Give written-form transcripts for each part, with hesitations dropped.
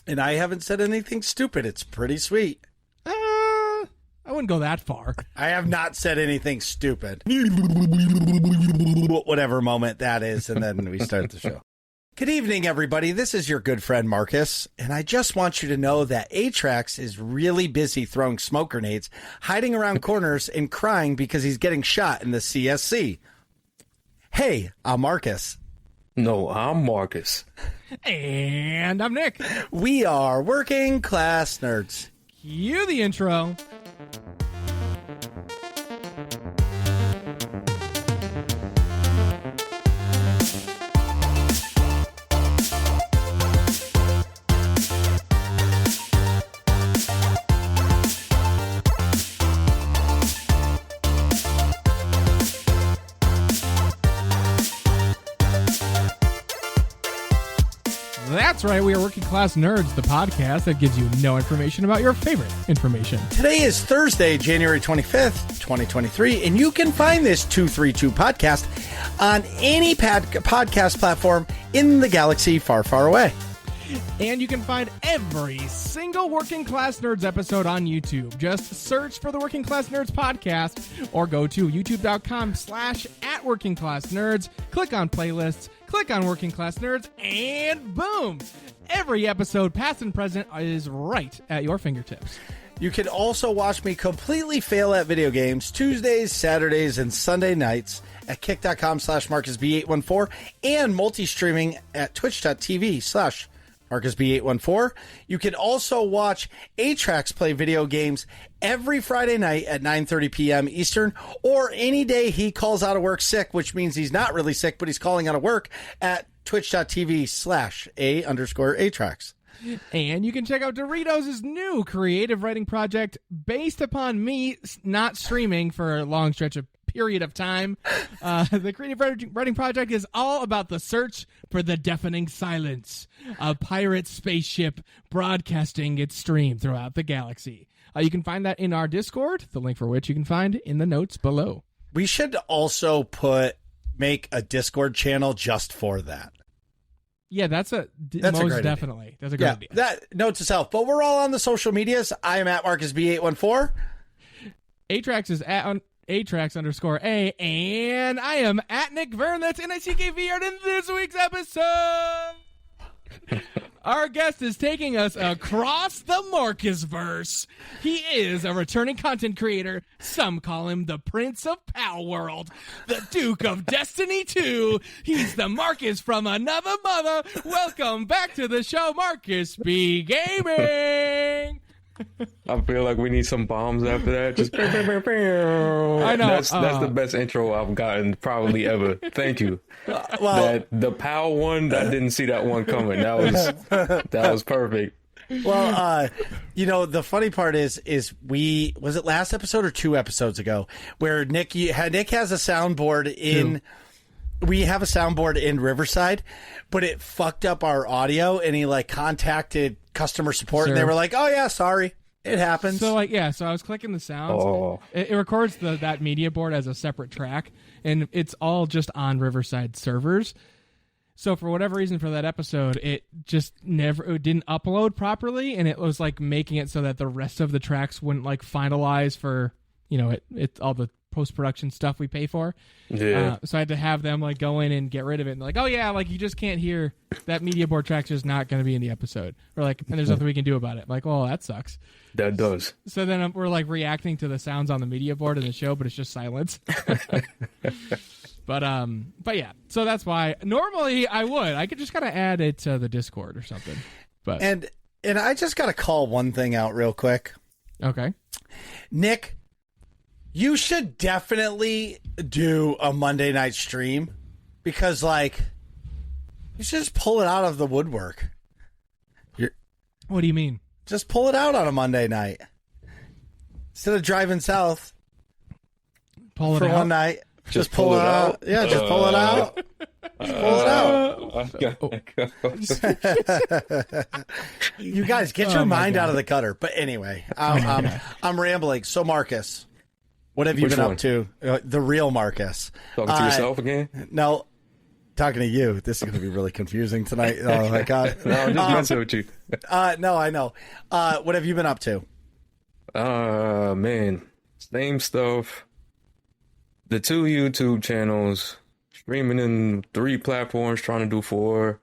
And I haven't said anything stupid. It's pretty sweet. I wouldn't go that far. I have not said anything stupid. Whatever moment that is, and then we start the show. Good evening, everybody. This is your good friend, Marcus, and I just want you to know that Atrax is really busy throwing smoke grenades, hiding around corners, and crying because he's getting shot in the CSC. Hey, I'm Marcus. No, I'm Marcus. And I'm Nick. We are Working Class Nerds. Cue the intro. That's right, we are Working Class Nerds, the podcast that gives you no information about your favorite information. Today is Thursday, January 25th, 2023, and you can find this 232 podcast on any podcast platform in the galaxy far, far away. And you can find every single Working Class Nerds episode on YouTube. Just search for the Working Class Nerds podcast or go to youtube.com/@workingclassnerds, click on playlists, click on Working Class Nerds, and boom! Every episode, past and present, is right at your fingertips. You can also watch me completely fail at video games Tuesdays, Saturdays, and Sunday nights at kick.com/MarcusB814 and multi-streaming at twitch.tv/MarcusB814. You can also watch Atrax play video games every Friday night at 9:30 p.m. Eastern, or any day he calls out of work sick, which means he's not really sick, but he's calling out of work at twitch.tv/A_Atrax. And you can check out Doritos' new creative writing project based upon me not streaming for a long stretch of period of time. The creative writing project is all about the search for the deafening silence, a pirate spaceship broadcasting its stream throughout the galaxy. You can find that in our Discord, the link for which you can find in the notes below. We should also make a Discord channel just for that. Yeah, that's most definitely. Idea. That's a great idea. That note to self. But we're all on the social medias. I am at MarcusB814. Atrax is at Atrax_A, and I am at Nick Verne. That's NICKV. And in this week's episode, our guest is taking us across the Marcusverse. He is a returning content creator. Some call him the Prince of Palworld, the Duke of Destiny 2. He's the Marcus from another mother. Welcome back to the show, MarcusBGaming. I feel like we need some bombs after that. Just I know that's the best intro I've gotten probably ever. Thank you. Well, the PAL one, I didn't see that one coming. That was perfect. Well, the funny part is was it last episode or 2 episodes ago where Nick has a soundboard in. We have a soundboard in Riverside, but it fucked up our audio, and he contacted customer support, and they were like, "Oh yeah, sorry, it happens." So so I was clicking the sounds. Oh. It records that media board as a separate track, and it's all just on Riverside servers. So for whatever reason, for that episode, it just it didn't upload properly, and it was making it so that the rest of the tracks wouldn't finalize for it all the post-production stuff we pay for. Yeah. So I had to have them go in and get rid of it, and oh yeah, you just can't hear that media board track's just not going to be in the episode, or and there's nothing we can do about it. Oh, that sucks. That does. So then we're reacting to the sounds on the media board in the show, but it's just silence. But yeah, so that's why normally I could just gotta add it to the Discord or something. But and I just gotta call one thing out real quick. Okay, Nick, you should definitely do a Monday night stream because, you should just pull it out of the woodwork. What do you mean? Just pull it out on a Monday night instead of driving south. Pull it for out? one night. Just pull it out. Yeah, just pull it out. Just pull it out. You guys, get your mind out of the gutter. But anyway, I'm rambling. So, Marcus, what have you been up to? The real Marcus. Talking to yourself again? No. talking to you. This is going to be really confusing tonight. Oh my god! No, I'm just messing with you. No, I know. What have you been up to? Man, same stuff. The 2 YouTube channels, streaming in 3 platforms, trying to do 4.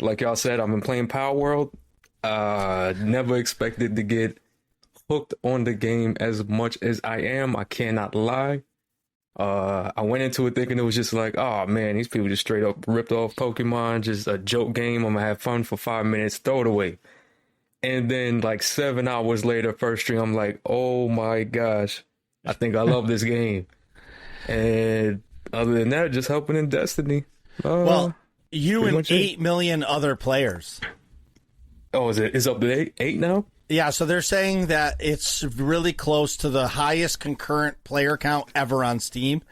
Like y'all said, I've been playing Palworld. Never expected to get hooked on the game as much as I am. I cannot lie. I went into it thinking it was just like, oh man, these people just straight up ripped off Pokemon, just a joke game. I'm gonna have fun for 5 minutes, throw it away. And then like 7 hours later, first stream, I'm like, oh my gosh, I think I love this game. And other than that, just helping in Destiny. Well, you and 8 million other players. Oh, it's up to 8 now? Yeah, so they're saying that it's really close to the highest concurrent player count ever on Steam.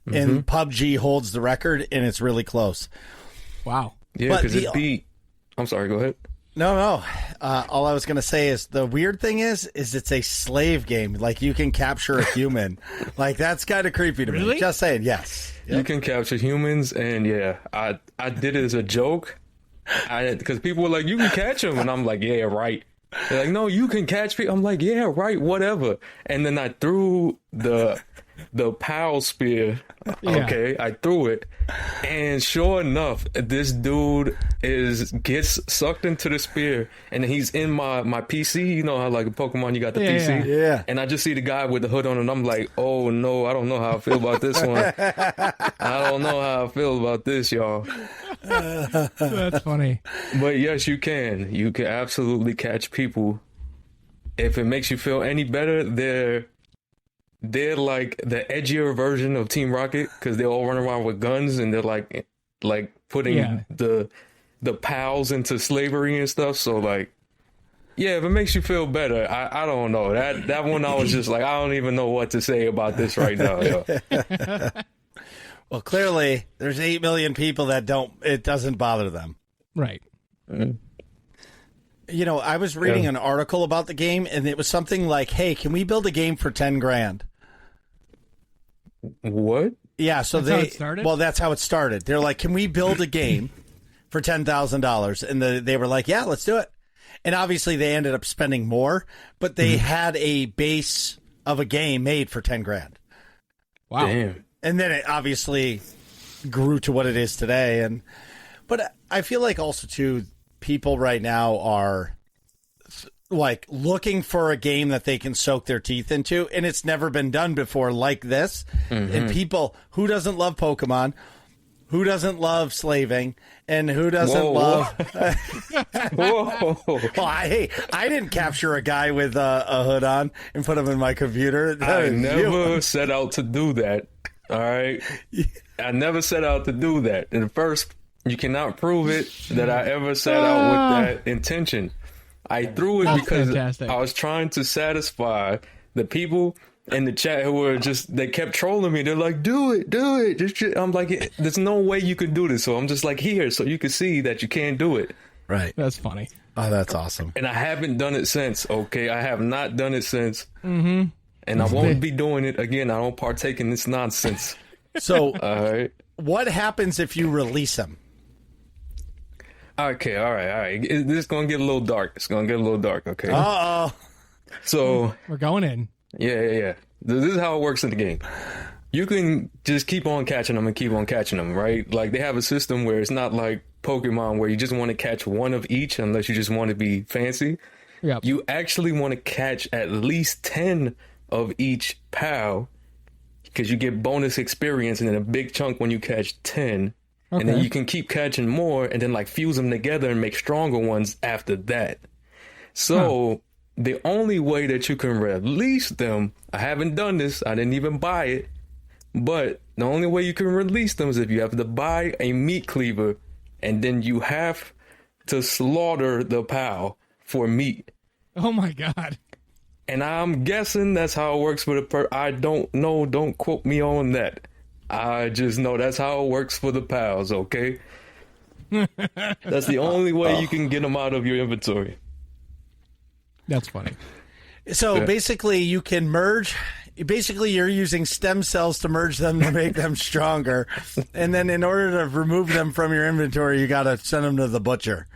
And PUBG holds the record, and it's really close. Wow. Yeah, because it beat... I'm sorry, go ahead. No. All I was going to say is the weird thing is it's a slave game. Like, you can capture a human. Like, that's kind of creepy to me. Just saying, yes. Yep. You can capture humans, and yeah, I did it as a joke. Because people were like, you can catch them. And I'm like, yeah, right. They're like, no, you can catch people. I'm like, yeah, right, whatever. And then I threw the PAL spear. Okay, I threw it. And sure enough, this dude gets sucked into the spear. And he's in my PC. You know how like a Pokemon, you got the PC? Yeah. And I just see the guy with the hood on, and I'm like, oh no, I don't know how I feel about this one. I don't know how I feel about this, y'all. That's funny. But yes, you can. You can absolutely catch people. If it makes you feel any better, they're like the edgier version of Team Rocket, because they all run around with guns, and they're like putting the pals into slavery and stuff. So like, yeah, if it makes you feel better, I don't know. That one I was just like, I don't even know what to say about this right now. Yo. Well, clearly, there's 8 million people that it doesn't bother them. Right. You know, I was reading an article about the game, and it was something like, hey, can we build a game for 10 grand? What? Yeah, so that's how it started? Well, that's how it started. They're like, can we build a game for $10,000? And they were like, yeah, let's do it. And obviously, they ended up spending more, but they had a base of a game made for 10 grand. Wow. Damn. And then it obviously grew to what it is today. But I feel like also, too, people right now are like looking for a game that they can soak their teeth into. And it's never been done before like this. And people, who doesn't love Pokemon? Who doesn't love slaving? And who doesn't love... Whoa. Well, I didn't capture a guy with a hood on and put him in my computer. I never set out to do that. All right. I never set out to do that. And first, you cannot prove it that I ever set out with that intention. I threw it because fantastic. I was trying to satisfy the people in the chat who were they kept trolling me. They're like, do it. I'm like, there's no way you could do this. So I'm just like, here, so you can see that you can't do it. Right. That's funny. Oh, that's awesome. And I haven't done it since, okay? I have not done it since. And I won't be doing it again. I don't partake in this nonsense. So, all right. What happens if you release them? Okay, all right. This is going to get a little dark. Okay? Uh-oh. So... We're going in. Yeah. This is how it works in the game. You can just keep on catching them, right? Like, they have a system where it's not like Pokemon where you just want to catch one of each unless you just want to be fancy. Yep. You actually want to catch at least 10 of each PAL, because you get bonus experience and then a big chunk when you catch 10. Okay. And then you can keep catching more and then like fuse them together and make stronger ones after that. So the only way that you can release them, I haven't done this, I didn't even buy it, but the only way you can release them is if you have to buy a meat cleaver and then you have to slaughter the PAL for meat. Oh my God. And I'm guessing that's how it works for the I don't know. Don't quote me on that. I just know that's how it works for the pals, okay? That's the only way you can get them out of your inventory. That's funny. So basically, you can merge. Basically, you're using stem cells to merge them to make them stronger, and then in order to remove them from your inventory, you got to send them to the butcher.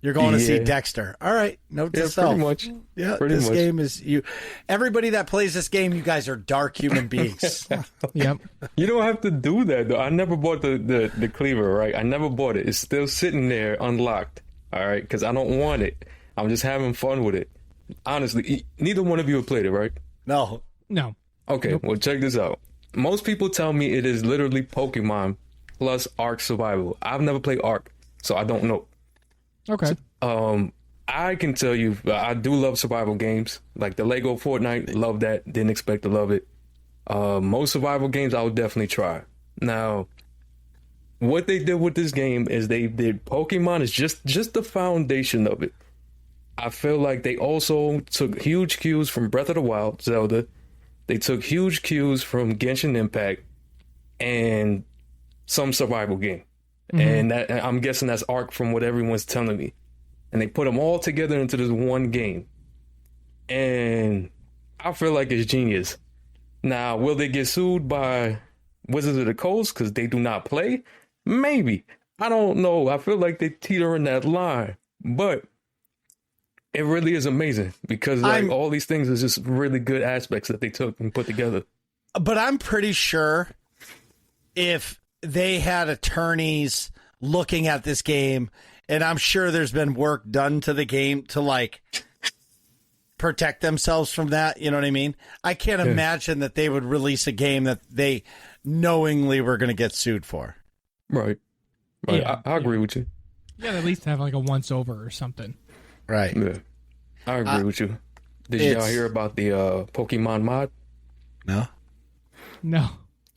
You're going to see Dexter. All right, note to self. Pretty much. Yeah, pretty this much. game is you. Everybody that plays this game, you guys are dark human beings. Yep. You don't have to do that though. I never bought the cleaver, right? I never bought it. It's still sitting there unlocked. All right, because I don't want it. I'm just having fun with it. Honestly, neither one of you have played it, right? No. Okay, well, check this out. Most people tell me it is literally Pokemon plus Ark Survival. I've never played Ark, so I don't know. Okay. I can tell you, I do love survival games. Like the Lego Fortnite, love that. Didn't expect to love it. Most survival games I would definitely try. Now, what they did with this game is they did Pokemon is just the foundation of it. I feel like they also took huge cues from Breath of the Wild, Zelda. They took huge cues from Genshin Impact and some survival game. And that, I'm guessing that's Ark from what everyone's telling me. And they put them all together into this one game. And I feel like it's genius. Now, will they get sued by Wizards of the Coast because they do not play? Maybe. I don't know. I feel like they teeter in that line. But it really is amazing because all these things are just really good aspects that they took and put together. But I'm pretty sure if they had attorneys looking at this game, and I'm sure there's been work done to the game to like protect themselves from that. You know what I mean? I can't imagine that they would release a game that they knowingly were going to get sued for. Right. Yeah. I agree with you. You gotta at least have like a once over or something. Right. Yeah. I agree with you. Did y'all hear about the Pokemon mod? No.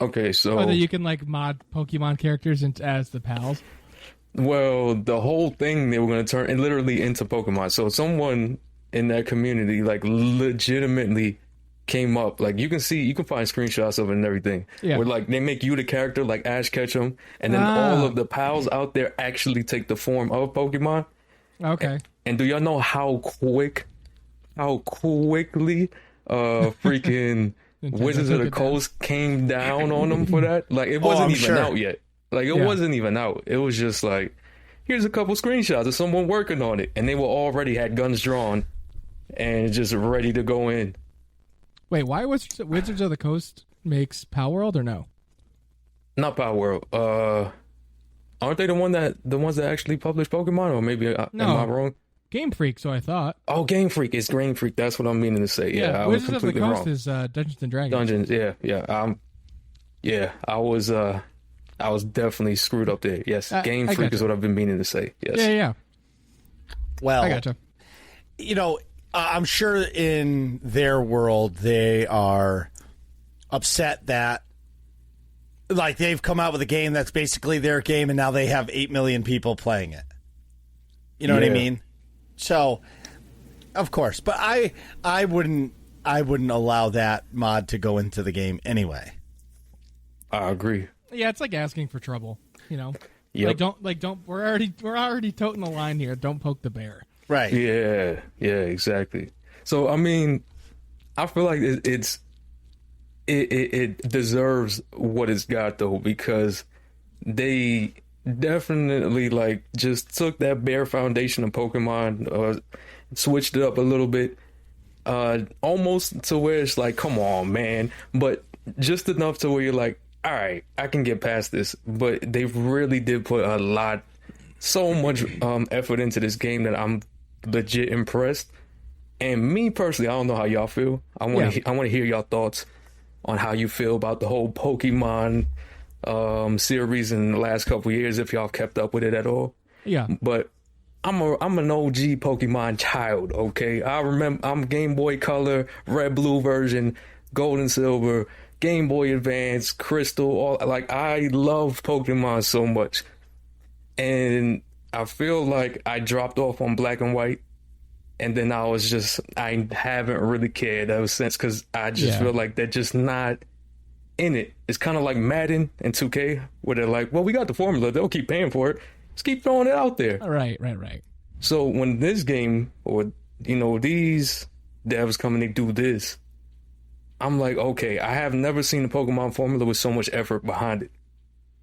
Okay, so Whether you can like mod Pokemon characters as the pals. Well, the whole thing they were going to turn it literally into Pokemon. So someone in that community like legitimately came up. Like you can find screenshots of it and everything. Yeah. Where like they make you the character like Ash Ketchum, and then all of the pals out there actually take the form of Pokemon. Okay. And do y'all know how quickly freaking Wizards of the Coast came down on them for that? Like it wasn't out yet. Like it wasn't even out. It was just like, here's a couple screenshots of someone working on it, and they were already had guns drawn and just ready to go in. Wait, why Wizards of the Coast makes Palworld or no? Not Palworld. Aren't they the ones that actually publish Pokemon? Or maybe am I wrong? Game Freak, so I thought. Oh, Game Freak. It's Game Freak. That's what I'm meaning to say. Yeah, I was Wizards completely of the Coast wrong. is Dungeons and Dragons. Dungeons, yeah. I was definitely screwed up there. Yes, Game Freak is what I've been meaning to say. Yes. Yeah. Well, I gotcha. You know, I'm sure in their world they are upset that like they've come out with a game that's basically their game and now they have 8 million people playing it. You know what I mean? So, of course, but I wouldn't allow that mod to go into the game anyway. I agree. Yeah, it's like asking for trouble, you know. Yep. Don't we're already toting the line here. Don't poke the bear. Right. Yeah, exactly. So I mean, I feel like it deserves what it's got though, because they definitely like just took that bare foundation of Pokemon, switched it up a little bit, almost to where it's like, come on, man, but just enough to where you're like, all right, I can get past this. But they really did put so much effort into this game that I'm legit impressed. And me personally, I don't know how y'all feel. I want to hear y'all thoughts on how you feel about the whole Pokemon series in the last couple of years, if y'all kept up with it at all. Yeah. But I'm an OG Pokemon child, okay? I remember I'm Game Boy Color, Red Blue version, Gold and Silver, Game Boy Advance, Crystal, I love Pokemon so much. And I feel like I dropped off on Black and White, and then I haven't really cared ever since, because I just feel like they're just not in it. It's kind of like Madden and 2K, where they're like, well, we got the formula, they'll keep paying for it, just keep throwing it out there. Right. So when this game, or these devs come and they do this. I'm like, okay, I have never seen a Pokemon formula with so much effort behind it.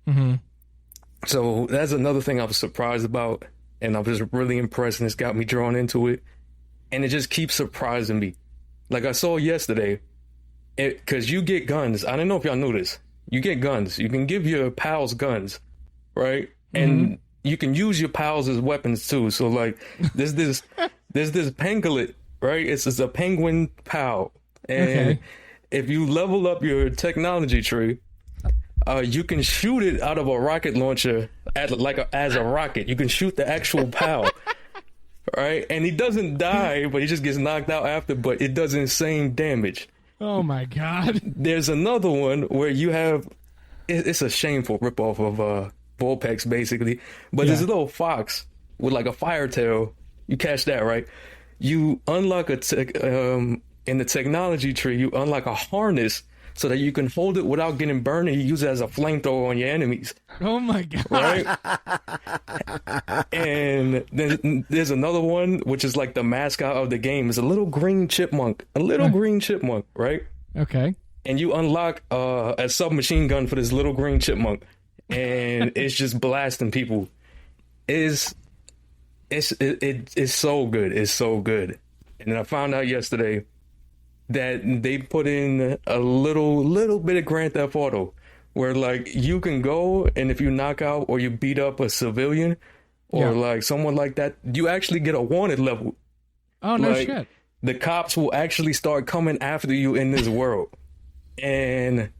Mm-hmm. So that's another thing I was surprised about, and I was really impressed, and it's got me drawn into it. And it just keeps surprising me. Like I saw yesterday, because you get guns. I don't know if y'all knew this. You get guns. You can give your pals guns, right? And you can use your pals as weapons too. So like, there's this pangolin, right? It's a penguin pal, and if you level up your technology tree, you can shoot it out of a rocket launcher as a rocket. You can shoot the actual pal. Right, and he doesn't die, but he just gets knocked out after. But it does insane damage. Oh my god! There's another one where you have it's a shameful ripoff of Vulpix, basically. But there's a little fox with like a fire tail. You catch that, right? You unlock in the technology tree. You unlock a harness so that you can hold it without getting burned, and you use it as a flamethrower on your enemies. Oh my god! Right? And then there's another one which is like the mascot of the game. It's a little green chipmunk. Right? Okay. And you unlock a submachine gun for this little green chipmunk, and it's just blasting people. It's so good. It's so good. And then I found out yesterday that they put in a little bit of Grand Theft Auto, where like you can go, and if you knock out or you beat up a civilian or like someone like that, you actually get a wanted level. Oh no, like, shit. The cops will actually start coming after you in this world. And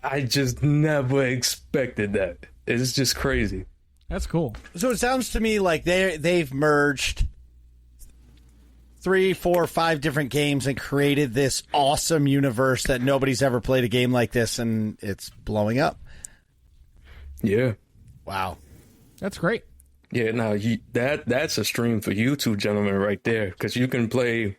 I just never expected that. It's just crazy. That's cool. So it sounds to me like they've merged 3, 4, 5 different games and created this awesome universe that nobody's ever played a game like this, and it's blowing up. Yeah. Wow. That's great. Yeah, now that's a stream for you two gentlemen right there, because you can play.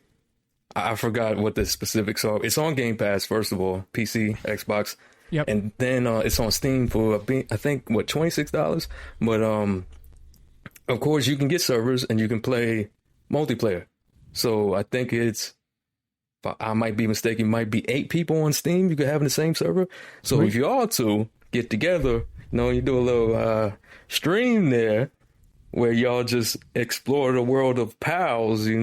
I forgot what the specifics are. It's on Game Pass, first of all, PC, Xbox. Yep. And then it's on Steam for, I think, $26? But, of course, you can get servers and you can play multiplayer. So I think I might be mistaken, might be 8 people on Steam you could have in the same server. So if you all two get together, you do a little stream there where y'all just explore the world of pals, I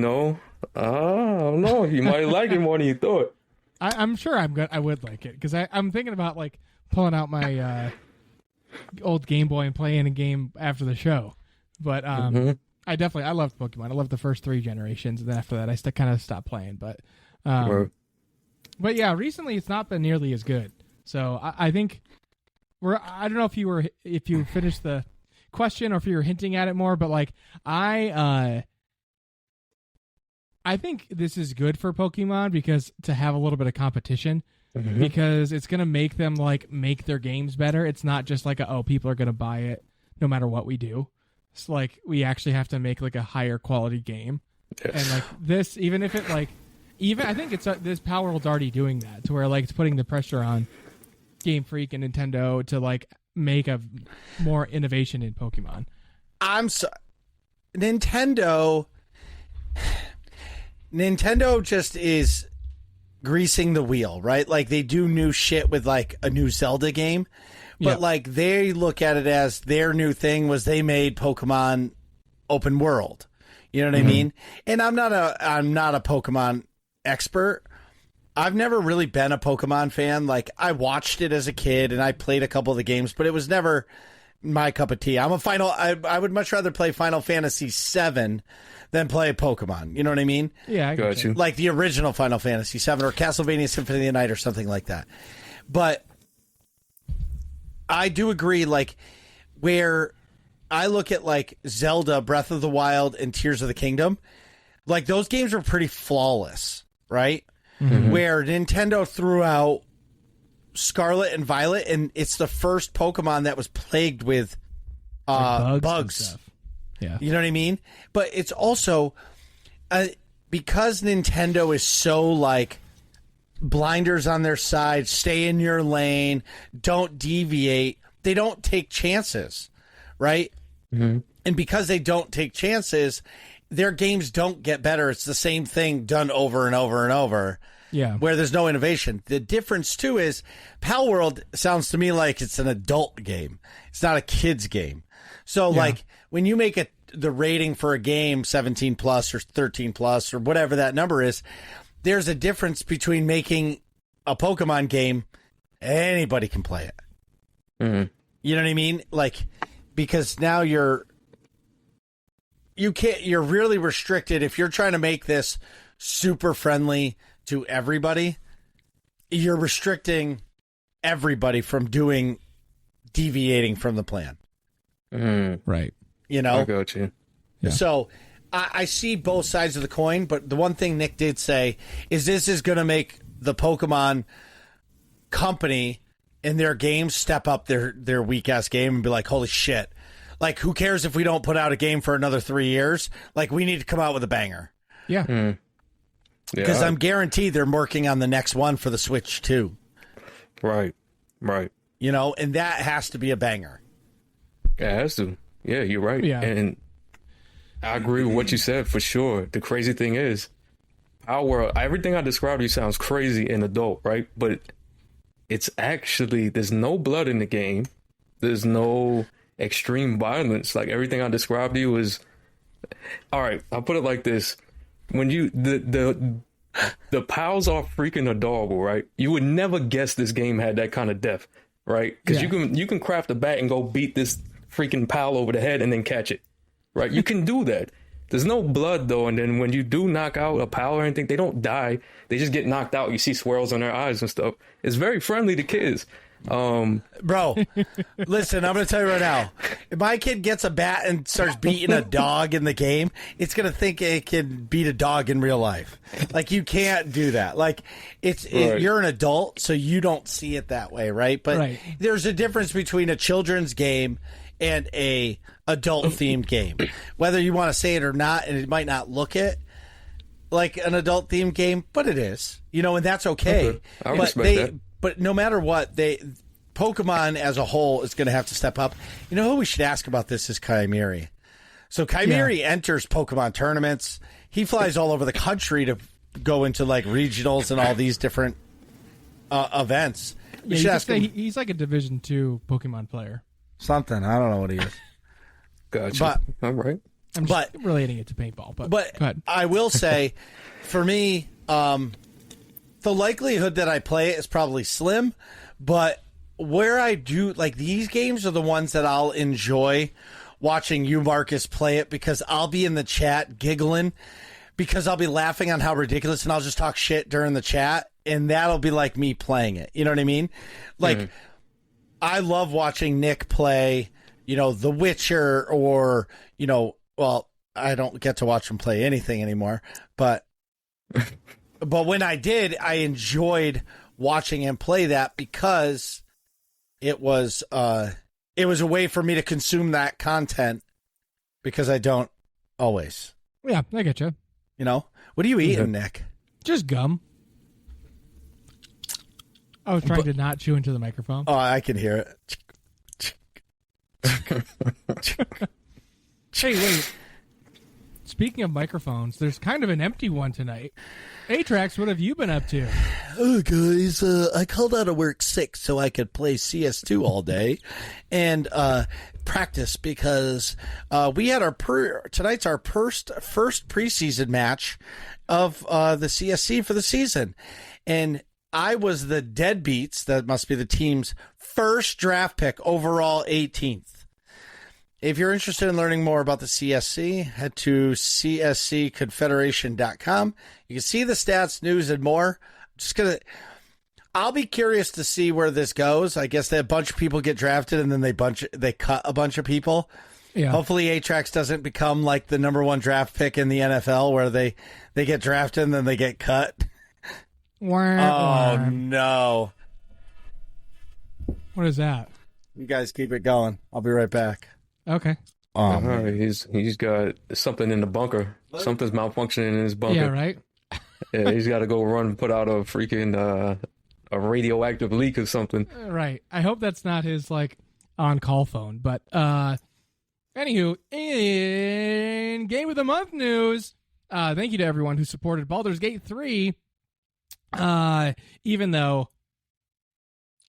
don't know. You might like it more than you thought. I'm sure I would like it, because I'm thinking about like pulling out my old Game Boy and playing a game after the show. But I loved Pokemon. I loved the first 3 generations, and then after that I kind of stopped playing. But yeah, recently it's not been nearly as good. So I think I don't know if you finished the question or if you were hinting at it more, but like I think this is good for Pokemon because to have a little bit of competition, because it's going to make them like make their games better. It's not just like people are going to buy it no matter what we do. It's like we actually have to make like a higher quality game. Yes. And like this, even if it like, I think it's this Palworld's already doing that, to where like it's putting the pressure on Game Freak and Nintendo to like make a more innovation in Pokemon. Nintendo just is greasing the wheel, right? Like they do new shit with like a new Zelda game, but like they look at it as their new thing was they made Pokemon open world. You know what I mean? And I'm not a Pokemon expert. I've never really been a Pokemon fan. Like I watched it as a kid and I played a couple of the games, but it was never my cup of tea. I would much rather play Final Fantasy VII than play Pokemon. You know what I mean? Yeah, I got you. Like the original Final Fantasy VII or Castlevania Symphony of the Night or something like that. But I do agree, like, where I look at, like, Zelda, Breath of the Wild, and Tears of the Kingdom, like, those games are pretty flawless, right? Where Nintendo threw out Scarlet and Violet, and it's the first Pokemon that was plagued with bugs. Yeah. You know what I mean? But it's also because Nintendo is so like blinders on their side, stay in your lane, don't deviate. They don't take chances, right? And because they don't take chances, their games don't get better. It's the same thing done over and over and over. Yeah. Where there's no innovation. The difference, too, is Palworld sounds to me like it's an adult game. It's not a kid's game. So, like, when you make the rating for a game 17 plus or 13 plus or whatever that number is, there's a difference between making a Pokemon game. Anybody can play it. Mm-hmm. You know what I mean? Like, because now you're really restricted. If you're trying to make this super friendly to everybody, you're restricting everybody from deviating from the plan. Mm-hmm. Right. You know? I got you. Yeah. So I see both sides of the coin, but the one thing Nick did say is this is going to make the Pokemon company in their games step up their weak-ass game and be like, holy shit. Like, who cares if we don't put out a game for another 3 years? Like, we need to come out with a banger. Yeah. Mm. Because I'm guaranteed they're working on the next one for the Switch, too. Right. You know, and that has to be a banger. It has to. Yeah, you're right. Yeah. And I agree with what you said for sure. The crazy thing is, everything I described to you sounds crazy and adult, right? But it's actually, there's no blood in the game. There's no extreme violence. Like, everything I described to you is, all right, I'll put it like this. When the pals are freaking adorable, right? You would never guess this game had that kind of depth, right? Because you can craft a bat and go beat this freaking pal over the head and then catch it, right? You can do that. There's no blood though, and then when you do knock out a pal or anything, they don't die. They just get knocked out. You see swirls on their eyes and stuff. It's very friendly to kids. Bro, listen, I'm going to tell you right now. If my kid gets a bat and starts beating a dog in the game, it's going to think it can beat a dog in real life. Like, you can't do that. Like, you're an adult, so you don't see it that way, right? But there's a difference between a children's game and a adult-themed game. Whether you want to say it or not, and it might not look it like an adult-themed game, but it is. You know, and that's okay. I respect that. But no matter what, Pokemon as a whole is going to have to step up. You know who we should ask about this is Kaimiri. So Kaimiri enters Pokemon tournaments. He flies all over the country to go into like regionals and all these different events. We should ask him. He's like a Division II Pokemon player. Something. I don't know what he is. Gotcha. All right. I'm just relating it to paintball. But go ahead. I will say, for me, the likelihood that I play it is probably slim, but where I do, like, these games are the ones that I'll enjoy watching you, Marcus, play it, because I'll be in the chat giggling because I'll be laughing on how ridiculous, and I'll just talk shit during the chat, and that'll be like me playing it. You know what I mean? Like, I love watching Nick play, you know, The Witcher, or, you know, well, I don't get to watch him play anything anymore, but when I did, I enjoyed watching him play that because it was a way for me to consume that content because I don't always. Yeah, I get you. You know? What are you eating, Nick? Just gum. I was trying to not chew into the microphone. Oh, I can hear it. Hey, wait. Speaking of microphones, there's kind of an empty one tonight. Atrax, what have you been up to? Oh, guys, I called out of work sick so I could play CS2 all day and practice because we had tonight's our first preseason match of the CSC for the season. And I was the deadbeats, that must be the team's first draft pick, overall 18th. If you're interested in learning more about the CSC, head to cscconfederation.com. You can see the stats, news, and more. I'll be curious to see where this goes. I guess that a bunch of people get drafted and then they cut a bunch of people. Yeah. Hopefully Atrax doesn't become like the number one draft pick in the NFL where they get drafted and then they get cut. Oh, no. What is that? You guys keep it going. I'll be right back. Okay. All right. He's got something in the bunker. Something's malfunctioning in his bunker. Yeah, right? Yeah, he's got to go run and put out a freaking a radioactive leak or something. Right. I hope that's not his, like, on-call phone. But Anywho, in Game of the Month news, thank you to everyone who supported Baldur's Gate 3, even though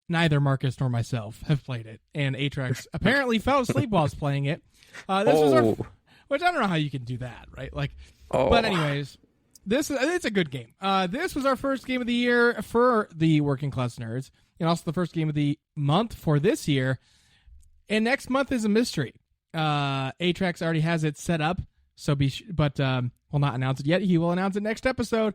neither Marcus nor myself have played it, and Atrax apparently fell asleep while playing it. Which I don't know how you can do that, right? But anyways, it's a good game. This was our first game of the year for the Working Class Nerds, and also the first game of the month for this year. And next month is a mystery. Atrax already has it set up, but will not announce it yet. He will announce it next episode.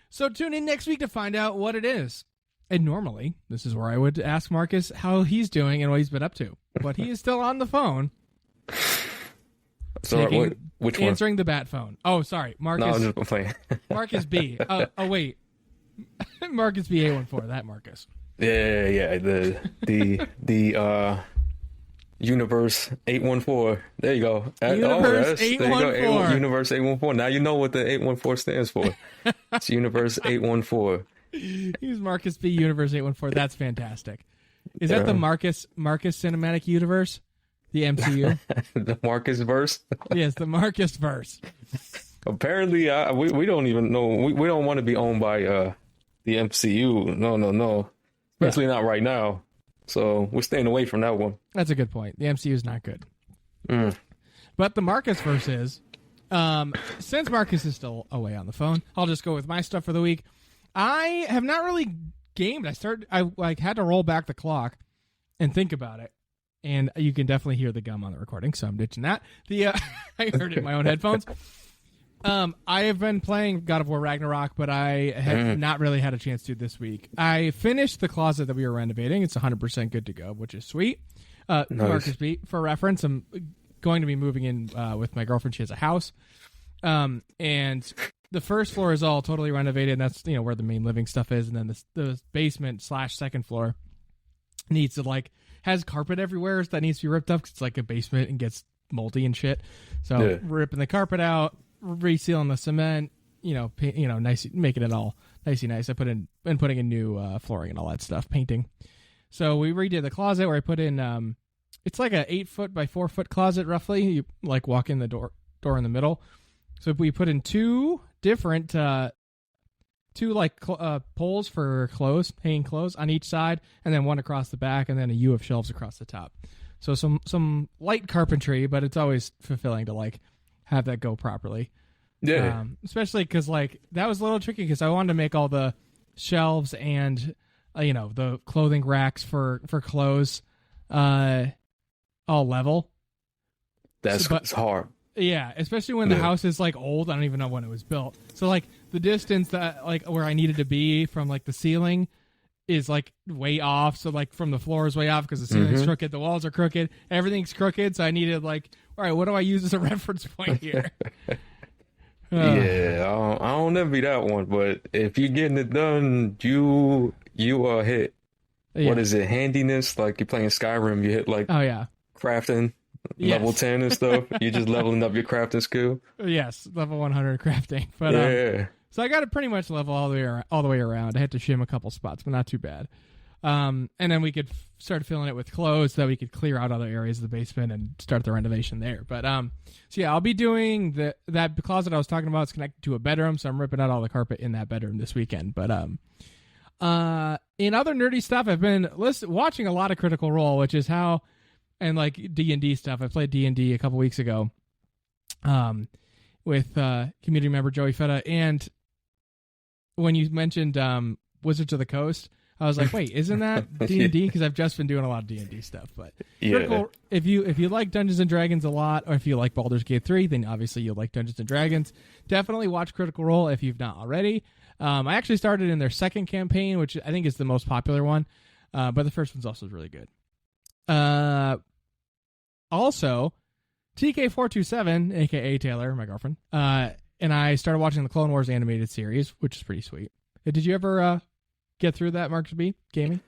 So tune in next week to find out what it is. And normally, this is where I would ask Marcus how he's doing and what he's been up to. But he is still on the phone. So which one? Answering the bat phone. Oh, sorry. Marcus. No, I'm just playing. Marcus B. Oh, wait. Marcus B. 814. That Marcus. Yeah. The Universe 814. There you go. Universe 814. Universe 814. Now you know what the 814 stands for. It's Universe 814. He's Marcus B. Universe 814. That's fantastic. Is that the Marcus Cinematic Universe? The MCU? The Marcus verse? Yes, the Marcus verse. Apparently, we don't even know. We don't want to be owned by the MCU. No. Especially not right now. So we're staying away from that one. That's a good point. The MCU is not good. But the Marcus verse is. Since Marcus is still away on the phone, I'll just go with my stuff for the week. I have not really gamed. I had to roll back the clock and think about it. And you can definitely hear the gum on the recording, so I'm ditching that. I heard it in my own headphones. I have been playing God of War Ragnarok, but I have not really had a chance to this week. I finished the closet that we were renovating. It's 100% good to go, which is sweet. Nice. Marcus B, for reference, I'm going to be moving in with my girlfriend. She has a house. And the first floor is all totally renovated, and that's where the main living stuff is. And then the basement / second floor needs to has carpet everywhere that needs to be ripped up because it's like a basement and gets moldy and shit. So ripping the carpet out, resealing the cement, nice, making it all nicey nice. Putting in new flooring and all that stuff, painting. So we redid the closet where I put in. It's like a 8-foot by 4-foot closet roughly. You walk in the door in the middle. So we put in two different. Poles for clothes, hanging clothes on each side, and then one across the back, and then a U of shelves across the top. So some light carpentry, but it's always fulfilling to have that go properly. Yeah. Especially because that was a little tricky because I wanted to make all the shelves and the clothing racks for clothes all level. It's hard. Yeah, especially when the house is old. I don't even know when it was built. So the distance that where I needed to be from the ceiling is way off. So from the floor is way off because the ceiling's crooked, the walls are crooked, everything's crooked. So I needed all right, what do I use as a reference point here? Yeah, I don't envy that one, but if you're getting it done, you are hit. Yeah. What is it? Handiness? You're playing Skyrim, you hit crafting. Level 10 and stuff. You're just leveling up your crafting skill. Yes, level 100 crafting. But so I got it pretty much level all the way around. I had to shim a couple spots, but not too bad. And then we could start filling it with clothes so that we could clear out other areas of the basement and start the renovation there. But so yeah, I'll be doing that closet I was talking about. It's connected to a bedroom, so I'm ripping out all the carpet in that bedroom this weekend. But in other nerdy stuff, I've been watching a lot of Critical Role, which is how. And D&D stuff. I played D&D a couple weeks ago with community member Joey Feta. And when you mentioned Wizards of the Coast, I was like, wait, isn't that D&D? Because I've just been doing a lot of D&D stuff. But Critical, if you like Dungeons & Dragons a lot, or if you like Baldur's Gate 3, then obviously you'll like Dungeons & Dragons. Definitely watch Critical Role if you've not already. I actually started in their second campaign, which I think is the most popular one. But the first one's also really good. Also, TK427, aka Taylor, my girlfriend, and I started watching the Clone Wars animated series, which is pretty sweet. Did you ever get through that, MarcusBGaming?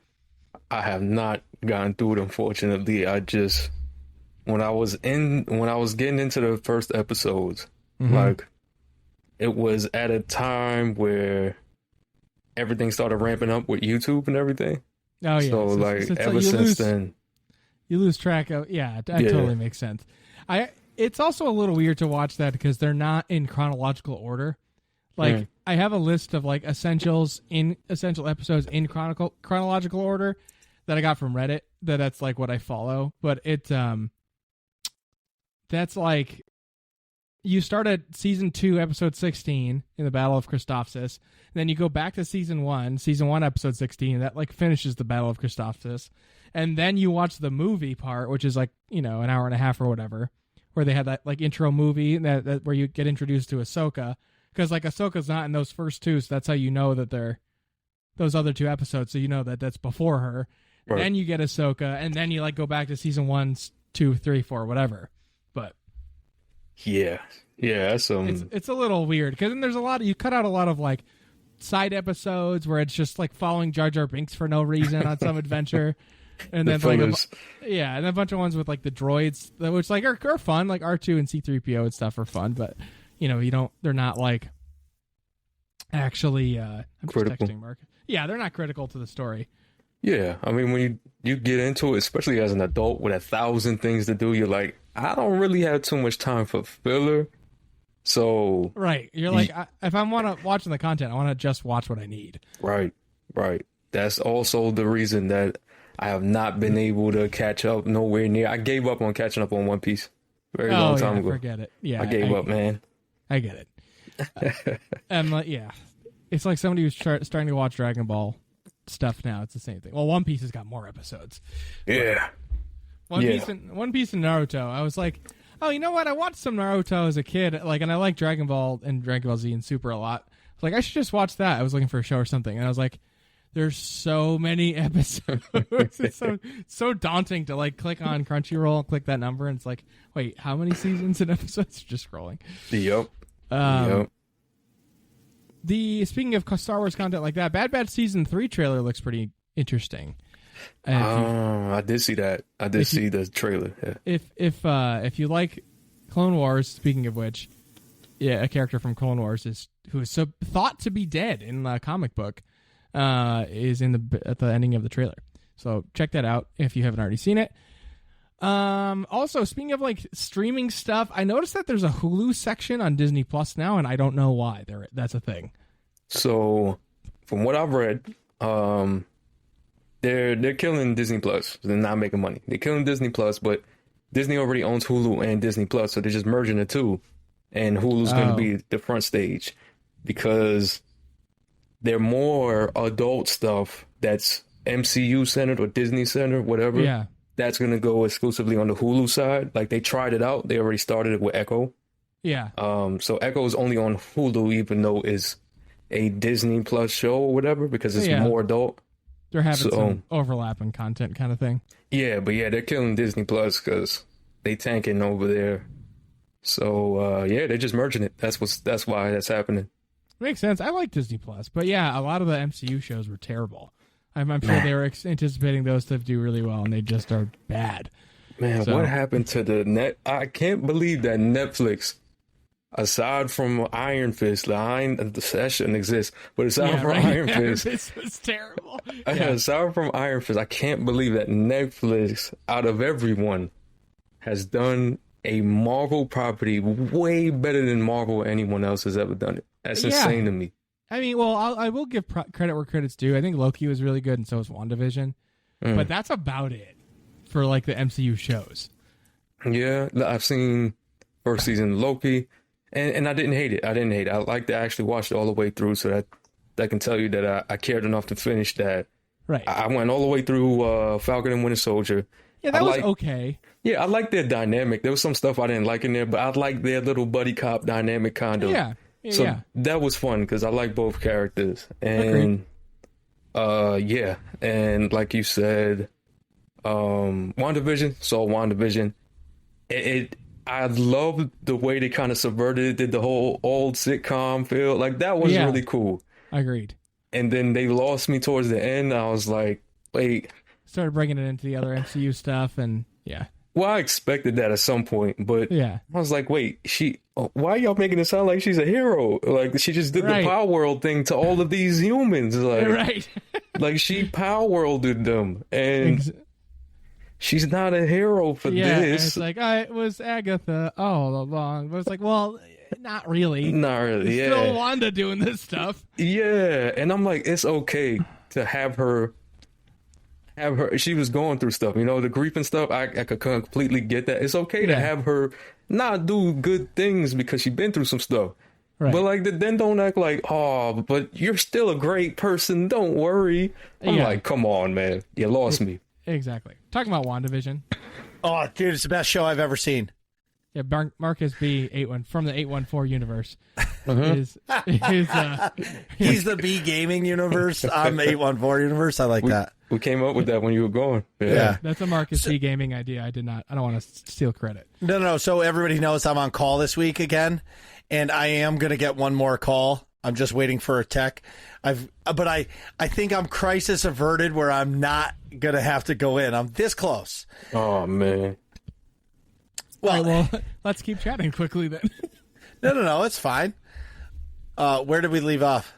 I have not gotten through it, unfortunately. I just when I was getting into the first episodes, it was at a time where everything started ramping up with YouTube and everything. Oh yeah. So ever since then. You lose track of... Yeah, that totally makes sense. It's also a little weird to watch that because they're not in chronological order. Like I have a list of like essential episodes in chronological order that I got from Reddit. That's like what I follow, but that's like you start at season 2, episode 16 in the Battle of Christophsis, and then you go back to season 1, episode 16. That like finishes the Battle of Christophsis, and then you watch the movie part, which is like an hour and a half or whatever, where they had that like intro movie that where you get introduced to Ahsoka, because like Ahsoka's not in those first 2, so that's how you know that they're those other 2 episodes, so you know that that's before her. Right. Then you get Ahsoka, and then you like go back to season 1, 2, 3, 4, whatever. But yeah, that's it's a little weird because then there's you cut out a lot of like side episodes where it's just like following Jar Jar Binks for no reason on some adventure. And then like and a bunch of ones with like the droids, which like are fun, like R2 and C-3PO and stuff are fun, but they're not like actually I'm critical. Just texting Mark. Yeah, they're not critical to the story. Yeah, I mean when you get into it, especially as an adult with 1,000 things to do, you're like, I don't really have too much time for filler. So right, you're like, if I'm watching the content, I want to just watch what I need. Right. That's also the reason that I have not been able to catch up nowhere near. I gave up on catching up on One Piece very long time ago. Forget it. Yeah, I gave up, man. I get it. And it's like somebody who's starting to watch Dragon Ball stuff now. It's the same thing. Well, One Piece has got more episodes. Yeah. One Piece and Naruto. I was like, oh, you know what? I watched some Naruto as a kid, like, and I like Dragon Ball and Dragon Ball Z and Super a lot. I was like, I should just watch that. I was looking for a show or something, and I was like, there's so many episodes. It's so daunting to like click on Crunchyroll and click that number, and it's like, wait, how many seasons and episodes? Just scrolling. Yep. Speaking of Star Wars content like that, Bad Batch Season 3 trailer looks pretty interesting. I did see that. I did see the trailer. Yeah. If you like Clone Wars, speaking of which, a character from Clone Wars who is thought to be dead in the comic book, is at the ending of the trailer. So check that out if you haven't already seen it. Also, speaking of like streaming stuff, I noticed that there's a Hulu section on Disney Plus now, and I don't know why that's a thing. So, from what I've read, they're killing Disney Plus. They're not making money. They're killing Disney Plus, but Disney already owns Hulu and Disney Plus, so they're just merging the two, and Hulu's going to be the front stage because they're more adult stuff that's MCU centered or Disney centered, whatever. Yeah. That's going to go exclusively on the Hulu side. Like, they tried it out. They already started it with Echo. Yeah. So Echo is only on Hulu, even though it's a Disney Plus show or whatever, because it's more adult. They're having some overlapping content kind of thing. Yeah, but they're killing Disney Plus because they tanking over there. So, they're just merging it. That's why that's happening. Makes sense. I like Disney Plus, but a lot of the MCU shows were terrible. I'm sure they were anticipating those to do really well, and they just are bad. Man, what happened to the net? I can't believe that Netflix, aside from Iron Fist, that shouldn't exist, but aside from Iron Fist, this was terrible. Aside from Iron Fist, I can't believe that Netflix, out of everyone, has done a Marvel property way better than Marvel or anyone else has ever done it. That's insane to me. I mean, well, I will give credit where credit's due. I think Loki was really good, and so was WandaVision. But that's about it for like the MCU shows. Yeah, I've seen first season Loki, and I didn't hate it. I like to actually watch it all the way through, so that can tell you that I cared enough to finish that. Right. I went all the way through Falcon and Winter Soldier. Yeah, that was okay. Yeah, I like their dynamic. There was some stuff I didn't like in there, but I like their little buddy cop dynamic kind of. Yeah. So that was fun because I like both characters. And and like you said, WandaVision, I loved the way they kind of subverted it, did the whole old sitcom feel. Like, that was really cool. Agreed. And then they lost me towards the end. I was like, wait. Started bringing it into the other MCU stuff, and Well, I expected that at some point, but I was like, wait, why are y'all making it sound like she's a hero? Like, she just did the Palworld thing to all of these humans. Like, right. like, she Palworlded them. And she's not a hero for Yeah, this. it's like, it was Agatha all along. But it's like, well, not really. Not really, It's still Wanda doing this stuff. Yeah, and I'm like, it's okay to have her. She was going through stuff, the grief and stuff. I could completely get that. It's okay to have her not do good things because she's been through some stuff. Right. But like, then don't act like, oh, but you're still a great person. Don't worry. I'm like, come on, man. You lost me. Exactly. Talking about WandaVision. Oh, dude, it's the best show I've ever seen. Yeah, Marcus B 81 from the 814 universe. He's the B gaming universe. I'm 814 universe. I like that. We came up with that when you were going. Yeah. That's a Marcus B gaming idea. I don't want to steal credit. No. So everybody knows I'm on call this week again, and I am going to get one more call. I'm just waiting for a tech. But I think I'm crisis averted where I'm not going to have to go in. I'm this close. Oh, man. Well, right, well, let's keep chatting quickly then. No, it's fine. Where did we leave off?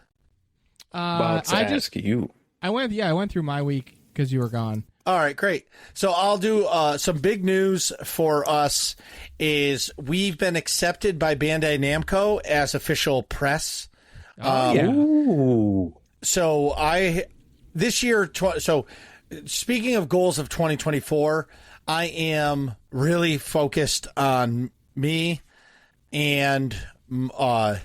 About to ask you. I went through my week because you were gone. All right, great. So I'll do some big news for us is we've been accepted by Bandai Namco as official press. Ooh. So this year, so speaking of goals of 2024, I am really focused on me and the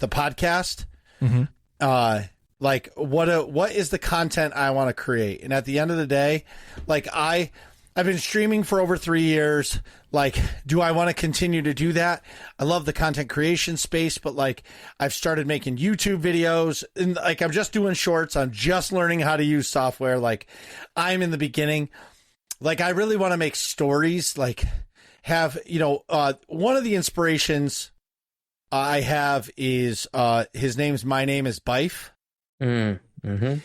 podcast. Mm-hmm. Like what is the content I want to create? And at the end of the day, like I've been streaming for over 3 years. Like, do I want to continue to do that? I love the content creation space, but like I've started making YouTube videos and like I'm just doing shorts. I'm just learning how to use software. Like I'm in the beginning. Like I really want to make stories, like have, one of the inspirations I have is my name is Bife. Mm-hmm.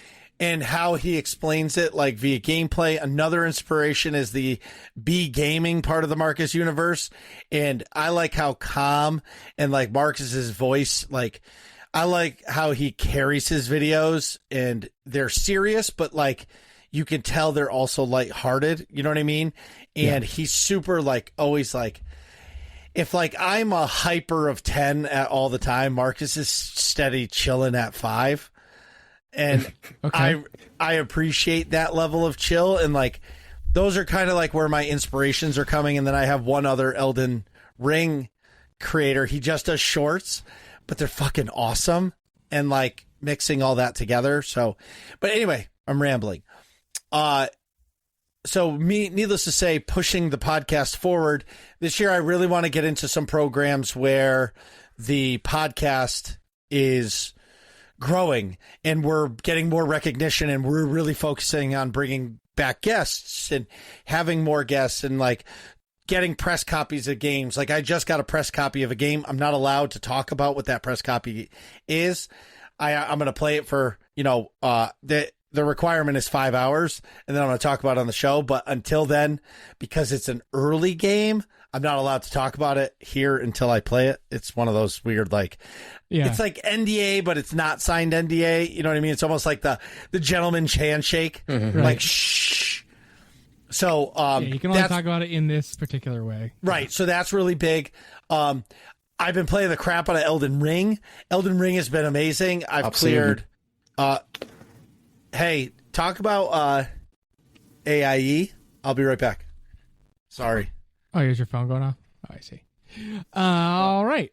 And how he explains it, like via gameplay. Another inspiration is the B gaming part of the Marcus universe. And I like how calm and like Marcus's voice, like I like how he carries his videos and they're serious, but like you can tell they're also lighthearted. You know what I mean? And he's super like always like, if like I'm a hyper of 10 at all the time, Marcus is steady chilling at 5. And okay. I appreciate that level of chill. And like, those are kind of like where my inspirations are coming. And then I have one other Elden Ring creator. He just does shorts, but they're fucking awesome. And like mixing all that together. So, but anyway, I'm rambling. So needless to say, pushing the podcast forward this year, I really want to get into some programs where the podcast is growing and we're getting more recognition and we're really focusing on bringing back guests and having more guests and like getting press copies of games. Like I just got a press copy of a game. I'm not allowed to talk about what that press copy is. I'm going to play it for, the requirement is 5 hours and then I'm going to talk about it on the show. But until then, because it's an early game, I'm not allowed to talk about it here until I play it. It's one of those weird, like, it's like NDA, but it's not signed NDA. You know what I mean? It's almost like the gentleman's handshake, like, shh. So, you can only talk about it in this particular way. Right. So that's really big. I've been playing the crap out of Elden Ring. Elden Ring has been amazing. I've cleared, hey, talk about, AIE. I'll be right back. Sorry. Oh, here's your phone going off? Oh, I see. All right.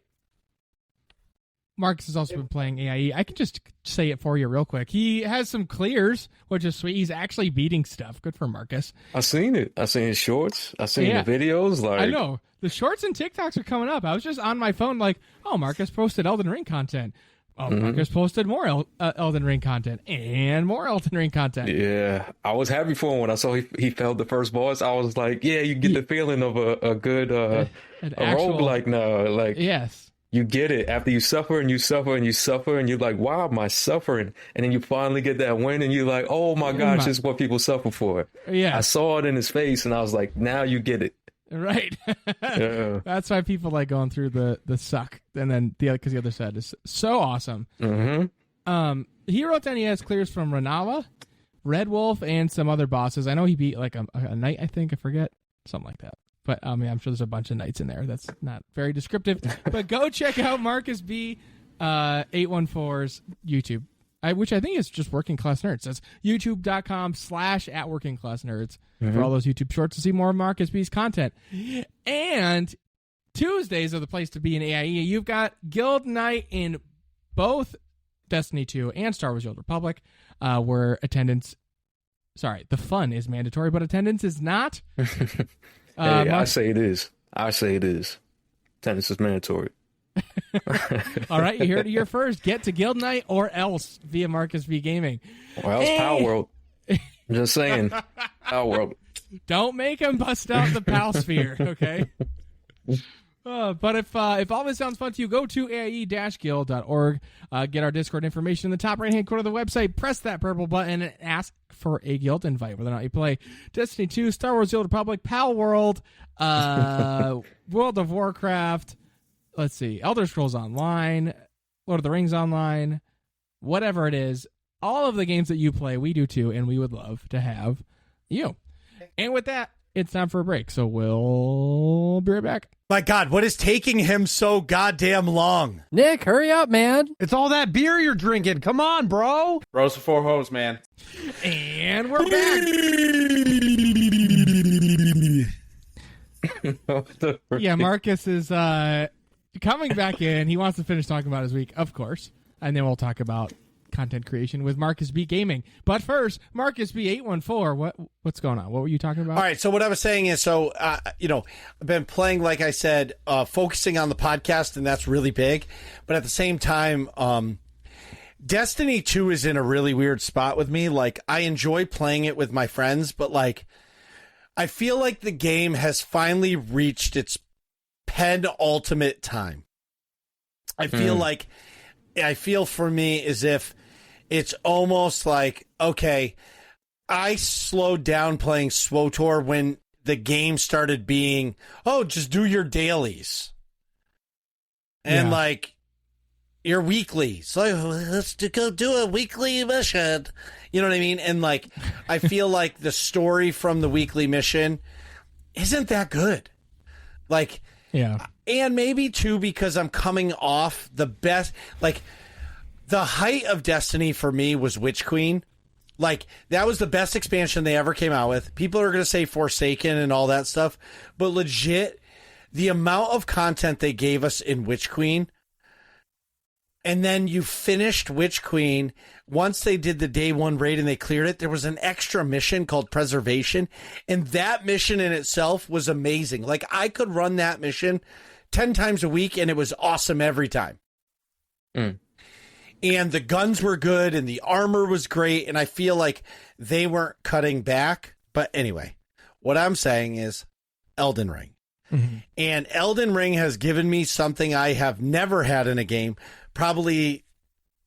Marcus has also been playing AIE. I can just say it for you real quick. He has some clears, which is sweet. He's actually beating stuff. Good for Marcus. I seen it. I seen his shorts. I seen the videos. Like I know. The shorts and TikToks are coming up. I was just on my phone like, oh, Marcus posted Elden Ring content. Oh, Marcus posted more Elden Ring content and more Elden Ring content. Yeah, I was happy for him when I saw he failed the first boss. I was like, yeah, you get the feeling of a good a roguelike now. Like, yes, you get it after you suffer and you suffer and you suffer and you're like, why am I suffering? And then you finally get that win and you're like, oh my gosh, this is what people suffer for. Yeah, I saw it in his face and I was like, now you get it. Right. Yeah. That's why people like going through the suck, and then because the other side is so awesome. Mm-hmm. He wrote down he has clears from Ranawa, Red Wolf and some other bosses. I know he beat like a knight, I think. I forget. Something like that. But I mean, I'm sure there's a bunch of knights in there. That's not very descriptive. But go check out Marcus B 814's YouTube, which I think is just Working Class Nerds. That's youtube.com/@workingclassnerds for all those YouTube shorts to see more of Marcus B's content. And Tuesdays are the place to be in AIE. You've got Guild Night in both Destiny 2 and Star Wars: The Old Republic, where the fun is mandatory, but attendance is not. I say it is. Attendance is mandatory. All right, you heard it here first. Get to Guild Night or else via MarcusBGaming. Or else Palworld. I'm just saying. Palworld. Don't make him bust out the Pal Sphere, okay? But if all this sounds fun to you, go to aie-guild.org, get our Discord information in the top right-hand corner of the website, press that purple button, and ask for a guild invite, whether or not you play Destiny 2, Star Wars: The Old Republic, Palworld, World of Warcraft, let's see, Elder Scrolls Online, Lord of the Rings Online, whatever it is, all of the games that you play, we do too, and we would love to have you. And with that, it's time for a break, so we'll be right back. My God, what is taking him so goddamn long? Nick, hurry up, man. It's all that beer you're drinking. Come on, bro. Bros before hoes, man. And we're back. Yeah, Marcus is coming back in. He wants to finish talking about his week, of course. And then we'll talk about content creation with MarcusBGaming. But first, Marcus B 814, what's going on? What were you talking about? All right, so what I was saying is, I've been playing, like I said, focusing on the podcast, and that's really big. But at the same time, Destiny 2 is in a really weird spot with me. Like, I enjoy playing it with my friends, but like, I feel like the game has finally reached its penultimate time. I feel for me as if it's almost like, okay, I slowed down playing SWTOR when the game started being, just do your dailies. And like your weeklies. So let's go do a weekly mission. You know what I mean? And like, I feel like the story from the weekly mission isn't that good. Like, yeah. And maybe too, because I'm coming off the best, like, the height of Destiny for me was Witch Queen. Like, that was the best expansion they ever came out with. People are going to say Forsaken and all that stuff, but legit, the amount of content they gave us in Witch Queen, and then you finished Witch Queen. Once they did the day one raid and they cleared it, there was an extra mission called Preservation, and that mission in itself was amazing. Like, I could run that mission 10 times a week, and it was awesome every time. And the guns were good, and the armor was great, and I feel like they weren't cutting back. But anyway, what I'm saying is Elden Ring. Mm-hmm. And Elden Ring has given me something I have never had in a game, probably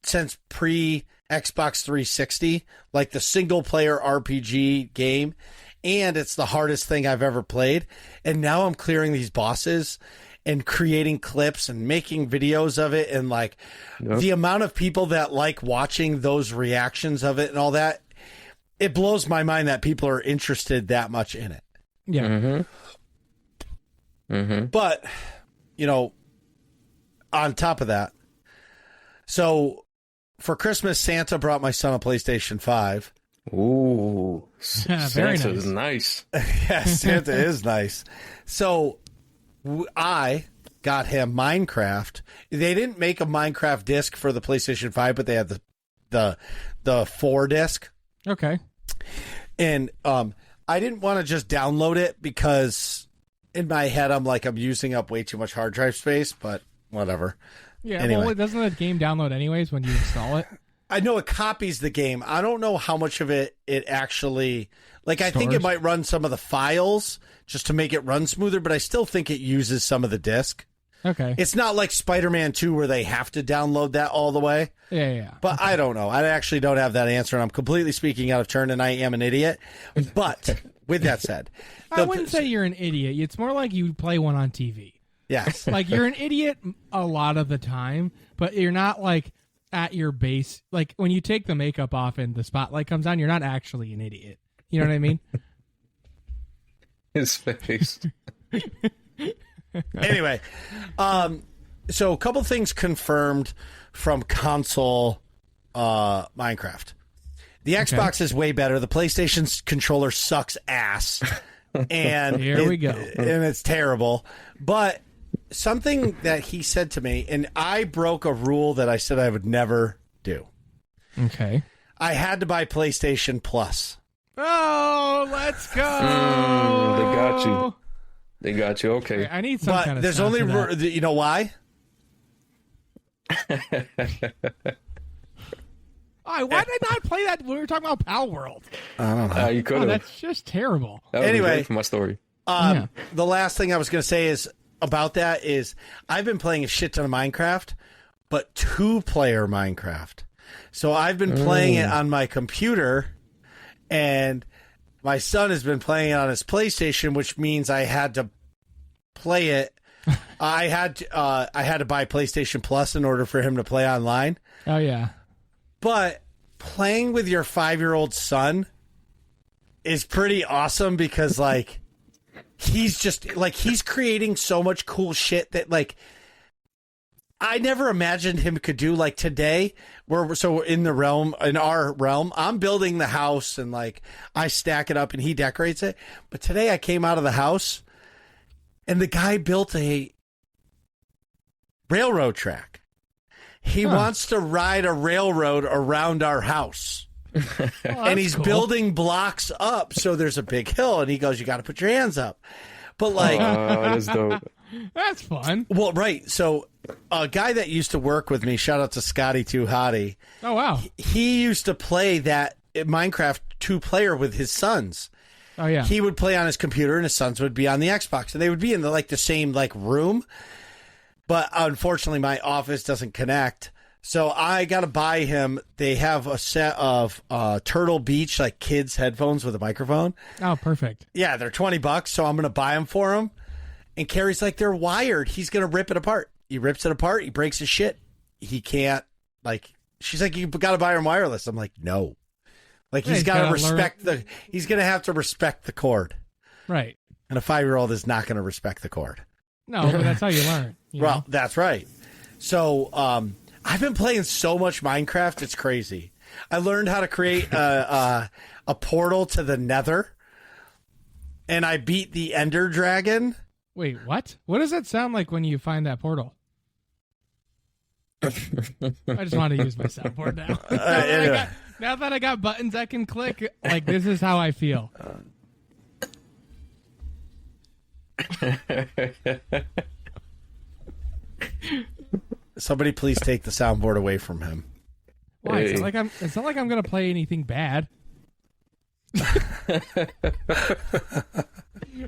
since pre-Xbox 360, like the single-player RPG game, and it's the hardest thing I've ever played. And now I'm clearing these bosses and creating clips and making videos of it, and like the amount of people that like watching those reactions of it and all that, it blows my mind that people are interested that much in it. Yeah. Mm-hmm. Mm-hmm. But, on top of that, so for Christmas, Santa brought my son a PlayStation 5. Ooh, very Santa nice. is nice. Yeah, Santa is nice. So I got him Minecraft. They didn't make a Minecraft disc for the PlayStation 5, but they had the 4 disc. Okay. And I didn't want to just download it because in my head I'm like, I'm using up way too much hard drive space, but whatever. Yeah, anyway. well, doesn't the game download anyways when you install it? I know it copies the game. I don't know how much of it actually, like, I think it might run some of the files just to make it run smoother, but I still think it uses some of the disk. Okay. It's not like Spider-Man 2 where they have to download that all the way. Yeah. But okay. I don't know. I actually don't have that answer, and I'm completely speaking out of turn, and I am an idiot. But with that said, I wouldn't say you're an idiot. It's more like you play one on TV. Yes. Like, you're an idiot a lot of the time, but you're not like at your base, like when you take the makeup off and the spotlight comes on, you're not actually an idiot. You know what I mean? His face. Anyway, so a couple things confirmed from console Minecraft. The Xbox is way better. The PlayStation's controller sucks ass. And here we go. And it's terrible. But something that he said to me, and I broke a rule that I said I would never do. Okay. I had to buy PlayStation Plus. Oh, let's go. They got you. They got you. Okay. I need some kind of there's sound only, for that. you know why? Why did I not play that when we were talking about Palworld? I don't know. You could have. That's just terrible. That would be Anyway, great for my story. The last thing I was going to say is about that is I've been playing a shit ton of Minecraft, but 2-player Minecraft. So I've been playing it on my computer, and my son has been playing it on his PlayStation, which means I had to play it. I had to buy PlayStation Plus in order for him to play online. Oh, yeah. But playing with your 5-year-old son is pretty awesome because, like, he's just, like, he's creating so much cool shit that, like, I never imagined him could do. Like, today, we're in our realm, I'm building the house and, like, I stack it up and he decorates it. But today I came out of the house and the guy built a railroad track. He wants to ride a railroad around our house. And he's building blocks up, so there's a big hill, and he goes, you got to put your hands up. But, like... that's dope. That's fun. Well, right. So a guy that used to work with me, shout out to Scotty Too Hottie. Oh, wow. He used to play that Minecraft 2-player with his sons. Oh, yeah. He would play on his computer, and his sons would be on the Xbox. And they would be in the same, like, room. But unfortunately, my office doesn't connect. So I got to buy him. They have a set of Turtle Beach, like, kids' headphones with a microphone. Oh, perfect. Yeah, they're $20, so I'm going to buy them for him. And Carrie's like, they're wired. He's going to rip it apart. He rips it apart. He breaks his shit. He can't, like, she's like, you got to buy him wireless. I'm like, no. Like, he's got to respect he's going to have to respect the cord. Right. And a 5-year-old is not going to respect the cord. No, but that's how you learn. Well, that's right. So, I've been playing so much Minecraft, it's crazy. I learned how to create a portal to the Nether, and I beat the Ender Dragon. Wait, what? What does that sound like when you find that portal? I just want to use my soundboard now. Now that I got buttons I can click, like, this is how I feel. Somebody please take the soundboard away from him. Why? It's not like I'm gonna play anything bad. All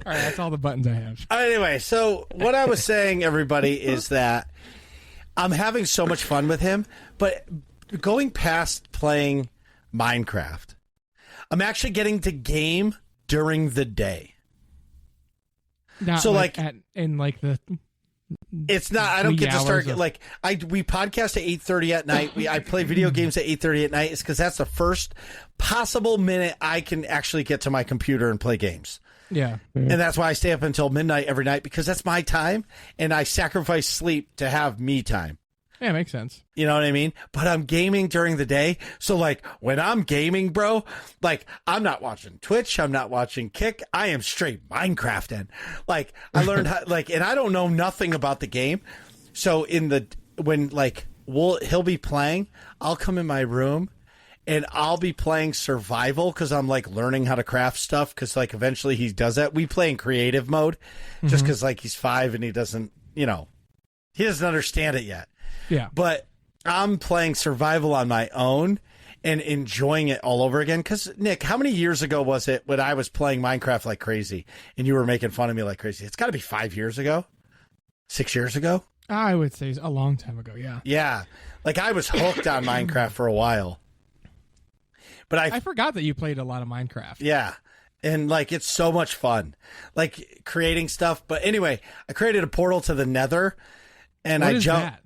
right, that's all the buttons I have. Anyway, so what I was saying, everybody, is that I'm having so much fun with him, but going past playing Minecraft, I'm actually getting to game during the day. Not so like it's not. I don't get to start we podcast at 8:30 at night. I play video games at 8:30 at night. It's because that's the first possible minute I can actually get to my computer and play games. Yeah, and that's why I stay up until midnight every night because that's my time, and I sacrifice sleep to have me time. Yeah, makes sense. You know what I mean? But I'm gaming during the day. So, like, when I'm gaming, bro, like, I'm not watching Twitch. I'm not watching Kick. I am straight Minecrafting. Like, I learned how, like, and I don't know nothing about the game. So, he'll be playing, I'll come in my room and I'll be playing survival because I'm, like, learning how to craft stuff because, like, eventually he does that. We play in creative mode just because, like, he's 5 and he doesn't, he doesn't understand it yet. Yeah. But I'm playing survival on my own and enjoying it all over again. Because, Nick, how many years ago was it when I was playing Minecraft like crazy and you were making fun of me like crazy? It's got to be 5 years ago? 6 years ago? I would say a long time ago, yeah. Yeah. Like, I was hooked on Minecraft for a while. But I forgot that you played a lot of Minecraft. Yeah. And, like, it's so much fun. Like, creating stuff. But anyway, I created a portal to the Nether. And what is that?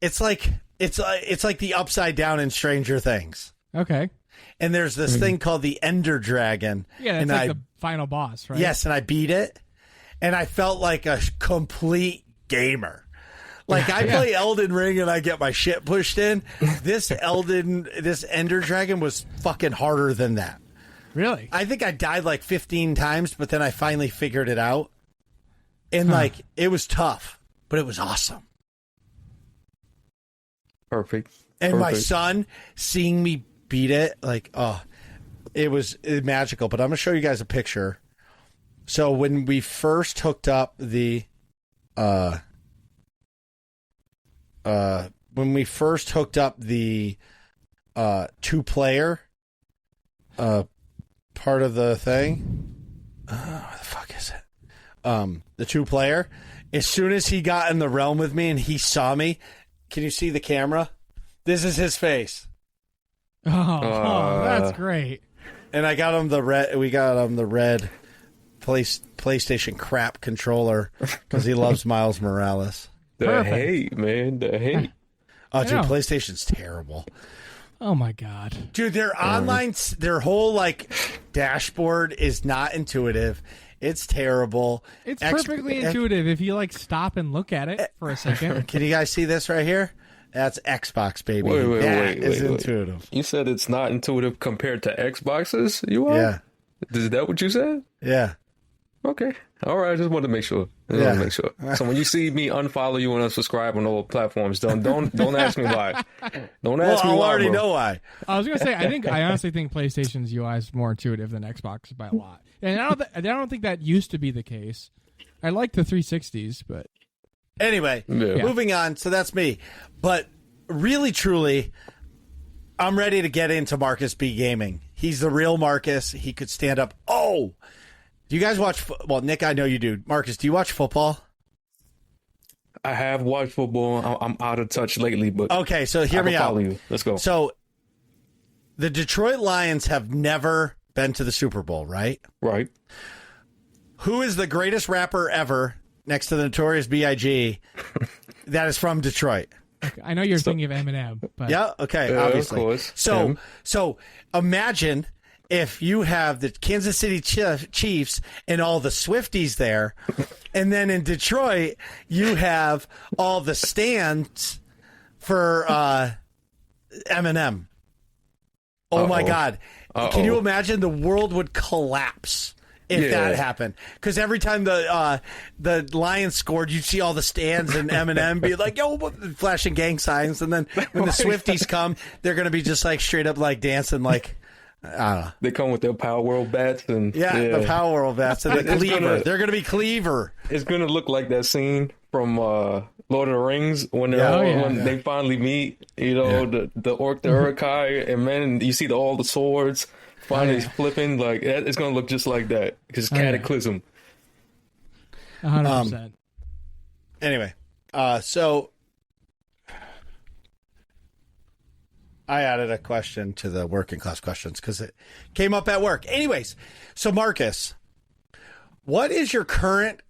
It's like It's like the Upside Down in Stranger Things. Okay. And there's this thing called the Ender Dragon. Yeah, that's like the final boss, right? Yes, and I beat it, and I felt like a complete gamer. Like, I play Elden Ring and I get my shit pushed in. This Ender Dragon was fucking harder than that. Really? I think I died like 15 times, but then I finally figured it out. And like, it was tough, but it was awesome. Perfect. And my son seeing me beat it, like, it was magical. But I'm going to show you guys a picture. So when we first hooked up the, two-player part of the thing, what the fuck is it? The two-player. As soon as he got in the realm with me and he saw me, can you see the camera? This is his face. Oh, that's great. And I got him the red. We got him the red PlayStation crap controller because he loves Miles Morales. The hate, man. The hate. Oh, dude, PlayStation's terrible. Oh my god, dude, their online, their whole like dashboard is not intuitive. It's terrible. It's perfectly intuitive if you like stop and look at it for a second. Can you guys see this right here? That's Xbox, baby. Wait, intuitive. You said it's not intuitive compared to Xboxes? You are? Yeah. Is that what you said? Yeah. Okay. All right. I just wanted to make sure. So when you see me unfollow you and unsubscribe on all platforms, don't ask me why. Don't ask me why. I already know why. I was gonna say I honestly think PlayStation's UI is more intuitive than Xbox by a lot, and I don't think that used to be the case. I like the 360s, but anyway, moving on. So that's me. But really, truly, I'm ready to get into MarcusBGaming. He's the real Marcus. He could stand up. Oh. Do you guys watch? Well, Nick, I know you do. Marcus, do you watch football? I have watched football. I'm out of touch lately, but okay. So hear me out. You. Let's go. So the Detroit Lions have never been to the Super Bowl, right? Right. Who is the greatest rapper ever, next to the Notorious B.I.G. that is from Detroit? Okay, I know you're thinking of Eminem, but yeah. Okay. Obviously. Of course. So imagine if you have the Kansas City Chiefs and all the Swifties there, and then in Detroit, you have all the stands for Eminem. Oh, my God. Can you imagine? The world would collapse if that happened. Because every time the Lions scored, you'd see all the stands and Eminem be like, yo, flashing gang signs. And then when the Swifties come, they're going to be just like straight up like dancing like... I don't know. They come with their Palworld bats and the Palworld bats and the cleaver. They're gonna be cleaver. It's gonna look like that scene from Lord of the Rings when they finally meet. You know, the orc, the Uruk-hai, and man, you see all the swords finally flipping. Like it's gonna look just like that because it's cataclysm. 100%. Anyway, so. I added a question to the working class questions because it came up at work. Anyways, so Marcus, what is your current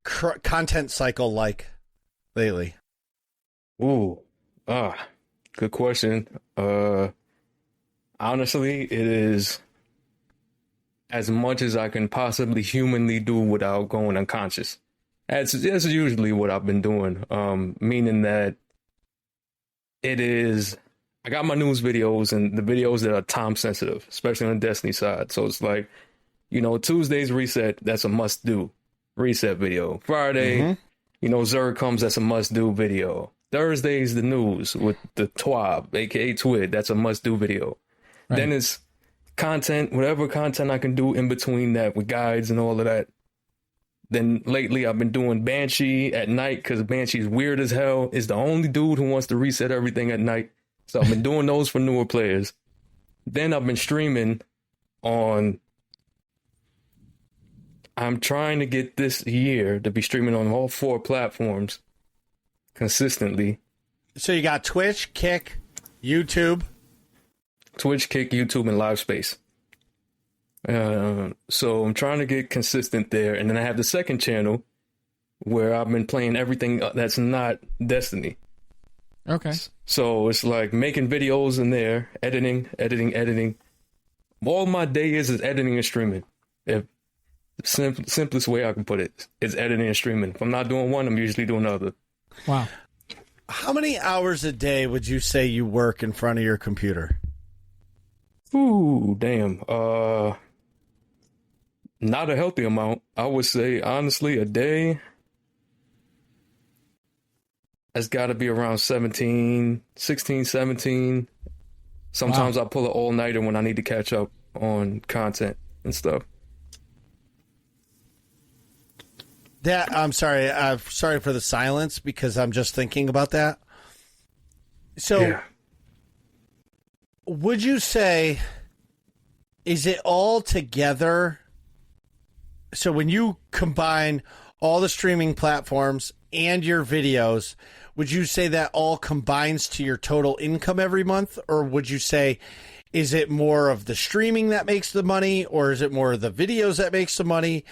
content cycle like lately? Ooh, good question. Honestly, it is as much as I can possibly humanly do without going unconscious. That's usually what I've been doing. Meaning that it is. I got my news videos and the videos that are time sensitive, especially on the Destiny side. So it's like, Tuesday's reset, that's a must do reset video. Friday, Zerg comes, that's a must do video. Thursday's the news with the TWAB, aka Twid, that's a must do video. Right. Then it's content, whatever content I can do in between that with guides and all of that. Then lately I've been doing Banshee at night because Banshee's weird as hell. Is the only dude who wants to reset everything at night. So I've been doing those for newer players. Then I've been streaming I'm trying to get this year to be streaming on all 4 platforms consistently. So you got Twitch, Kick, YouTube. Twitch, Kick, YouTube, and Live Space. So I'm trying to get consistent there. And then I have the second channel where I've been playing everything that's not Destiny. Okay. So it's like making videos in there, editing. All my day is editing and streaming. If simplest way I can put it is editing and streaming. If I'm not doing one, I'm usually doing the other. Wow. How many hours a day would you say you work in front of your computer? Ooh, damn. Not a healthy amount. I would say, honestly, a day has got to be around 16, 17. Sometimes I pull it all-nighter when I need to catch up on content and stuff. I'm sorry. I'm sorry for the silence because I'm just thinking about that. So, would you say, is it all together? So when you combine all the streaming platforms and your videos, would you say that all combines to your total income every month? Or would you say, is it more of the streaming that makes the money? Or is it more of the videos that makes the money,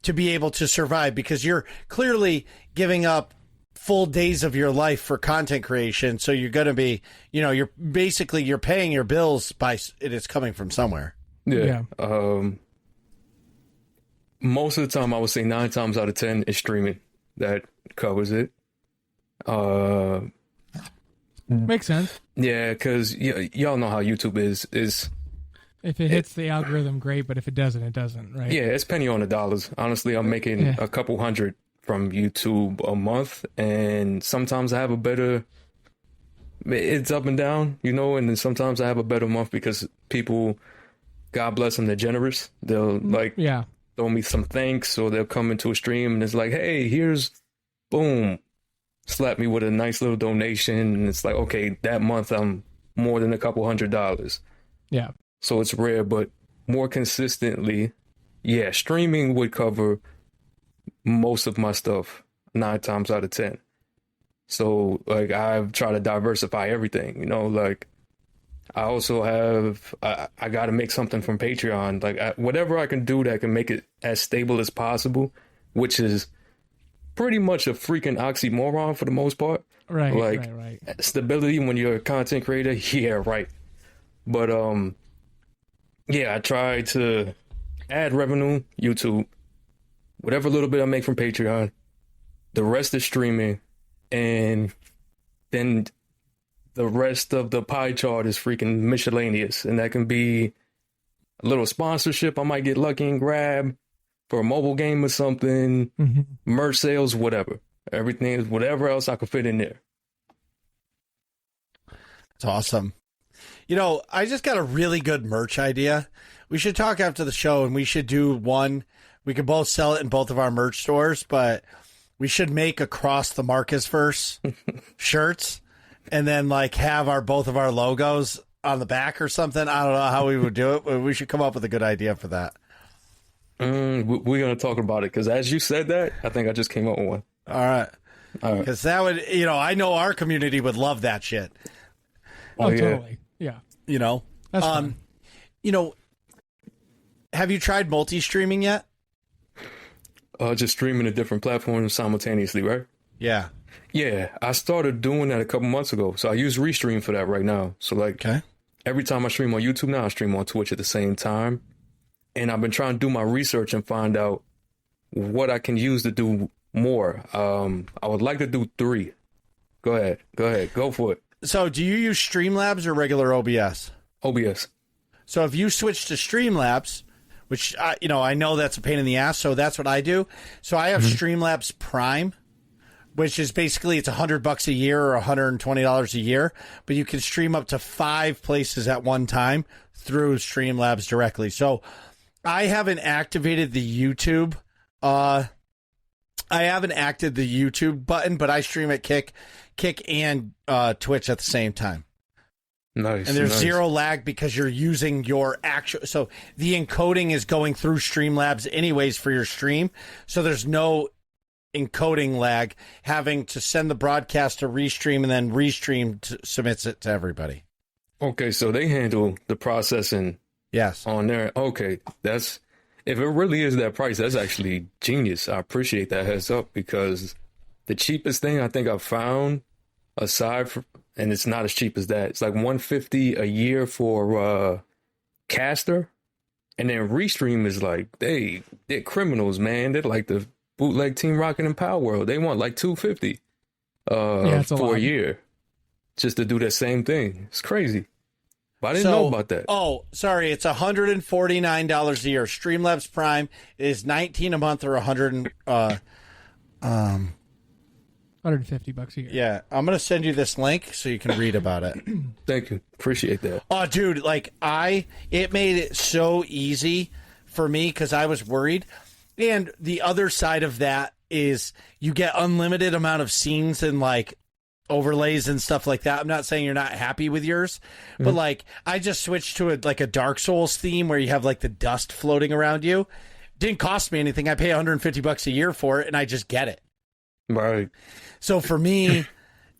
to be able to survive? Because you're clearly giving up full days of your life for content creation. So you're going to be, you're paying your bills by it is coming from somewhere. Yeah. Most of the time, I would say 9 times out of 10 is streaming that covers it. Makes sense. Yeah, because y'all know how YouTube is. If it hits the algorithm, great, but if it doesn't, it doesn't, right? Yeah, it's penny on the dollars. Honestly, I'm making a couple hundred from YouTube a month, and sometimes I have a better. It's up and down, and then sometimes I have a better month because people, God bless them, they're generous. They'll throw me some thanks, or they'll come into a stream and it's like, hey, here's, boom, slap me with a nice little donation, and it's like, okay, that month I'm more than a couple $100. Yeah. So it's rare, but more consistently, streaming would cover most of my stuff 9 times out of 10. So like I've tried to diversify everything, like I also have, I got to make something from Patreon, like whatever I can do that can make it as stable as possible, which is pretty much a freaking oxymoron for the most part. Right. Like right. Stability when you're a content creator. Yeah, right. But, I try to add revenue, YouTube, whatever little bit I make from Patreon, the rest is streaming, and then the rest of the pie chart is freaking miscellaneous, and that can be a little sponsorship I might get lucky and grab for a mobile game or something, merch sales, whatever. Everything is whatever else I could fit in there. It's awesome. I just got a really good merch idea. We should talk after the show, and we should do one. We could both sell it in both of our merch stores, but we should make across the Marcusverse shirts, and then have both of our logos on the back or something. I don't know how we would do it, but we should come up with a good idea for that. We're going to talk about it, because as you said that, I think I just came up with one. All right. Because that would, I know our community would love that shit. Oh, totally. Yeah. That's fun. Have you tried multi-streaming yet? Just streaming to different platforms simultaneously, right? Yeah. Yeah, I started doing that a couple months ago. So I use Restream for that right now. So every time I stream on YouTube now, I stream on Twitch at the same time. And I've been trying to do my research and find out what I can use to do more. I would like to do 3. Go ahead. Go for it. So do you use Streamlabs or regular OBS? OBS. So if you switch to Streamlabs, which, I know that's a pain in the ass, so that's what I do. So I have Streamlabs Prime, which is basically it's $100 a year or $120 a year, but you can stream up to 5 places at one time through Streamlabs directly. So I haven't activated the YouTube. I haven't activated the YouTube button, but I stream at Kick and Twitch at the same time. Nice. And there's zero lag because you're using your actual. So the encoding is going through Streamlabs anyways for your stream. So there's no encoding lag having to send the broadcast to Restream and then Restream submits it to everybody. Okay, so they handle the processing. Yes. On there. Okay, if it really is that price, that's actually genius. I appreciate that heads up, because the cheapest thing I think I've found and it's not as cheap as that. It's like $150 a year for caster, and then Restream is like they're criminals, man. They're like the bootleg Team Rocket and Palworld. They want like $250 for a year just to do that same thing. It's crazy. But I didn't know about that. Oh, sorry. It's $149 a year. Streamlabs Prime is $19 a month or $150 a year. Yeah, I'm gonna send you this link so you can read about it. Thank you, appreciate that. Oh, dude, like it made it so easy for me because I was worried. And the other side of that is you get unlimited amount of scenes and like overlays and stuff like that. I'm not saying you're not happy with yours, but like I just switched to a Dark Souls theme where you have like the dust floating around you. Didn't cost me anything. I pay $150 a year for it, and I just get it. Right. So for me,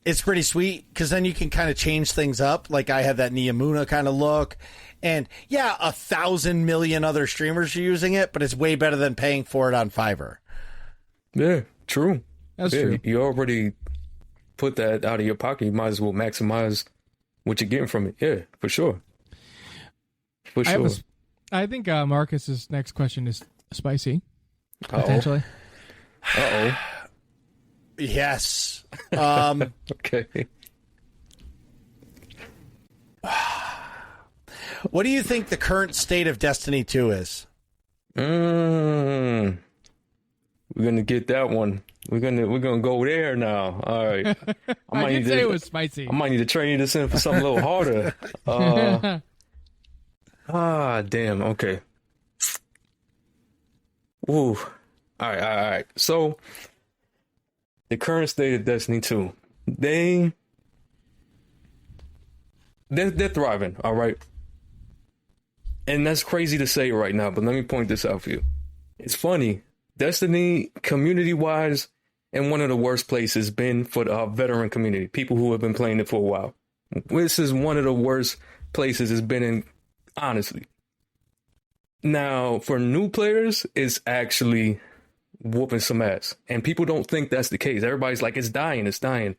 it's pretty sweet because then you can kind of change things up. Like I have that Niamuna kind of look. And yeah, 1,000 million other streamers are using it, but it's way better than paying for it on Fiverr. Yeah, true. That's true. You already put that out of your pocket. You might as well maximize what you're getting from it. Yeah, for sure. For sure. I think Marcus's next question is spicy. Potentially. Uh-oh. Yes. Okay. What do you think the current state of Destiny 2 is? We're gonna get that one. We're gonna go there now. All right. I did say it was spicy. I might need to train this in for something a little harder. Damn. Okay. Ooh. All right. So, the current state of Destiny 2, they're thriving. All right. And that's crazy to say right now, but let me point this out for you. It's funny. Destiny, community-wise, in one of the worst places been for the veteran community, people who have been playing it for a while. This is one of the worst places it's been in, honestly. Now, for new players, it's actually whooping some ass. And people don't think that's the case. Everybody's like, it's dying.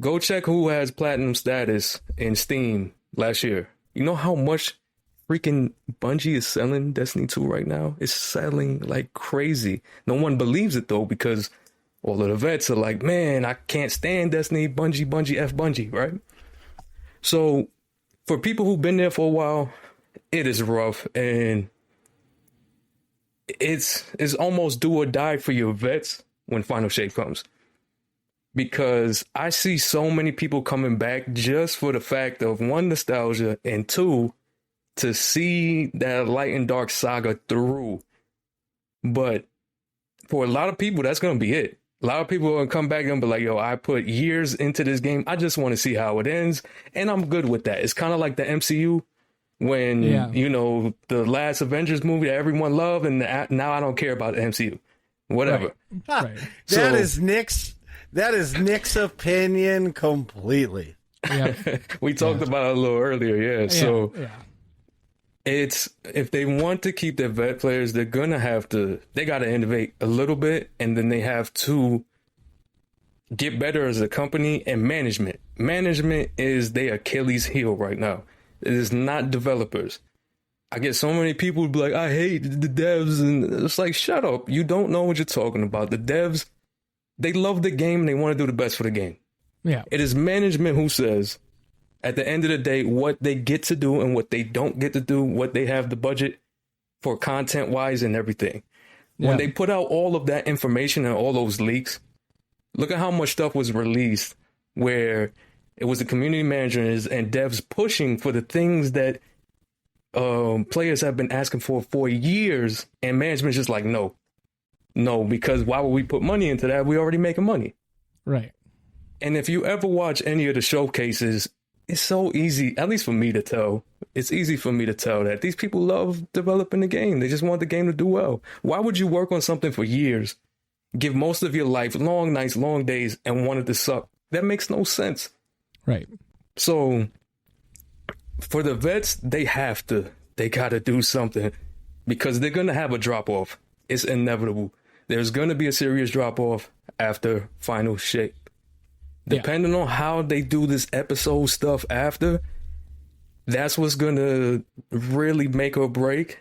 Go check who has platinum status in Steam last year. You know how much freaking Bungie is selling Destiny 2 right now? It's selling like crazy. No one believes it though, because all of the vets are like, man, I can't stand Destiny, Bungie, F Bungie, right? So for people who've been there for a while, it is rough, and it's almost do or die for your vets when Final Shape comes. Because I see so many people coming back just for the fact of, one, nostalgia, and two, to see that Light and Dark saga through. But for a lot of people, that's going to be it. A lot of people are going to come back and be like, yo, I put years into this game. I just want to see how it ends. And I'm good with that. It's kind of like the MCU when, you know, the last Avengers movie that everyone loved, and now I don't care about the MCU. Whatever. Right. That is Nick's opinion completely. Yeah. We talked about it a little earlier, So it's, if they want to keep their vet players, they got to innovate a little bit, and then they have to get better as a company. And management is their Achilles heel right now. It is not developers. I get so many people who be like, I hate the devs, and it's like, shut up. You don't know what you're talking about. The devs, they love the game and they want to do the best for the game. Yeah. It is management who says, at the end of the day, what they get to do and what they don't get to do, what they have the budget for content-wise and everything. Yeah. When they put out all of that information and all those leaks, look at how much stuff was released where it was the community managers and devs pushing for the things that players have been asking for years, and management's just like, no, because why would we put money into that? We already making money. Right. And if you ever watch any of the showcases, it's so easy, at least for me to tell. It's easy for me to tell that these people love developing the game. They just want the game to do well. Why would you work on something for years, give most of your life, long nights, long days, and want it to suck? That makes no sense. Right. So for the vets, they got to do something, because they're going to have a drop off. It's inevitable. There's going to be a serious drop off after Final Shape. Depending on how they do this episode stuff after, that's what's going to really make or break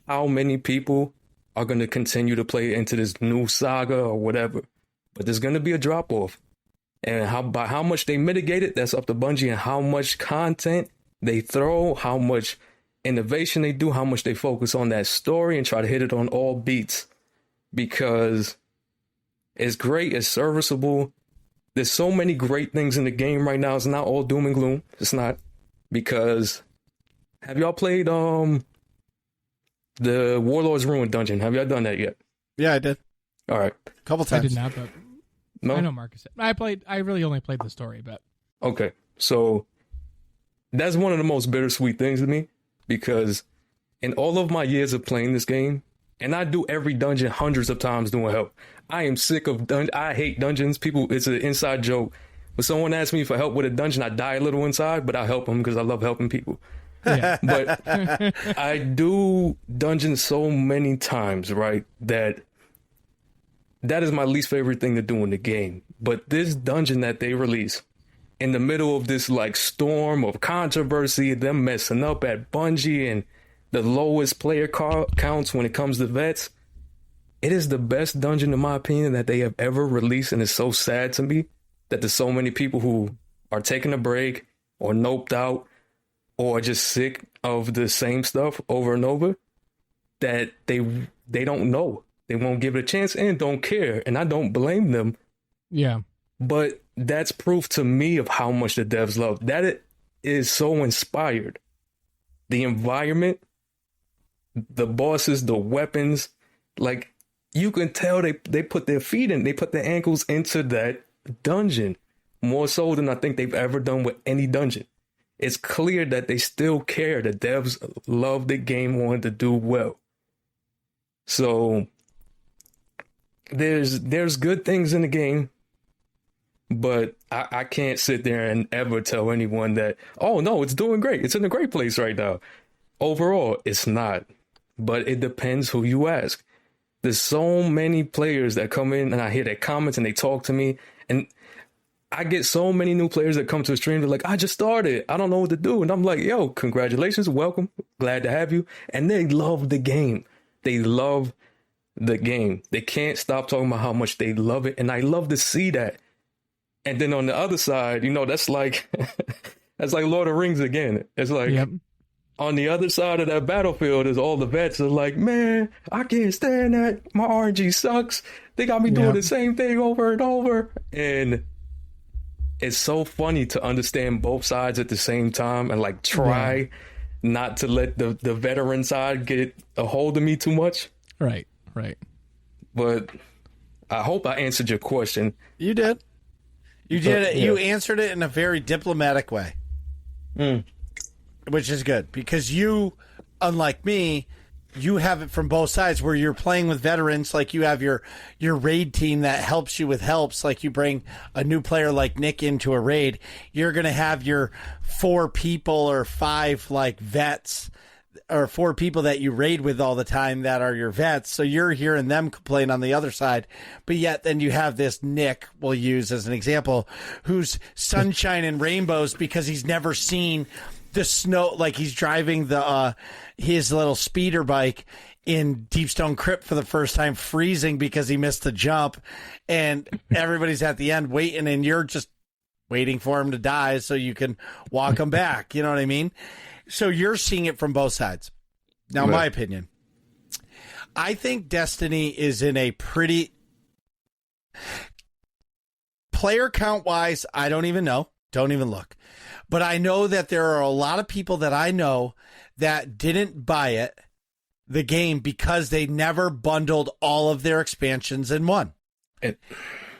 how many people are going to continue to play into this new saga or whatever. But there's going to be a drop-off. And by how much they mitigate it, that's up to Bungie, and how much content they throw, how much innovation they do, how much they focus on that story and try to hit it on all beats. Because it's great, it's serviceable. There's so many great things in the game right now. It's not all doom and gloom. It's not. Because have y'all played the Warlord's Ruin dungeon? Have y'all done that yet? Yeah, I did. All right. A couple times. I did not, but No? I know Marcus. I really only played the story, but Okay. So that's one of the most bittersweet things to me, because in all of my years of playing this game, and I do every dungeon hundreds of times doing help. I am sick of I hate dungeons. People, it's an inside joke. When someone asks me for help with a dungeon, I die a little inside, but I help them because I love helping people. yeah. But I do dungeons so many times, right, that is my least favorite thing to do in the game. But this dungeon that they release in the middle of this like storm of controversy, them messing up at Bungie and the lowest player counts when it comes to vets, it is the best dungeon in my opinion that they have ever released. And it's so sad to me that there's so many people who are taking a break or noped out or just sick of the same stuff over and over, that they don't know. They won't give it a chance and don't care. And I don't blame them. Yeah. But that's proof to me of how much the devs love. That it is so inspired. The environment, the bosses, the weapons, like you can tell they put their feet in, they put their ankles into that dungeon more so than I think they've ever done with any dungeon. It's clear that they still care. The devs love the game, wanted to do well. So there's good things in the game, but I can't sit there and ever tell anyone that, oh no, it's doing great. It's in a great place right now. Overall, it's not. But it depends who you ask. There's so many players that come in and I hear their comments and they talk to me, and I get so many new players that come to the stream. They're like, I just started. I don't know what to do. And I'm like, yo, congratulations. Welcome. Glad to have you. And they love the game. They love the game. They can't stop talking about how much they love it. And I love to see that. And then on the other side, that's like, that's like Lord of the Rings again. It's like, Yep. On the other side of that battlefield is all the vets are like, man, I can't stand that. My RNG sucks. They got me doing the same thing over and over. And it's so funny to understand both sides at the same time and like try not to let the veteran side get a hold of me too much. Right. But I hope I answered your question. You did. You did it. You answered it in a very diplomatic way. Which is good, because you, unlike me, you have it from both sides where you're playing with veterans. Like you have your raid team that helps you with helps. Like you bring a new player like Nick into a raid, you're going to have your 4 people or 5 like vets, or 4 people that you raid with all the time that are your vets. So you're hearing them complain on the other side. But yet then you have this Nick, we'll use as an example, who's sunshine and rainbows because he's never seen the snow. Like he's driving his little speeder bike in Deepstone Crypt for the first time, freezing because he missed the jump, and everybody's at the end waiting, and you're just waiting for him to die so you can walk him back. You know what I mean? So you're seeing it from both sides. Now, my opinion, I think Destiny is in a pretty player count wise. I don't even know. Don't even look. But I know that there are a lot of people that I know that didn't buy the game because they never bundled all of their expansions in one.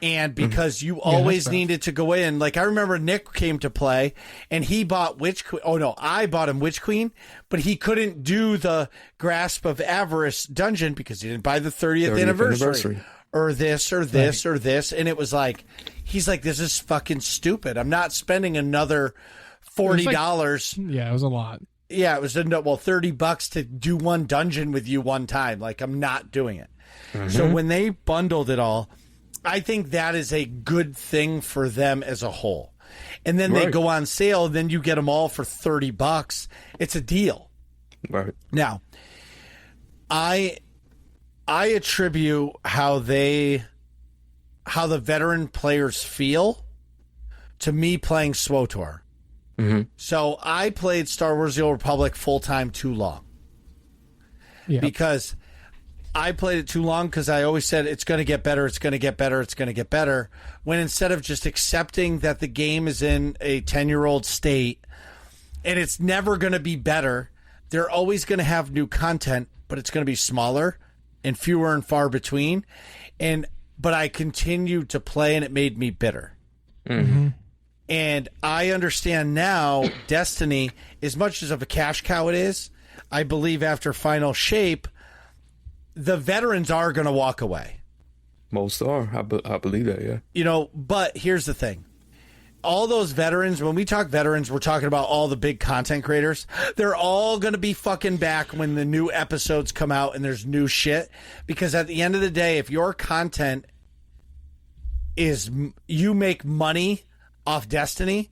And because you always needed to go in. Like I remember Nick came to play and he bought Witch Queen. Oh no, I bought him Witch Queen, but he couldn't do the Grasp of Avarice dungeon because he didn't buy the 30th anniversary. Or this, or this, or this. And it was like, he's like, this is fucking stupid. I'm not spending another $40. It was a lot. Yeah, it was $30 to do one dungeon with you one time. Like, I'm not doing it. So when they bundled it all, I think that is a good thing for them as a whole. And then they go on sale, then you get them all for $30. It's a deal. Right. Now, I attribute how the veteran players feel to me playing SWTOR. Mm-hmm. So I played Star Wars The Old Republic full-time too long. Yeah. Because I played it too long because I always said it's going to get better, it's going to get better, it's going to get better. When instead of just accepting that the game is in a 10-year-old state and it's never going to be better, they're always going to have new content, but it's going to be smaller and fewer and far between. But I continued to play and it made me bitter. Mm-hmm. And I understand now Destiny, as much as of a cash cow it is, I believe after Final Shape, the veterans are going to walk away. Most are. I believe that, yeah. You know, but here's the thing. All those veterans, when we talk veterans, we're talking about all the big content creators. They're all going to be fucking back when the new episodes come out and there's new shit. Because at the end of the day, if your content is you make money off Destiny,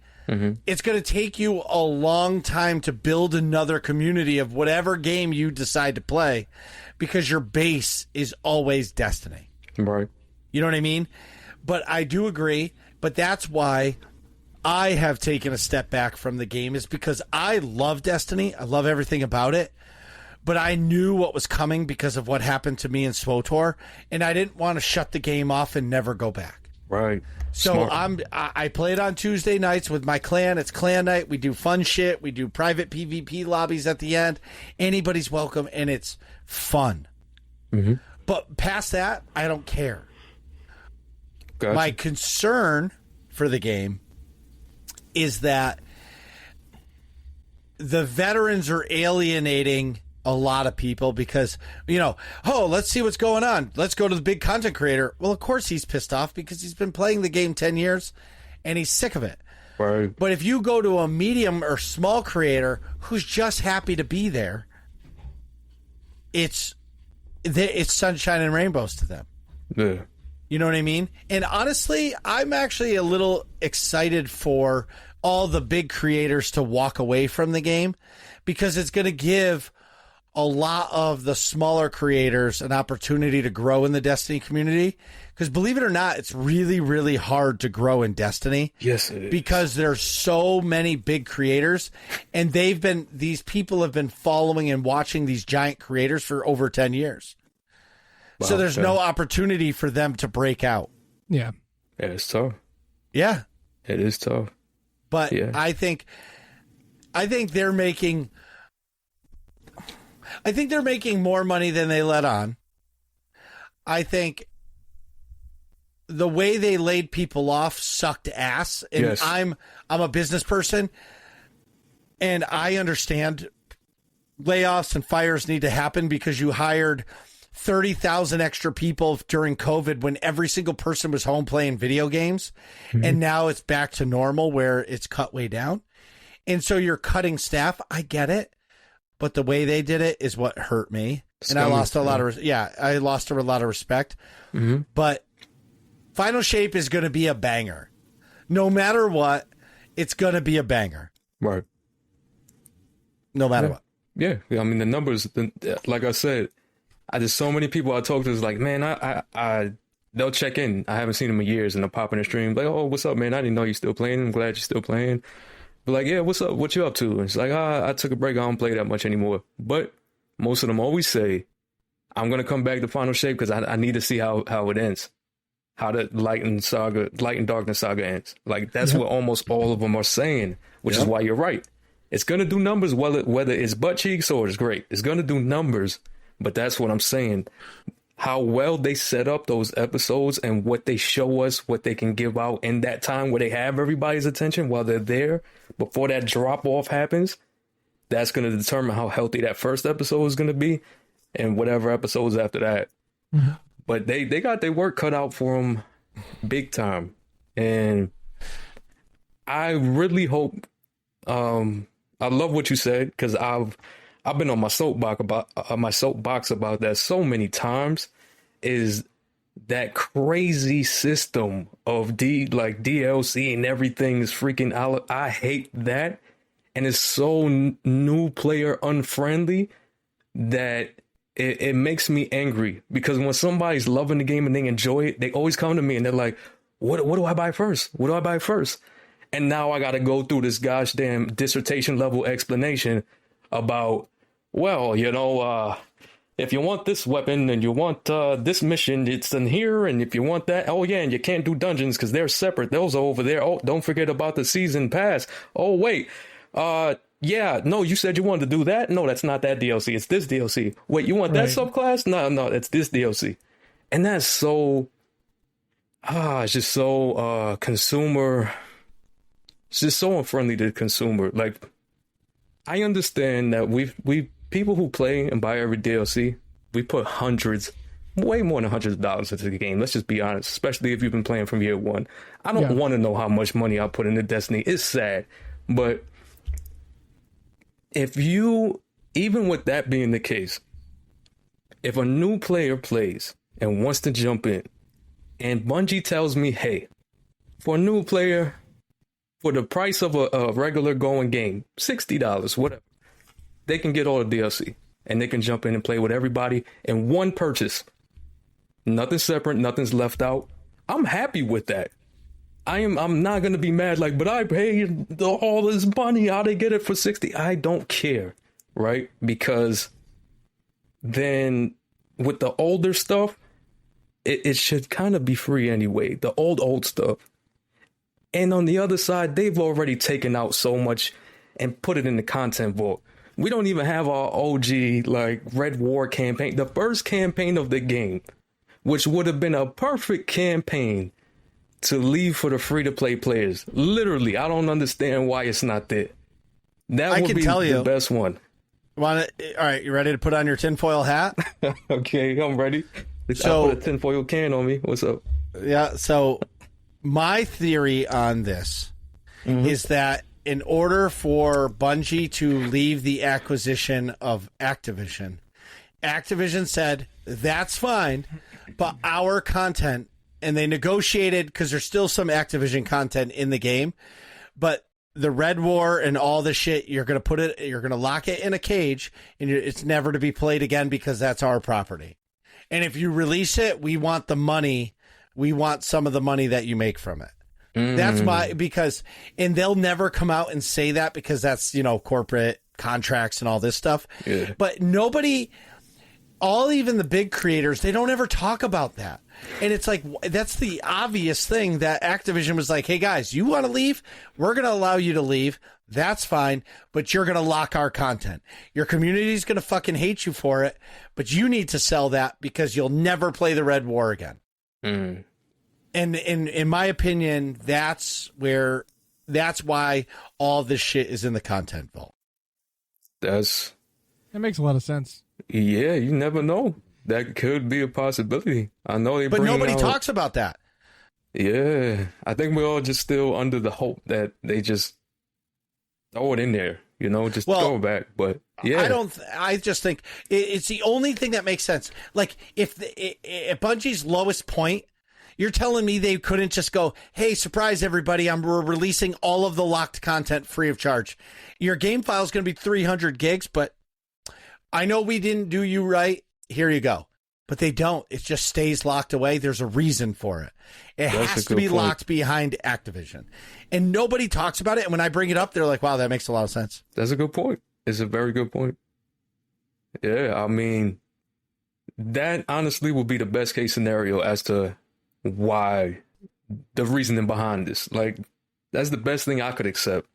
it's going to take you a long time to build another community of whatever game you decide to play because your base is always Destiny. Right. You know what I mean? But I do agree. But that's why I have taken a step back from the game, is because I love Destiny. I love everything about it. But I knew what was coming because of what happened to me in SWTOR, and I didn't want to shut the game off and never go back. Right. So Smart. I play it on Tuesday nights with my clan. It's clan night. We do fun shit. We do private PvP lobbies at the end. Anybody's welcome, and it's fun. Mm-hmm. But past that, I don't care. Gotcha. My concern for the game is that the veterans are alienating a lot of people because, let's see what's going on. Let's go to the big content creator. Well, of course he's pissed off because he's been playing the game 10 years and he's sick of it. Right. But if you go to a medium or small creator who's just happy to be there, it's sunshine and rainbows to them. Yeah. You know what I mean? And honestly, I'm actually a little excited for all the big creators to walk away from the game because it's going to give a lot of the smaller creators an opportunity to grow in the Destiny community. Because believe it or not, it's really, really hard to grow in Destiny. Yes, it is. Because there's so many big creators, and these people have been following and watching these giant creators for over 10 years. Wow, so there's no opportunity for them to break out. Yeah. Yeah, it's tough. Yeah. It is tough. But yeah. I think they're making more money than they let on. I think the way they laid people off sucked ass. And yes. I'm a business person, and I understand layoffs and fires need to happen because you hired 30,000 extra people during COVID when every single person was home playing video games. Mm-hmm. And now it's back to normal where it's cut way down. And so you're cutting staff. I get it. But the way they did it is what hurt me. And I lost a lot of respect. Mm-hmm. But Final Shape is going to be a banger. No matter what, it's going to be a banger. Right. No matter what. Yeah. I mean, the numbers, like I said, there's so many people I talk to is like, man, I they'll check in. I haven't seen them in years, and they'll pop in the stream like, oh, what's up, man? I didn't know you're still playing. I'm glad you're still playing. But like, yeah, what's up? What you up to? And it's like, I took a break. I don't play that much anymore. But most of them always say, I'm going to come back to Final Shape because I need to see how it ends. How the Light and Darkness saga ends. Like, that's what almost all of them are saying, which is why you're right. It's going to do numbers, whether it's butt cheeks or it's great. It's going to do numbers, but that's what I'm saying. How well they set up those episodes and what they show us, what they can give out in that time where they have everybody's attention while they're there before that drop off happens. That's going to determine how healthy that first episode is going to be and whatever episodes after that. Mm-hmm. But they got their work cut out for them big time. And I really hope, I love what you said because I've been on my soapbox about that so many times. Is that crazy system of DLC and everything is freaking out. I hate that. And it's so new player unfriendly that it makes me angry, because when somebody's loving the game and they enjoy it, they always come to me and they're like, what do I buy first? What do I buy first? And now I got to go through this gosh damn dissertation level explanation about, well, if you want this weapon and you want this mission, it's in here. And if you want that, oh yeah, and you can't do dungeons because they're separate. Those are over there. Oh, don't forget about the season pass. Oh, wait. Yeah, no, you said you wanted to do that. No, that's not that DLC. It's this DLC. Wait, you want that subclass? No, it's this DLC. And that's so, it's just so consumer. It's just so unfriendly to the consumer. Like, I understand that we people who play and buy every DLC, we put way more than hundreds of dollars into the game. Let's just be honest, especially if you've been playing from year one. I don't want to know how much money I put into Destiny. It's sad, but even with that being the case, if a new player plays and wants to jump in, and Bungie tells me, hey, for a new player, for the price of a regular going game, $60, whatever, they can get all the DLC and they can jump in and play with everybody in one purchase. Nothing separate, nothing's left out. I'm happy with that. I'm not going to be mad like, but I paid all this money. How they get it for 60? I don't care, right? Because then with the older stuff, it should kind of be free anyway. The old stuff. And on the other side, they've already taken out so much and put it in the content vault. We don't even have our OG like Red War campaign, the first campaign of the game, which would have been a perfect campaign to leave for the free-to-play players. Literally, I don't understand why it's not there. That would be the best one. All right, you ready to put on your tinfoil hat? Okay, I'm ready. So, I put a tinfoil can on me. What's up? Yeah, so my theory on this is that in order for Bungie to leave the acquisition of Activision said, that's fine, but our content, and they negotiated, because there's still some Activision content in the game, but the Red War and all the shit, you're going to lock it in a cage, and it's never to be played again because that's our property. And if you release it, we want the money. We want some of the money that you make from it. That's and they'll never come out and say that because that's, corporate contracts and all this stuff. Yeah. But nobody, even the big creators, they don't ever talk about that. And it's like, that's the obvious thing that Activision was like, hey guys, you want to leave? We're going to allow you to leave. That's fine. But you're going to lock our content. Your community is going to fucking hate you for it. But you need to sell that because you'll never play the Red War again. And in my opinion, that's why all this shit is in the content vault. That makes a lot of sense. Yeah, you never know. That could be a possibility. I know but nobody talks about that. Yeah, I think we're all just still under the hope that they just throw it in there, just throw it back. But yeah, I just think it's the only thing that makes sense. Like if Bungie's lowest point, you're telling me they couldn't just go, hey, surprise everybody, we're releasing all of the locked content free of charge. Your game file is going to be 300 gigs, but I know we didn't do you right. Here you go. But they don't. It just stays locked away. There's a reason for it. It has to be locked behind Activision. And nobody talks about it. And when I bring it up, they're like, wow, that makes a lot of sense. That's a good point. It's a very good point. Yeah, I mean, that honestly would be the best case scenario as to why, the reasoning behind this. Like, that's the best thing I could accept.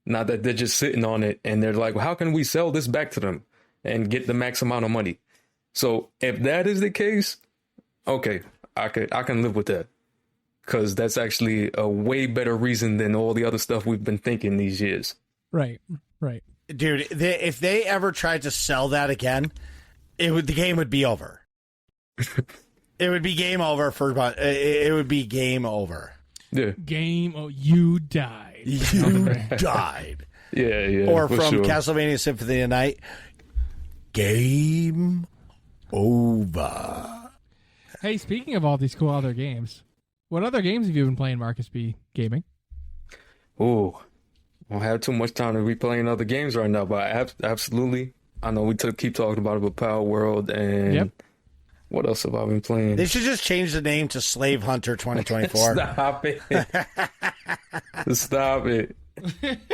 Not that they're just sitting on it and they're like, well, how can we sell this back to them and get the max amount of money? So if that is the case, okay, I can live with that, because that's actually a way better reason than all the other stuff we've been thinking these years. Right. Dude, if they ever tried to sell that again, the game would be over. It would be game over it would be game over. Yeah. You died. You died. Yeah. Or from Castlevania Symphony of the Night, game over. Hey, speaking of all these cool other games, what other games have you been playing, MarcusBGaming? Ooh, I don't have too much time to be playing other games right now, but absolutely. I know we keep talking about it, but Palworld and what else have I been playing? They should just change the name to Slave Hunter 2024. Stop it. Stop it.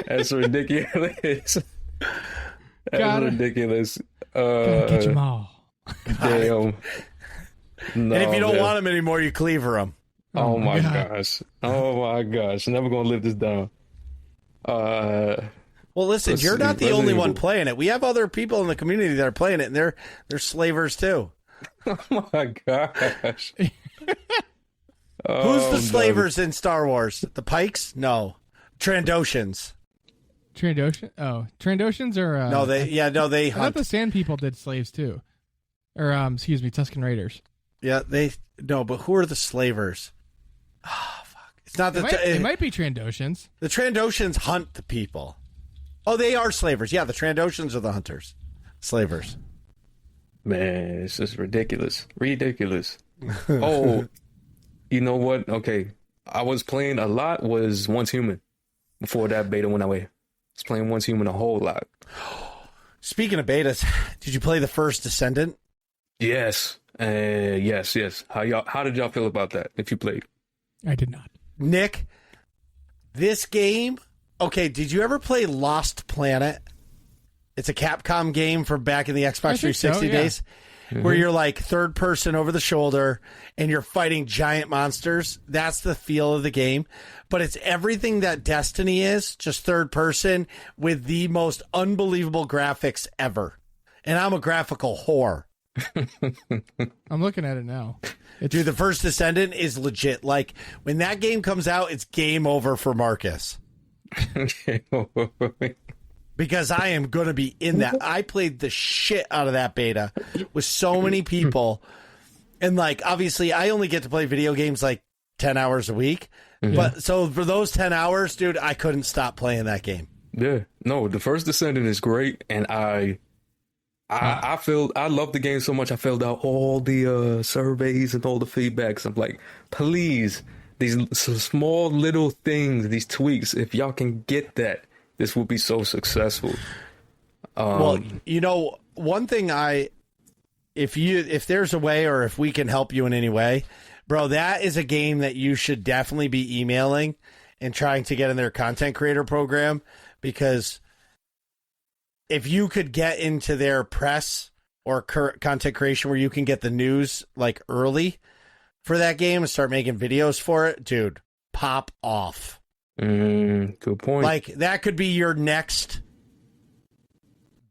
That's ridiculous. That's ridiculous. Gotta catch them all. Damn. No, and if you don't want them anymore, you cleaver them. Oh my gosh. Oh my gosh. Never gonna live this down. Well, listen, you're not the only one playing it. We have other people in the community that are playing it, and they're slavers too. Oh my gosh. Who's the slavers in Star Wars? The Pikes? No. Trandoshans. Trandoshans are they I hunt. thought the Sand People did slaves too. Or Tusken Raiders. Yeah, but who are the slavers? Oh, fuck. It's not it might be Trandoshans. The Trandoshans hunt the people. Oh, they are slavers. Yeah, the Trandoshans are the hunters. Slavers. Man, it's just ridiculous. Ridiculous. Oh, you know what? Okay. I was playing a lot was Once Human before that beta went away. I was playing Once Human a whole lot. Speaking of betas, did you play the first Descendant? Yes. Yes. How did y'all feel about that if you played? I did not. Nick, this game... Okay, did you ever play Lost Planet? It's a Capcom game from back in the Xbox 360 days, where you're like third person over the shoulder and you're fighting giant monsters. That's the feel of the game. But it's everything that Destiny is, just third person with the most unbelievable graphics ever. And I'm a graphical whore. I'm looking at it now. Dude, the first Descendant is legit. Like, when that game comes out, it's game over for Marcus. Because I am going to be in that. I played the shit out of that beta with so many people. And, like, obviously, I only get to play video games, like, 10 hours a week. Mm-hmm. But so for those 10 hours, dude, I couldn't stop playing that game. Yeah. No, the first Descendant is great. And I love the game so much. I filled out all the surveys and all the feedbacks. I'm like, please, these small little things, these tweaks, if y'all can get that, this will be so successful. Well, you know, one thing if there's a way or if we can help you in any way, bro, that is a game that you should definitely be emailing and trying to get in their content creator program, because if you could get into their press or content creation where you can get the news like early for that game and start making videos for it, dude, pop off. Good point. Like, that could be your next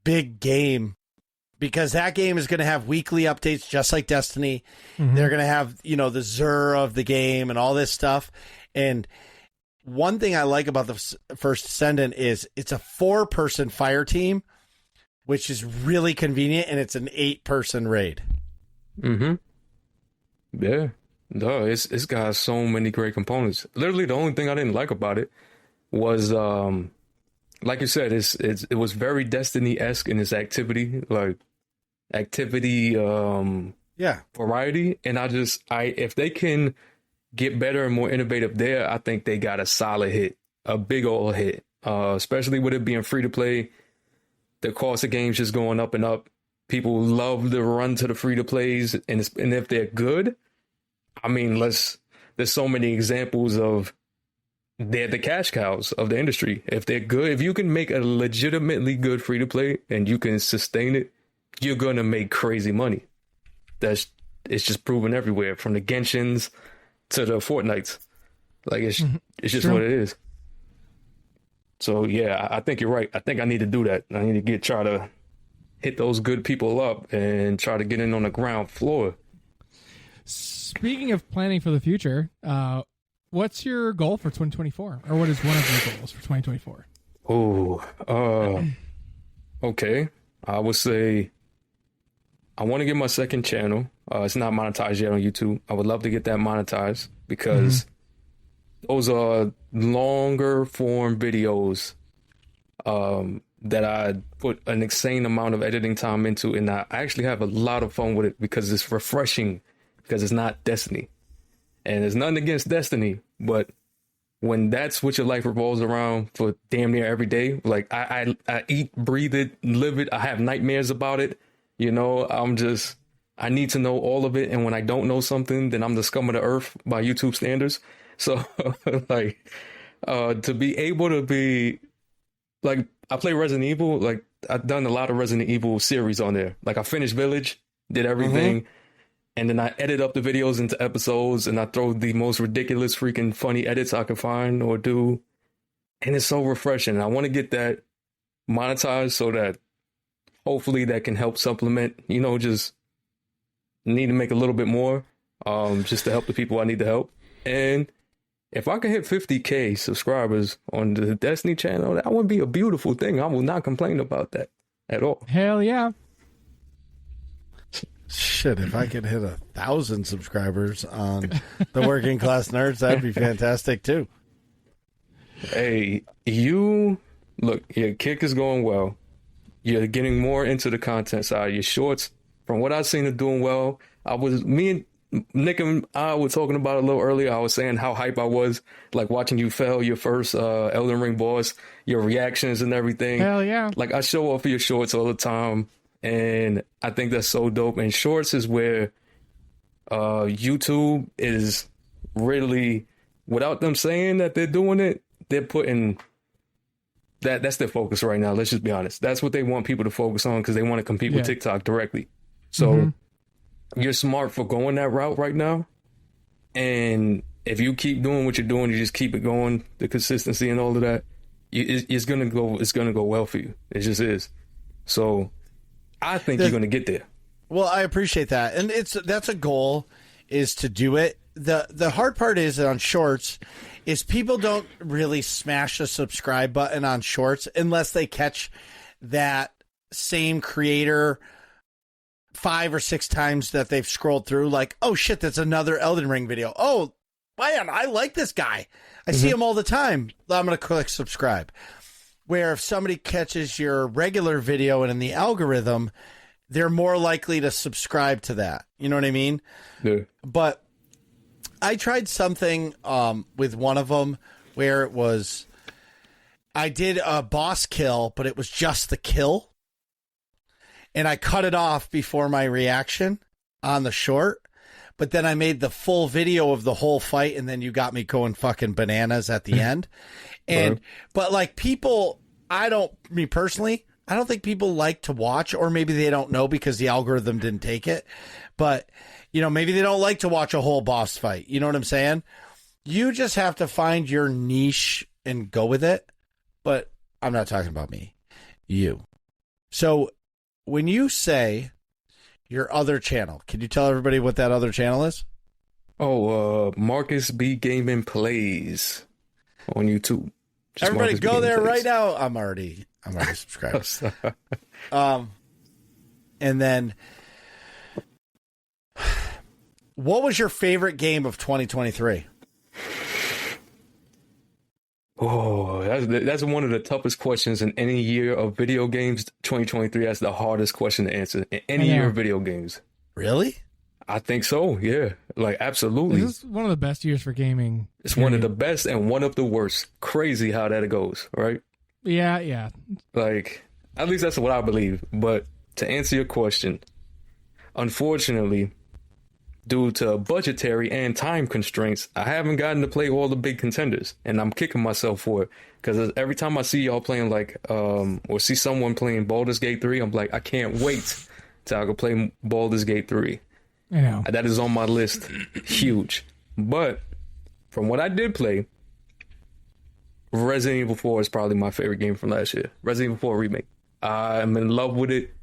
big game, because that game is going to have weekly updates just like Destiny. Mm-hmm. They're going to have, the Xur of the game and all this stuff. And one thing I like about the first Descendant is it's a 4-person fire team, which is really convenient, and it's an 8-person raid. Mm-hmm. Yeah. No, it's got so many great components. Literally, the only thing I didn't like about it was, like you said, it was very Destiny-esque in its activity variety. And if they can get better and more innovative there, I think they got a solid hit, a big old hit. Especially with it being free to play, the cost of games just going up and up. People love to run to the free to plays, and if they're good. I mean, there's so many examples of they're the cash cows of the industry. If they're good, if you can make a legitimately good free to play and you can sustain it, you're going to make crazy money. It's just proven everywhere, from the Genshins to the Fortnites. Like, it's just what it is. So, yeah, I think you're right. I think I need to do that. I need to try to hit those good people up and try to get in on the ground floor. Speaking of planning for the future, what's your goal for 2024? Or what is one of your goals for 2024? Okay. I would say I want to get my second channel. It's not monetized yet on YouTube. I would love to get that monetized, because those are longer form videos that I put an insane amount of editing time into, and I actually have a lot of fun with it because it's refreshing because it's not Destiny. And there's nothing against Destiny, but when that's what your life revolves around for damn near every day, like I eat, breathe it, live it. I have nightmares about it. You know, I need to know all of it. And when I don't know something, then I'm the scum of the earth by YouTube standards. So like, to be able to be like, I play Resident Evil, like I've done a lot of Resident Evil series on there. Like I finished Village, did everything. And then I edit up the videos into episodes and I throw the most ridiculous freaking funny edits I can find or do. And it's so refreshing. I want to get that monetized so that hopefully that can help supplement, you know, just need to make a little bit more just to help the people I need to help. And if I can hit 50K subscribers on the Destiny channel, that would be a beautiful thing. I will not complain about that at all. Hell yeah. Shit, if I could hit 1,000 subscribers on the Working Class Nerds, that'd be fantastic too. Hey, you look, your kick is going well. You're getting more into the content side. Your shorts, from what I've seen, are doing well. Me and Nick and I were talking about it a little earlier. I was saying how hype I was, like watching you fail your first Elden Ring boss, your reactions and everything. Hell yeah. Like I show off your shorts all the time. And I think that's so dope. And shorts is where YouTube is really, without them saying that they're doing it, they're putting that's their focus right now. Let's just be honest. That's what they want people to focus on because they want to compete with TikTok directly. So you're smart for going that route right now. And if you keep doing what you're doing, you just keep it going, the consistency and all of that, it's gonna go well for you. It just is. So I think you're going to get there. Well, I appreciate that. And that's a goal, is to do it. The hard part is on shorts is people don't really smash the subscribe button on shorts unless they catch that same creator 5 or 6 times that they've scrolled through. Like, oh shit, that's another Elden Ring video. Oh, man, I like this guy. I see him all the time. I'm going to click subscribe. Where if somebody catches your regular video and in the algorithm, they're more likely to subscribe to that. You know what I mean? Yeah. But I tried something with one of them where it was, I did a boss kill, but it was just the kill. And I cut it off before my reaction on the short. But then I made the full video of the whole fight, and then you got me going fucking bananas at the end. And but like people, me personally, I don't think people like to watch, or maybe they don't know because the algorithm didn't take it. But you know, maybe they don't like to watch a whole boss fight. You know what I'm saying? You just have to find your niche and go with it. But I'm not talking about me, you. So when you say your other channel, can you tell everybody what that other channel is? MarcusBGaming Plays on YouTube. Just everybody go there right now. I'm already subscribed. And then, what was your favorite game of 2023? Oh, that's one of the toughest questions in any year of video games. 2023, that's the hardest question to answer in any year of video games. Really? I think so, yeah. Like, absolutely. This is one of the best years for gaming. It's one of the best and one of the worst. Crazy how that goes, right? Yeah. Like, at least that's what I believe. But to answer your question, unfortunately, due to budgetary and time constraints, I haven't gotten to play all the big contenders, and I'm kicking myself for it because every time I see y'all playing like, or see someone playing Baldur's Gate 3, I'm like, I can't wait till I can play Baldur's Gate 3. I know. That is on my list, huge. But from what I did play, Resident Evil 4 is probably my favorite game from last year. Resident Evil 4 Remake. I'm in love with it,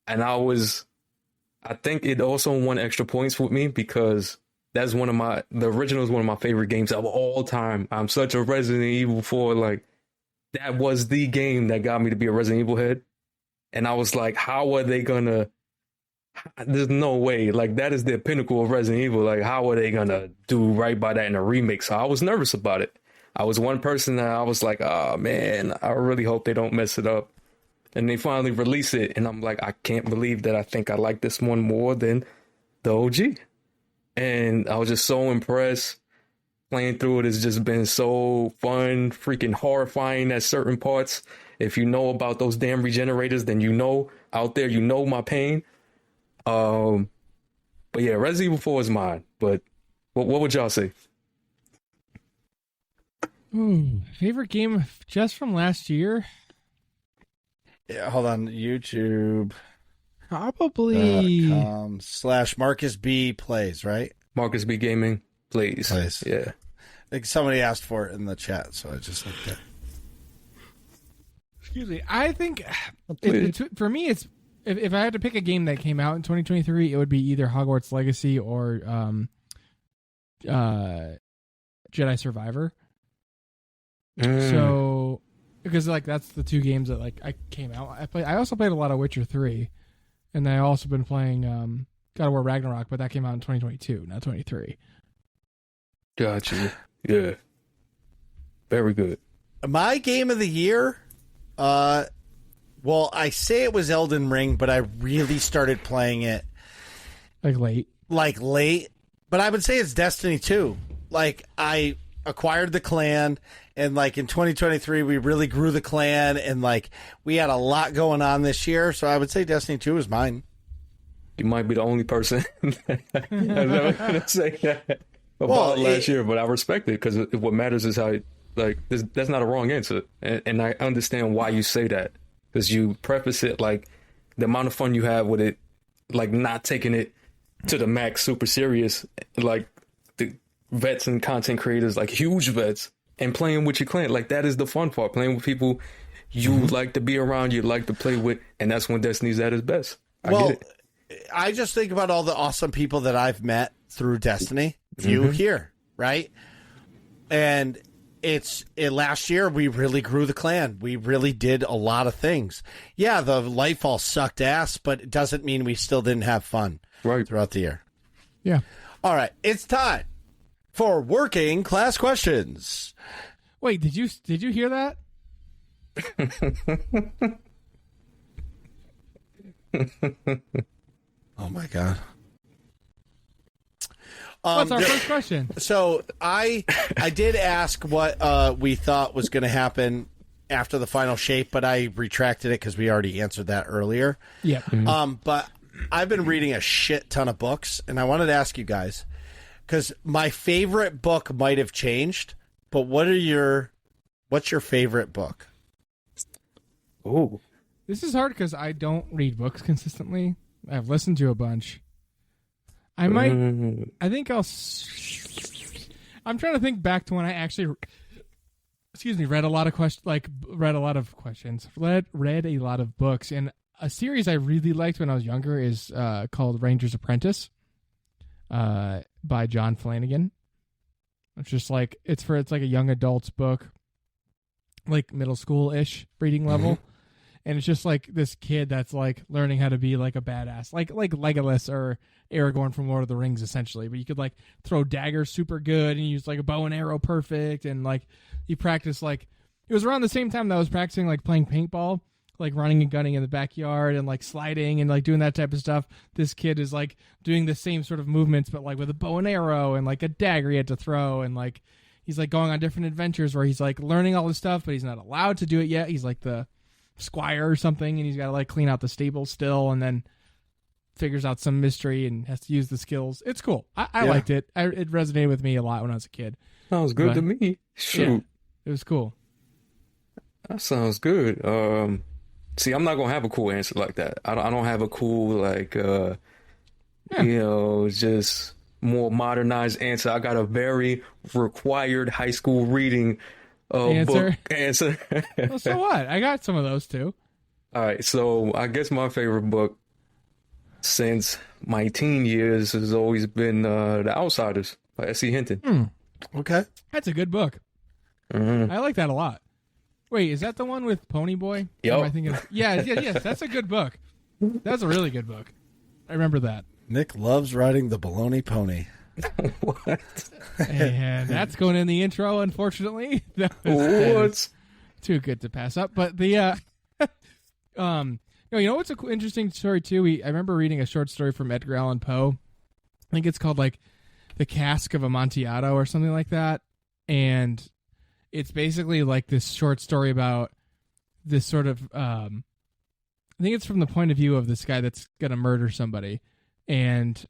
and I think it also won extra points with me because that's the original is one of my favorite games of all time. I'm such a Resident Evil 4, like, that was the game that got me to be a Resident Evil head. And I was like, how are they gonna, there's no way, like, that is the pinnacle of Resident Evil. Like, how are they gonna do right by that in a remake? So I was nervous about it. I was one person that I was like, oh man, I really hope they don't mess it up. And they finally release it, and I'm like, I can't believe that I think I like this one more than the OG. and I was just so impressed. Playing through it has just been so fun, freaking horrifying at certain parts. If you know about those damn regenerators, then you know out there, you know my pain. But yeah, Resident Evil 4 is mine. But what would y'all say? Favorite game just from last year? Yeah, hold on. YouTube. Probably / Marcus B plays, right? MarcusBGaming plays. Yeah. I think somebody asked for it in the chat, so I just looked at it. Excuse me. I think for me, it's if I had to pick a game that came out in 2023, it would be either Hogwarts Legacy or Jedi Survivor. So, because like that's the two games that like I came out. I also played a lot of Witcher 3, and I also been playing God of War Ragnarok, but that came out in 2022, not 23. Gotcha. Yeah. Very good. My game of the year, well, I say it was Elden Ring, but I really started playing it late. But I would say it's Destiny 2. Like, I acquired the clan, and like in 2023 we really grew the clan, and like we had a lot going on this year, so I would say Destiny 2 is mine. You might be the only person that say that about last year, but I respect it because what matters is how, like, that's not a wrong answer, and I understand why you say that, because you preface it like the amount of fun you have with it, like not taking it to the max, super serious, like the vets and content creators, like huge vets, and playing with your clan. Like, that is the fun part, playing with people you like to be around, you like to play with, and that's when Destiny's at its best. I get it. I just think about all the awesome people that I've met through Destiny. You here, right? And last year we really grew the clan. We really did a lot of things. Yeah, the Lightfall sucked ass, but it doesn't mean we still didn't have fun throughout the year. Yeah. All right, it's time for working class questions. Wait, did you hear that? Oh my god. What's our first question? So I did ask what we thought was going to happen after the final shape, but I retracted it because we already answered that earlier. Yeah. But I've been reading a shit ton of books, and I wanted to ask you guys, because my favorite book might have changed, but what's your favorite book? Oh, this is hard because I don't read books consistently. I've listened to a bunch. I'm trying to think back to when I actually, read a lot of books. And a series I really liked when I was younger is called Ranger's Apprentice, by John Flanagan. It's just like it's like a young adult's book, like middle school-ish reading level. And it's just like this kid that's like learning how to be like a badass, like Legolas or Aragorn from Lord of the Rings, essentially. But you could like throw daggers super good and use like a bow and arrow perfect, and like you practice like it was around the same time that I was practicing like playing paintball, like running and gunning in the backyard and like sliding and like doing that type of stuff. This kid is like doing the same sort of movements, but like with a bow and arrow and like a dagger he had to throw, and like he's like going on different adventures where he's like learning all this stuff, but he's not allowed to do it yet. He's like the squire or something, and he's got to like clean out the stable still, and then figures out some mystery and has to use the skills. It's cool. I liked it. It resonated with me a lot when I was a kid. Sounds good to me. Shoot, yeah, it was cool. That sounds good. See, I'm not gonna have a cool answer like that. I don't have a cool like just more modernized answer. I got a very required high school reading book answer. Well, so what? I got some of those too. All right, so I guess my favorite book since my teen years has always been The Outsiders by S.E. Hinton. Okay. That's a good book. I like that a lot. Wait, is that the one with Pony Boy? Yep. Yes, that's a good book. That's a really good book. I remember that. Nick loves riding the baloney pony. What? And that's going in the intro, unfortunately. That was too good to pass up. But the you know what's an interesting story too? I remember reading a short story from Edgar Allan Poe. I think it's called like the Cask of Amontillado or something like that, and it's basically like this short story about this sort of I think it's from the point of view of this guy that's gonna murder somebody, and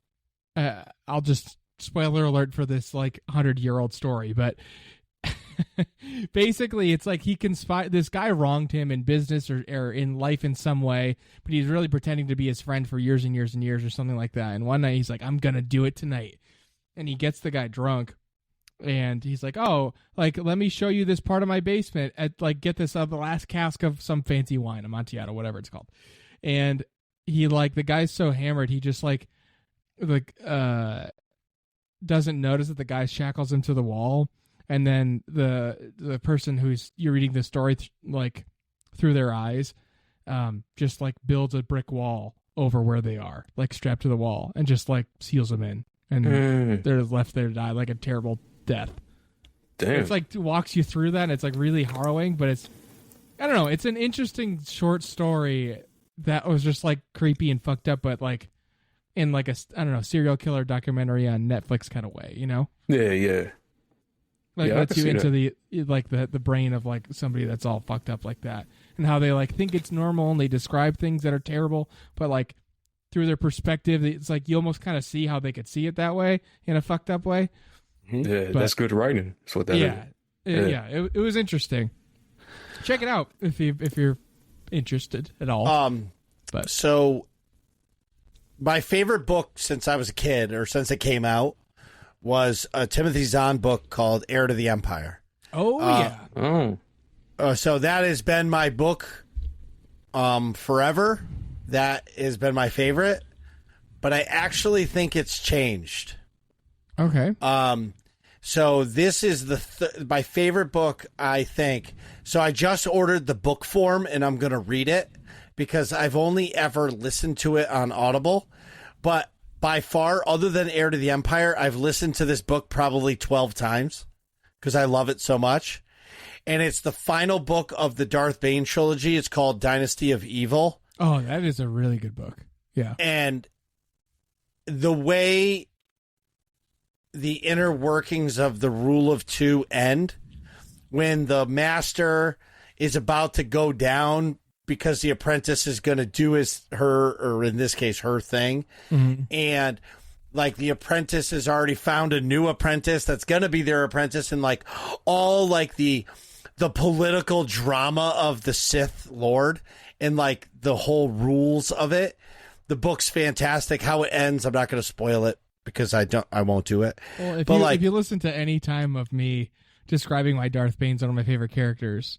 I'll just spoiler alert for this like 100-year-old story, but basically it's like he conspired. This guy wronged him in business or in life in some way, but he's really pretending to be his friend for years and years and years or something like that. And one night he's like, I'm gonna do it tonight, and he gets the guy drunk. And he's like, oh, like, let me show you this part of my basement. Like, get this the last cask of some fancy wine, Amontillado, whatever it's called. And he, like, the guy's so hammered, he just, like, doesn't notice that the guy shackles him to the wall. And then the person who's you're reading the story, like, through their eyes, just, like, builds a brick wall over where they are, like, strapped to the wall, and just, like, seals them in. And they're left there to die, like a terrible death. Damn. It's like walks you through that, and it's like really harrowing, but it's, I don't know, it's an interesting short story that was just like creepy and fucked up, but like in like a, I don't know, serial killer documentary on Netflix kind of way, you know? Yeah. Like Yeah, lets you into that. the brain of like somebody that's all fucked up like that, and how they like think it's normal and they describe things that are terrible, but like through their perspective, it's like you almost kind of see how they could see it that way in a fucked up way. Yeah, But- that's good writing. That's what that is. It was interesting. Check it out if you're interested at all. But So, my favorite book since I was a kid, or since it came out, was a Timothy Zahn book called Heir to the Empire. Oh. So that has been my book forever. That has been my favorite. But I actually think it's changed. okay. So this is my favorite book, I think. So I just ordered the book form, and I'm going to read it because I've only ever listened to it on Audible. But by far, other than Heir to the Empire, I've listened to this book probably 12 times because I love it so much. And it's the final book of the Darth Bane trilogy. It's called Dynasty of Evil. Oh, that is a really good book. Yeah. And the way the inner workings of the Rule of Two end, when the master is about to go down because the apprentice is going to do or in this case, her thing. Mm-hmm. And like the apprentice has already found a new apprentice that's going to be their apprentice, and like all like the political drama of the Sith Lord and like the whole rules of it. The book's fantastic. How it ends, I'm not going to spoil it because I won't do it. Well, But if you listen to any time of me describing why Darth Bane's one of my favorite characters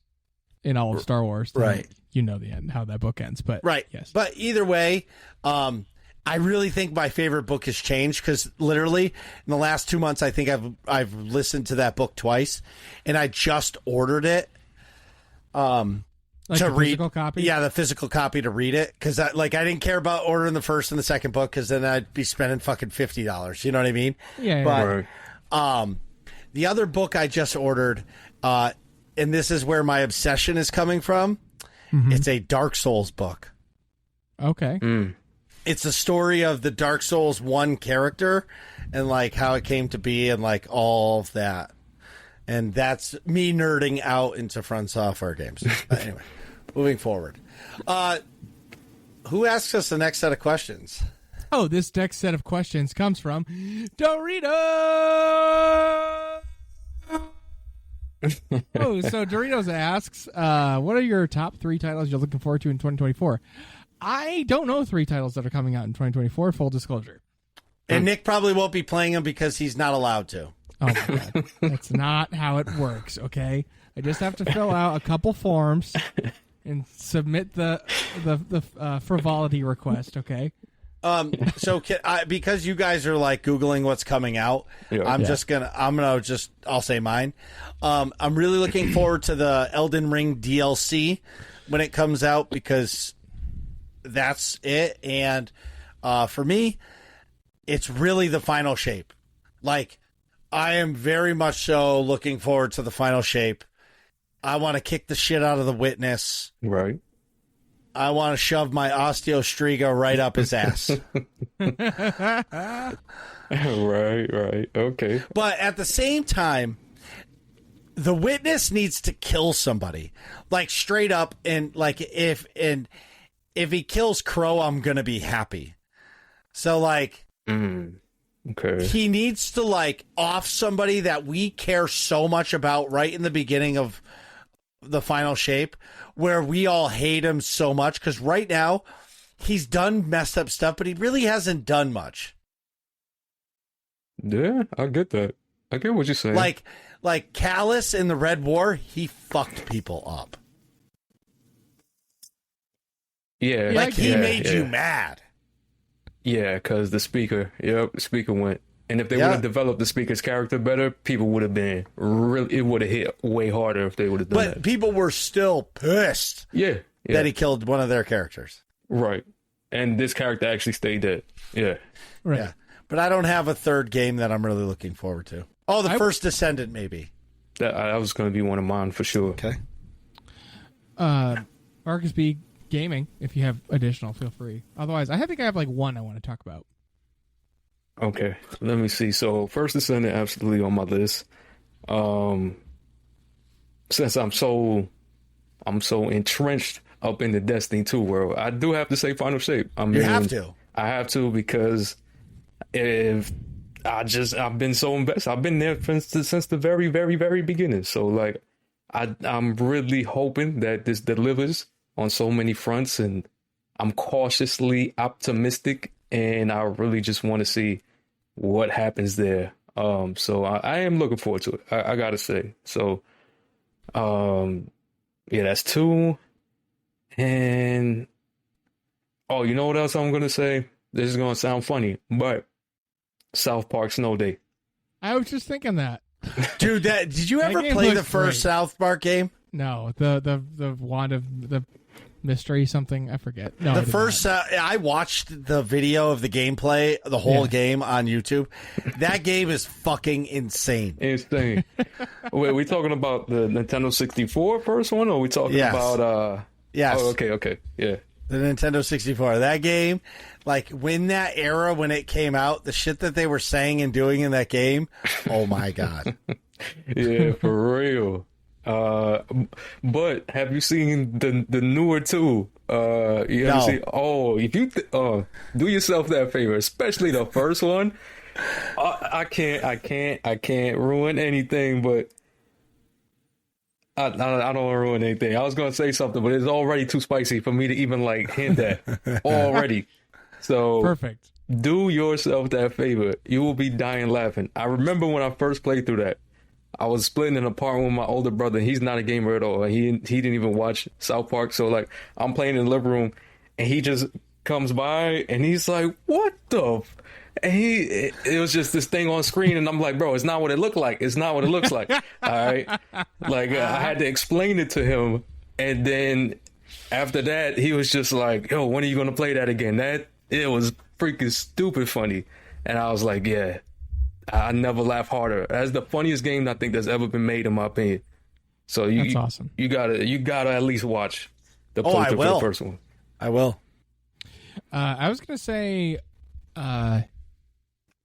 in all of Star Wars, then right, you know the end, how that book ends. But right, yes. But either way, I really think my favorite book has changed because literally in the last 2 months, I think I've listened to that book twice, and I just ordered it. Like to the read, physical copy? Yeah, the physical copy to read it, because I didn't care about ordering the first and the second book because then I'd be spending fucking $50. You know what I mean? Yeah. But Right. the other book I just ordered, and this is where my obsession is coming from. Mm-hmm. It's a Dark Souls book. Okay. It's the story of the Dark Souls 1 character and like how it came to be and like all of that. And that's me nerding out into Front Software games. But anyway, moving forward. Who asks us the next set of questions? Oh, this next set of questions comes from Dorito. So Doritos asks, what are your top 3 titles you're looking forward to in 2024? I don't know 3 titles that are coming out in 2024, full disclosure. And Nick probably won't be playing them because he's not allowed to. Oh my God. That's not how it works, okay? I just have to fill out a couple forms and submit the frivolity request, okay? So because you guys are like Googling what's coming out, Yeah. I'll say mine. I'm really looking forward to the Elden Ring DLC when it comes out because that's it. And for me, it's really the final shape. Like, I am very much so looking forward to the final shape. I want to kick the shit out of the Witness. Right. I want to shove my osteostriga right up his ass. Right. Okay. But at the same time, the witness needs to kill somebody, like straight up, and like if he kills Crow, I'm gonna be happy. So like, okay, he needs to like off somebody that we care so much about right in the beginning of the final shape, where we all hate him so much, because right now he's done messed up stuff, but he really hasn't done much. Yeah, I get that. I get what you're saying. Like Callus in the Red War, he fucked people up. Yeah. Like, he made you mad. Yeah, because the speaker went. And if they would have developed the speaker's character better, people would have been it would have hit way harder if they would have done that. But people were still pissed that he killed one of their characters. Right. And this character actually stayed dead. Yeah. Right. Yeah. But I don't have a third game that I'm really looking forward to. Oh, the first Descendant, maybe. That was going to be one of mine for sure. Okay. MarcusBGaming, if you have additional, feel free. Otherwise, I think I have like one I want to talk about. Okay, let me see. So, First Descendant, absolutely on my list. Since I'm so entrenched up in the Destiny 2 world, I do have to say Final Shape. You have to. I have to, because I've been so invested. I've been there since the very, very, very beginning. So like, I'm really hoping that this delivers on so many fronts, and I'm cautiously optimistic, and I really just want to see what happens there. So I am looking forward to it. I gotta say. So, yeah, that's 2. And you know what else I'm gonna say? This is gonna sound funny, but South Park Snow Day. I was just thinking that. Dude, did you ever play the first South Park game? No, the Wand of the Mystery something, I forget. No, the first I watched the video of the gameplay, the whole game on YouTube. That game is fucking insane. Insane. Wait, are we talking about the Nintendo 64 first one, or are we talking about Yes. Oh, okay. Yeah. The Nintendo 64. That game, like when it came out, the shit that they were saying and doing in that game, oh my God. Yeah, for real. But have you seen the newer 2? You haven't seen? Oh, if you do yourself that favor, especially the first one. I can't ruin anything, but I don't want to ruin anything. I was going to say something, but it's already too spicy for me to even like hint at already. So perfect. Do yourself that favor. You will be dying laughing. I remember when I first played through that, I was splitting an apartment with my older brother. He's not a gamer at all. He didn't even watch South Park. So like, I'm playing in the living room, and he just comes by, and he's like, "What the?" And it was just this thing on screen, and I'm like, bro, it's not what it looked like. It's not what it looks like. All right. Like, I had to explain it to him. And then after that, he was just like, yo, when are you going to play that again? It was freaking stupid funny. And I was like, yeah, I never laugh harder. That's the funniest game I think that's ever been made, in my opinion. So that's awesome. You gotta at least watch the playthrough for the first one. I will. I was going to say,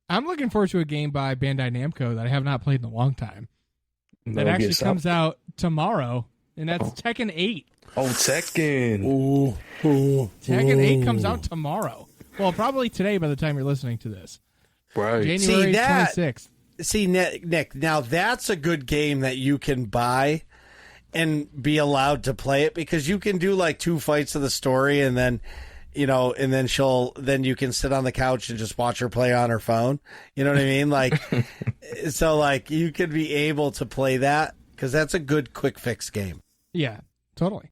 I'm looking forward to a game by Bandai Namco that I have not played in a long time. That actually comes out tomorrow, and that's Tekken 8. Oh, Tekken. Tekken 8 comes out tomorrow. Well, probably today by the time you're listening to this. Right. January 26th. See, Nick, now that's a good game that you can buy and be allowed to play it, because you can do like 2 fights of the story, and then then you can sit on the couch and just watch her play on her phone. You know what I mean? Like, so like you could be able to play that, because that's a good quick fix game. Yeah, totally.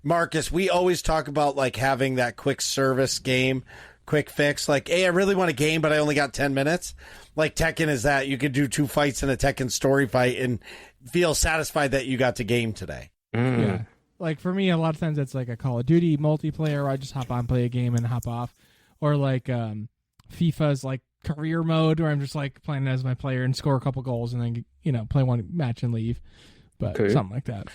Marcus, we always talk about like having that quick service game, quick fix. Like, hey, I really want a game, but I only got 10 minutes. Like Tekken is that. You could do 2 fights in a Tekken story fight and feel satisfied that you got to game today. Yeah. Like, for me, a lot of times it's like a Call of Duty multiplayer where I just hop on, play a game, and hop off. Or like FIFA's like career mode, where I'm just like playing as my player and score a couple goals and then, play one match and leave. But something like that.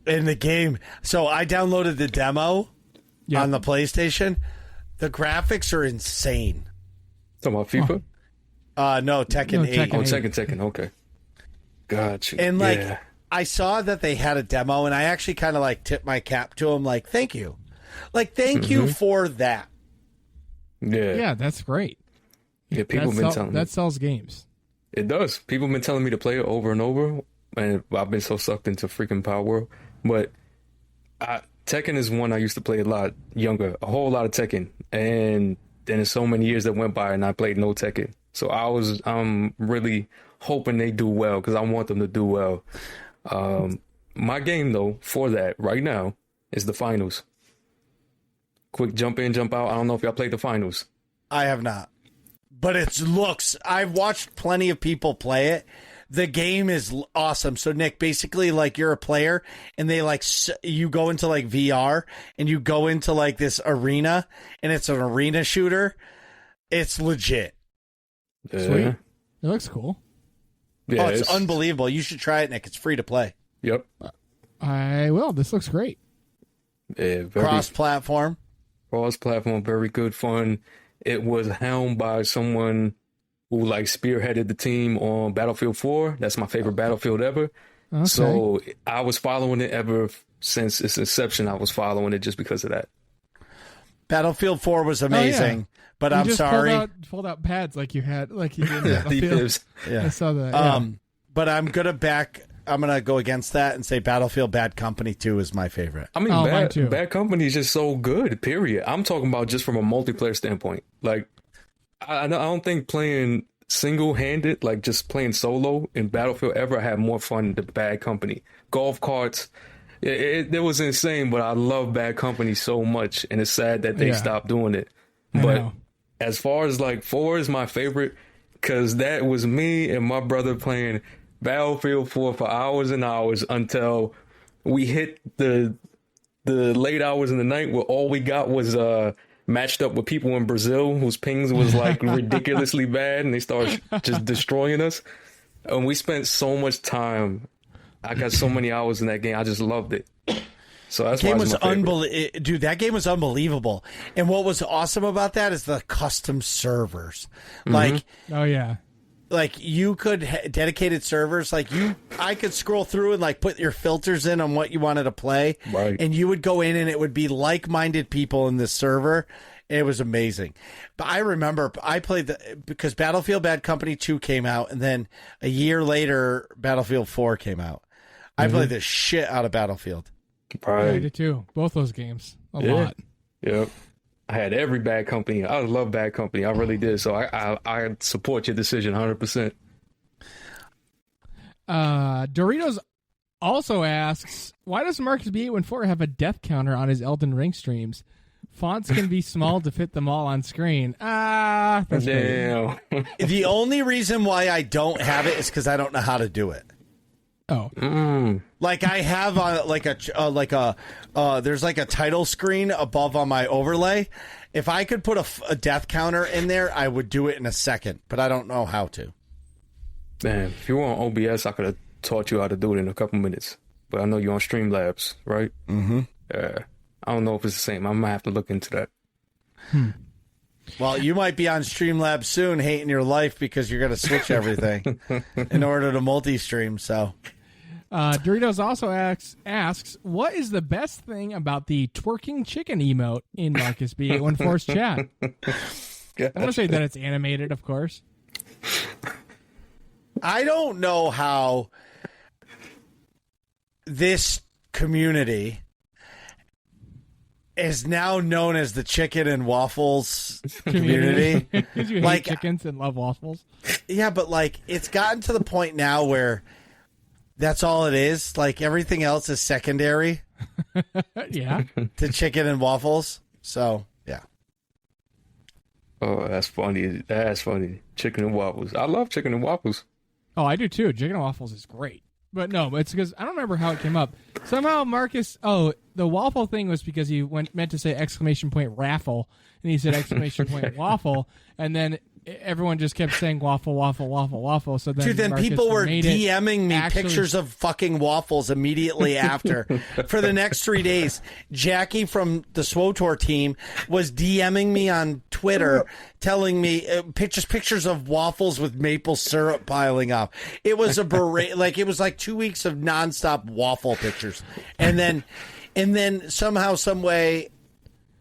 in the game. So I downloaded the demo on the PlayStation. The graphics are insane. Talking about FIFA? No, Tekken 8. Oh, Tekken. Okay. Gotcha. And like, I saw that they had a demo, and I actually kind of like tipped my cap to them, like, thank you. Like, thank you for that. Yeah, that's great. Yeah, people have been telling me. That sells games. It does. People have been telling me to play it over and over, and I've been so sucked into freaking Palworld. But Tekken is one I used to play a lot younger, a whole lot of Tekken. And then there's so many years that went by and I played no Tekken. So I'm really hoping they do well because I want them to do well. My game, though, for that right now is the finals. Quick jump in, jump out. I don't know if y'all played the finals. I have not. But I've watched plenty of people play it. The game is awesome. So, Nick, basically, like, you're a player, and they, like, you go into, like, VR, and you go into, like, this arena, and it's an arena shooter. It's legit. Sweet. It looks cool. Yeah, it's unbelievable. You should try it, Nick. It's free to play. Yep. I will. This looks great. Yeah, cross-platform. Cross-platform, very good fun. It was helmed by someone who like spearheaded the team on Battlefield 4. That's my favorite Battlefield ever. Okay. So I was following it ever since its inception. I was following it just because of that. Battlefield 4 was amazing, but I'm sorry. Pulled out pads like you had, like you did. Yeah, I saw that. Yeah. But I'm gonna go against that and say Battlefield Bad Company 2 is my favorite. I mean, Bad Company is just so good, period. I'm talking about just from a multiplayer standpoint. Like, I don't think playing single-handed, like just playing solo in Battlefield ever had more fun than Bad Company. Golf carts, it was insane, but I love Bad Company so much, and it's sad that they stopped doing it. But as far as like 4 is my favorite, because that was me and my brother playing Battlefield 4 for hours and hours until we hit the late hours in the night where all we got was matched up with people in Brazil whose pings was like ridiculously bad, and they started just destroying us. And we spent so much time. I got so many hours in that game. I just loved it. So that's why it's my favorite. Dude, that game was unbelievable. And what was awesome about that is the custom servers. Like, like you could dedicated servers. Like I could scroll through and like put your filters in on what you wanted to play, right? And you would go in and it would be like-minded people in this server. It was amazing. But I remember I played because Battlefield Bad Company 2 came out, and then a year later Battlefield 4 came out. I played the shit out of Battlefield. Right. Yeah, I did too. Both those games. A lot. Yep. I had every Bad Company. I love Bad Company. I really did. So I support your decision 100%. Doritos also asks, why does MarcusB814 have a death counter on his Elden Ring streams? Fonts can be small to fit them all on screen. That's damn. The only reason why I don't have it is because I don't know how to do it. Oh, like I have there's like a title screen above on my overlay. If I could put a death counter in there, I would do it in a second, but I don't know how to. Man, if you were on OBS, I could have taught you how to do it in a couple minutes. But I know you're on Streamlabs, right? Mm-hmm. Yeah. I don't know if it's the same. I might have to look into that. Well, you might be on Streamlabs soon, hating your life because you're going to switch everything in order to multi-stream. So, Doritos also asks, what is the best thing about the twerking chicken emote in MarcusB814's chat? I want to say that it's animated, of course. I don't know how this community is now known as the chicken and waffles community. You like hate chickens and love waffles. Yeah, but like it's gotten to the point now where that's all it is. Like everything else is secondary. Yeah. To chicken and waffles. So yeah. Oh, that's funny. That's funny. Chicken and waffles. I love chicken and waffles. Oh, I do too. Chicken and waffles is great. But no, it's because I don't remember how it came up. Somehow Marcus, the waffle thing was because he meant to say exclamation point raffle, and he said exclamation point waffle, and then everyone just kept saying waffle, waffle, waffle, waffle. So then, dude, then Marcus people were DMing me actually... pictures of fucking waffles immediately after. For the next 3 days, Jackie from the SWOTOR team was DMing me on Twitter, telling me pictures of waffles with maple syrup piling up. It was a it was like 2 weeks of nonstop waffle pictures, and then somehow, some way,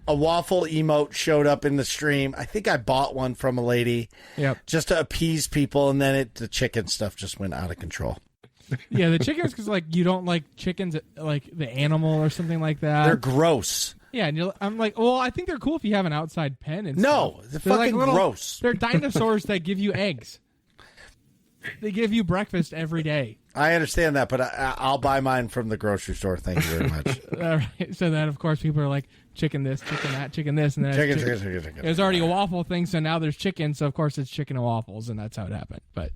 a waffle emote showed up in the stream. I think I bought one from a lady, just to appease people, and then the chicken stuff just went out of control. Yeah, the chickens, because like you don't like chickens, like the animal or something like that. They're gross. Yeah, and I'm like, well, I think they're cool if you have an outside pen. And no, stuff. They're fucking like gross. They're dinosaurs that give you eggs. They give you breakfast every day. I understand that, but I'll buy mine from the grocery store. Thank you very much. All right. So then, of course, people are like, chicken this, chicken that, chicken this, and then chicken. There's already a waffle thing, so now there's chicken. So of course it's chicken and waffles, and that's how it happened. But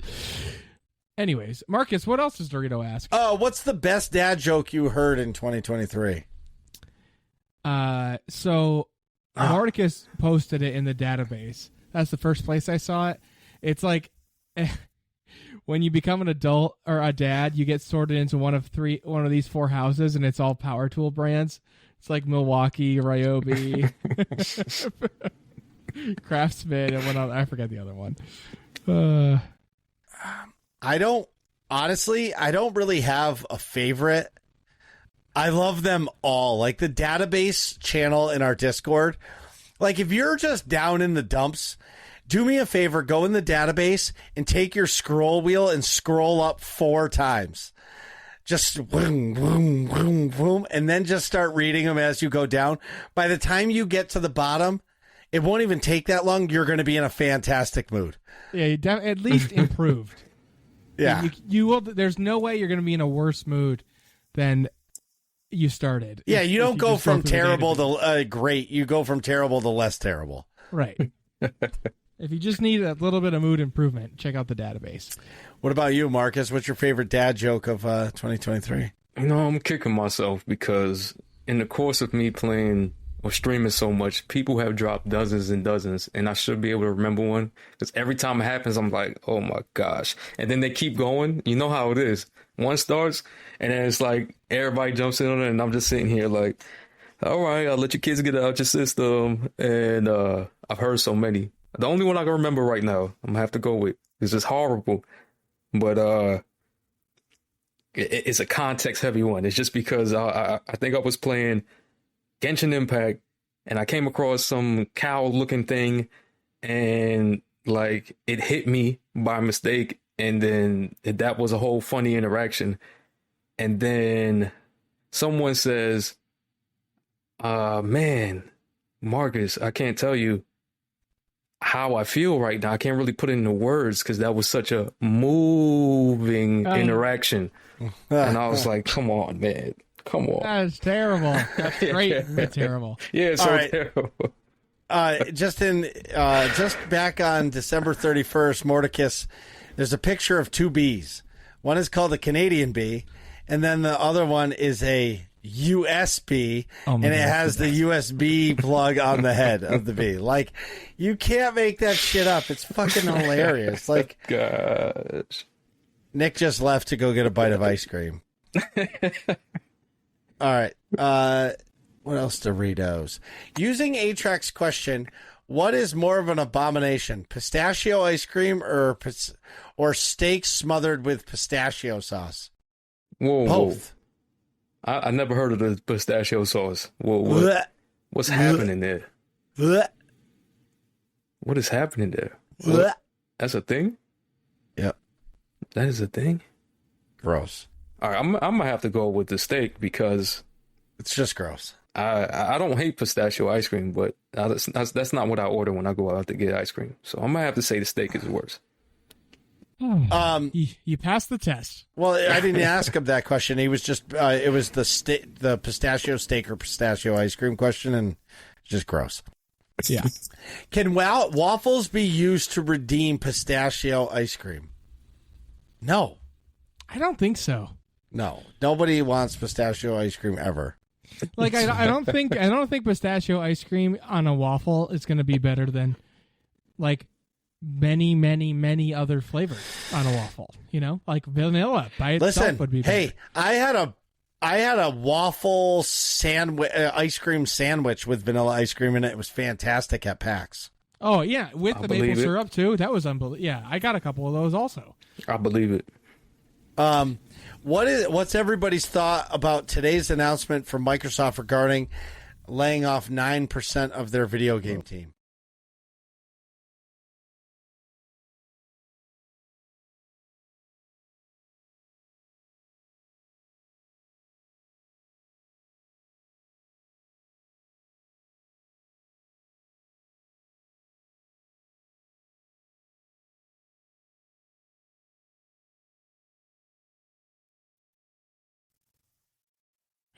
anyways, Marcus, what else does Dorito ask? What's the best dad joke you heard in 2023? So Marcus posted it in the database. That's the first place I saw it. It's like when you become an adult or a dad, you get sorted into one of these 4 houses, and it's all power tool brands. It's like Milwaukee, Ryobi, Craftsman, and one other. I forget the other one. I don't really have a favorite. I love them all. Like the database channel in our Discord. Like if you're just down in the dumps, do me a favor, go in the database and take your scroll wheel and scroll up 4 times. Just boom, boom, boom, boom, and then just start reading them as you go down. By the time you get to the bottom, it won't even take that long. You're going to be in a fantastic mood. Yeah, you at least improved. Yeah. You will. There's no way you're going to be in a worse mood than you started. Yeah, you don't go from terrible to great. You go from terrible to less terrible. Right. If you just need a little bit of mood improvement, check out the database. What about you, Marcus? What's your favorite dad joke of 2023? You know, I'm kicking myself because in the course of me playing or streaming so much, people have dropped dozens and dozens, and I should be able to remember one because every time it happens, I'm like, oh my gosh. And then they keep going. You know how it is. One starts, and then it's like everybody jumps in on it, and I'm just sitting here like, all right, I'll let your kids get it out your system. And I've heard so many. The only one I can remember right now, I'm going to have to go with. It's just horrible. But it's a context-heavy one. It's just because I think I was playing Genshin Impact, and I came across some cow-looking thing, and, like, it hit me by mistake, and then that was a whole funny interaction. And then someone says, man, Marcus, I can't tell you how I feel right now. I can't really put it into words because that was such a moving interaction. And I was like, come on, man. Come on. That's terrible. That's great. But terrible. Yeah, it's so terrible. Just back on December 31st, Mordecus, there's a picture of 2 bees. One is called a Canadian bee, and then the other one is a USB, and it has the USB plug on the head of the bee. Like, you can't make that shit up. It's fucking hilarious. Like, gosh. Nick just left to go get a bite of ice cream. All right. What else, Doritos? Using Atrax question, what is more of an abomination, pistachio ice cream or steak smothered with pistachio sauce? Whoa, both. I never heard of the pistachio sauce. What's happening there? What is happening there? That's a thing? Yep. That is a thing? Gross. All right, I'm gonna have to go with the steak because it's just gross. I don't hate pistachio ice cream, but that's not what I order when I go out to get ice cream. So I'm gonna have to say the steak is worse. You passed the test. Well, I didn't ask him that question. He was just it was the pistachio steak or pistachio ice cream question, and just gross. Yeah. Can waffles be used to redeem pistachio ice cream? No, I don't think so. No, nobody wants pistachio ice cream ever. Like I don't think pistachio ice cream on a waffle is going to be better than like many, many, many other flavors on a waffle. You know, like vanilla by itself would be better. Hey, I had a waffle sandwich, ice cream sandwich with vanilla ice cream in it. It was fantastic at PAX. Oh yeah, with the maple syrup too. That was unbelievable. Yeah, I got a couple of those also. I believe it. What's everybody's thought about today's announcement from Microsoft regarding laying off 9% of their video game team?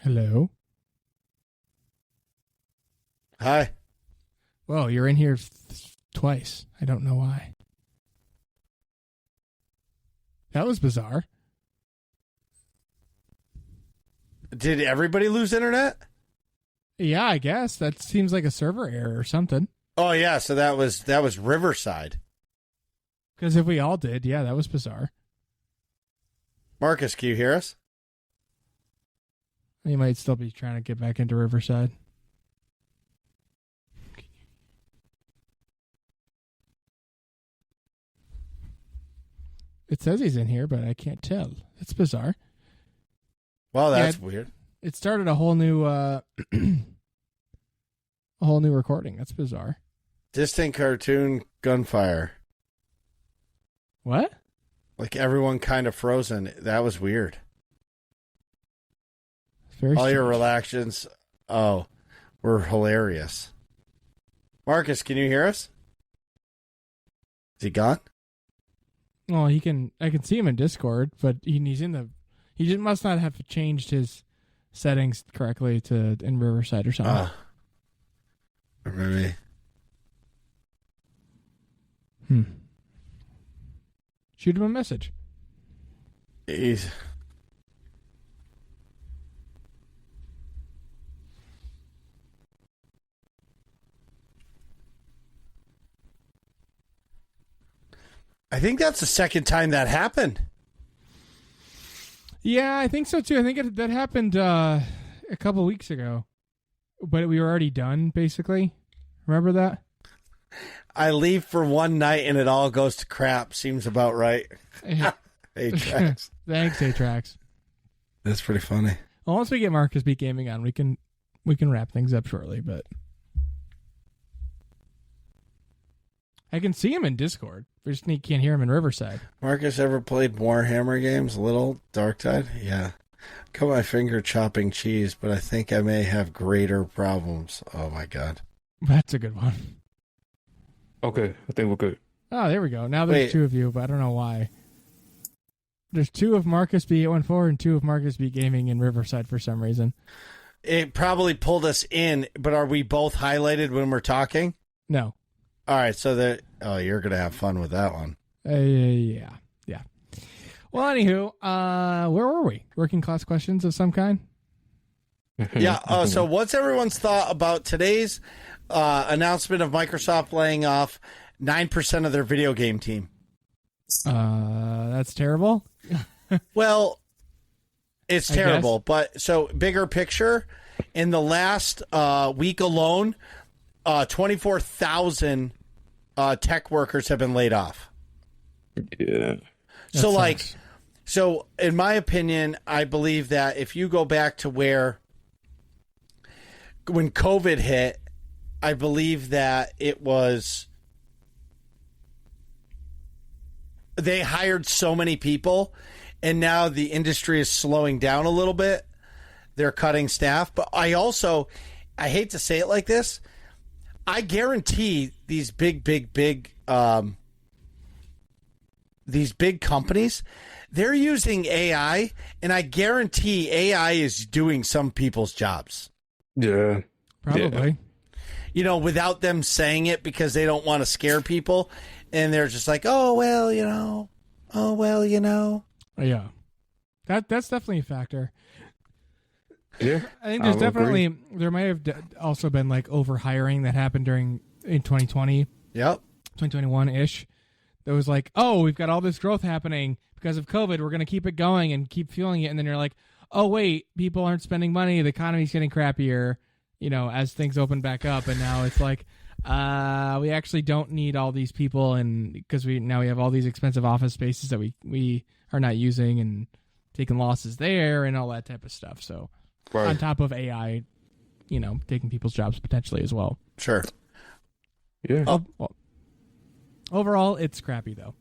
Hello. Hi. Well, you're in here twice. I don't know why. That was bizarre. Did everybody lose internet? Yeah, I guess that seems like a server error or something. Oh yeah, so that was Riverside. Because if we all did, yeah, that was bizarre. Marcus, can you hear us? He might still be trying to get back into Riverside. It says he's in here, but I can't tell. It's bizarre. Well, that's weird. It started a whole new recording. That's bizarre. Distant cartoon gunfire. What? Like everyone kind of frozen. That was weird. Very All your strange. reactions, were hilarious. Marcus, can you hear us? Is he gone? Well, I can see him in Discord, but he's in the. He just must not have changed his settings correctly in Riverside or something. Or maybe. Shoot him a message. I think that's the second time that happened. Yeah, I think so too. I think that happened a couple weeks ago, but we were already done basically. Remember that? I leave for one night and it all goes to crap. Seems about right. Atrax. Thanks, Atrax. That's pretty funny. Well, once we get MarcusBGaming on, we can wrap things up shortly. But I can see him in Discord. We just can't hear him in Riverside. Marcus ever played Warhammer games? Little Dark Tide? Yeah. Cut my finger chopping cheese, but I think I may have greater problems. Oh my god. That's a good one. Okay, I think we're good. Oh, there we go. Now there's two of you, but I don't know why. There's two of MarcusB814 and two of MarcusBGaming in Riverside for some reason. It probably pulled us in, but are we both highlighted when we're talking? No. All right, so you're going to have fun with that one. Yeah. Well, anywho, where were we? Working class questions of some kind? Yeah, so what's everyone's thought about today's announcement of Microsoft laying off 9% of their video game team? That's terrible. Well, it's terrible, but so bigger picture, in the last week alone, 24,000 tech workers have been laid off. Yeah. So in my opinion, I believe that if you go back to when COVID hit, I believe that they hired so many people, and now the industry is slowing down a little bit. They're cutting staff, but I hate to say it like this, I guarantee these big companies, they're using AI, and I guarantee AI is doing some people's jobs. Yeah. Probably. Yeah. Without them saying it, because they don't want to scare people, and they're just like, oh, well, Yeah. That's definitely a factor. Yeah. I think there might have also been like overhiring that happened in 2020. Yep. 2021-ish. that was like, oh, we've got all this growth happening because of COVID. We're going to keep it going and keep fueling it. And then you're like, oh, wait, people aren't spending money. The economy's getting crappier, as things open back up. And now it's like, we actually don't need all these people. And because we have all these expensive office spaces that we are not using and taking losses there and all that type of stuff. So on top of AI, taking people's jobs potentially as well. Sure. Yeah. Well, overall, it's crappy though.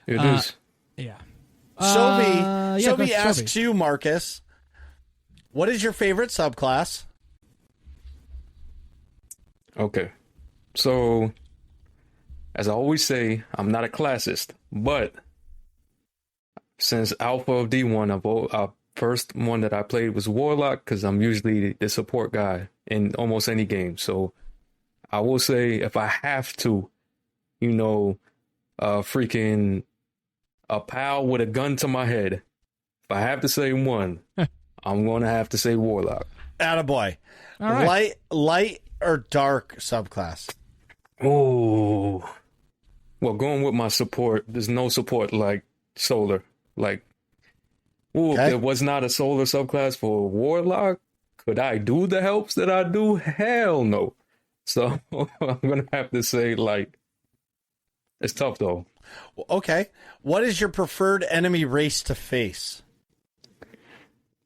It is. Yeah. Sophie asks you, Marcus, what is your favorite subclass? Okay. So, as I always say, I'm not a classist, but since Alpha of D1, first one that I played was Warlock because I'm usually the support guy in almost any game. So, I will say if I have to, freaking a pal with a gun to my head, if I have to say one, I'm going to have to say Warlock. Attaboy. All right. Light or dark subclass? Oh. Well, going with my support, there's no support like solar. If there was not a solar subclass for Warlock, could I do the helps that I do? Hell no. So I'm going to have to say light. It's tough though. Okay. What is your preferred enemy race to face?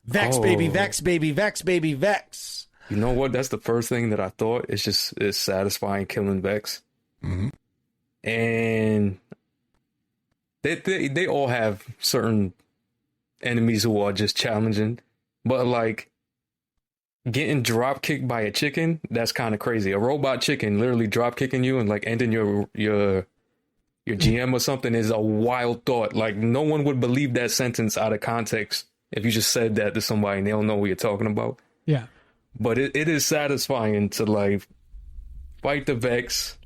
Vex, baby, Vex, baby, Vex, baby, Vex. You know what? That's the first thing that I thought. It's satisfying killing Vex. Mm-hmm. And they all have certain enemies who are just challenging. But like getting drop kicked by a chicken, that's kind of crazy. A robot chicken literally drop kicking you and like ending your GM or something is a wild thought. Like no one would believe that sentence out of context if you just said that to somebody and they don't know what you're talking about. Yeah. But it is satisfying to like fight the Vex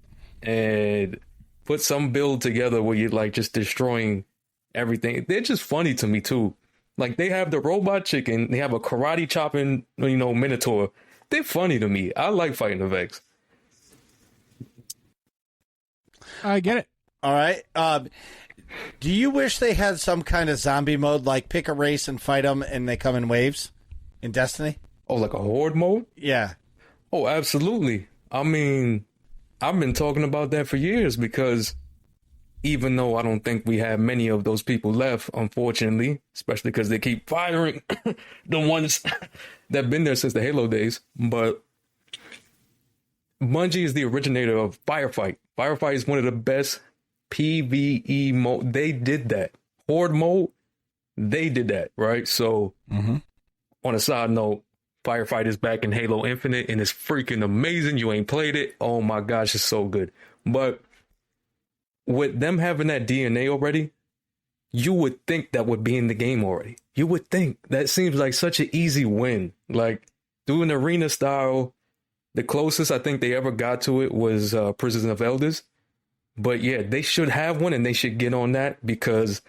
and put some build together where you're like just destroying everything. They're just funny to me too. Like they have the robot chicken, they have a karate chopping, Minotaur. They're funny to me. I like fighting the Vex. I get it. All right. Do you wish they had some kind of zombie mode, like pick a race and fight them and they come in waves in Destiny? Oh, like a horde mode? Yeah. Oh, absolutely. I mean, I've been talking about that for years because even though I don't think we have many of those people left, unfortunately, especially because they keep firing the ones that have been there since the Halo days, but Bungie is the originator of Firefight. Firefight is one of the best PvE mode. They did that. Horde mode, they did that, right? So, on a side note, Firefight is back in Halo Infinite and it's freaking amazing. You ain't played it. Oh my gosh, it's so good. But with them having that DNA already, you would think that would be in the game already. You would think. That seems like such an easy win. Like doing arena style, the closest I think they ever got to it was Prison of Elders. But yeah, they should have one and they should get on that because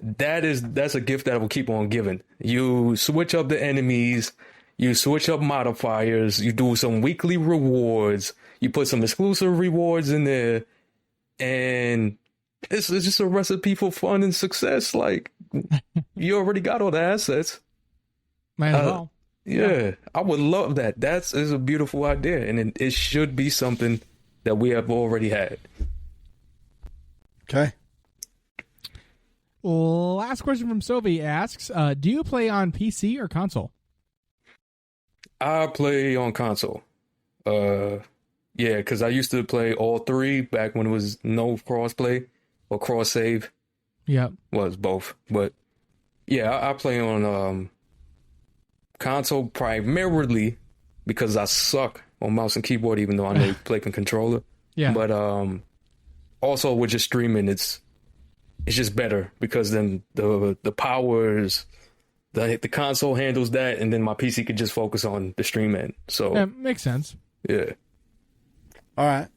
that's a gift that will keep on giving. You switch up the enemies, you switch up modifiers, you do some weekly rewards, you put some exclusive rewards in there, and it's just a recipe for fun and success. Like, you already got all the assets. Might as well. Yeah, I would love that. That is a beautiful idea, and it should be something that we have already had. Okay. Last question from Sophie asks, do you play on PC or console? I play on console. Yeah, because I used to play all three back when it was no crossplay or cross save. Yeah. Well, it's both. But yeah, I play on console primarily because I suck on mouse and keyboard, even though I know you play con controller. Yeah. But also with just streaming, it's just better because then the powers, the console handles that, and then my PC could just focus on the stream end. So yeah, makes sense. Yeah. All right.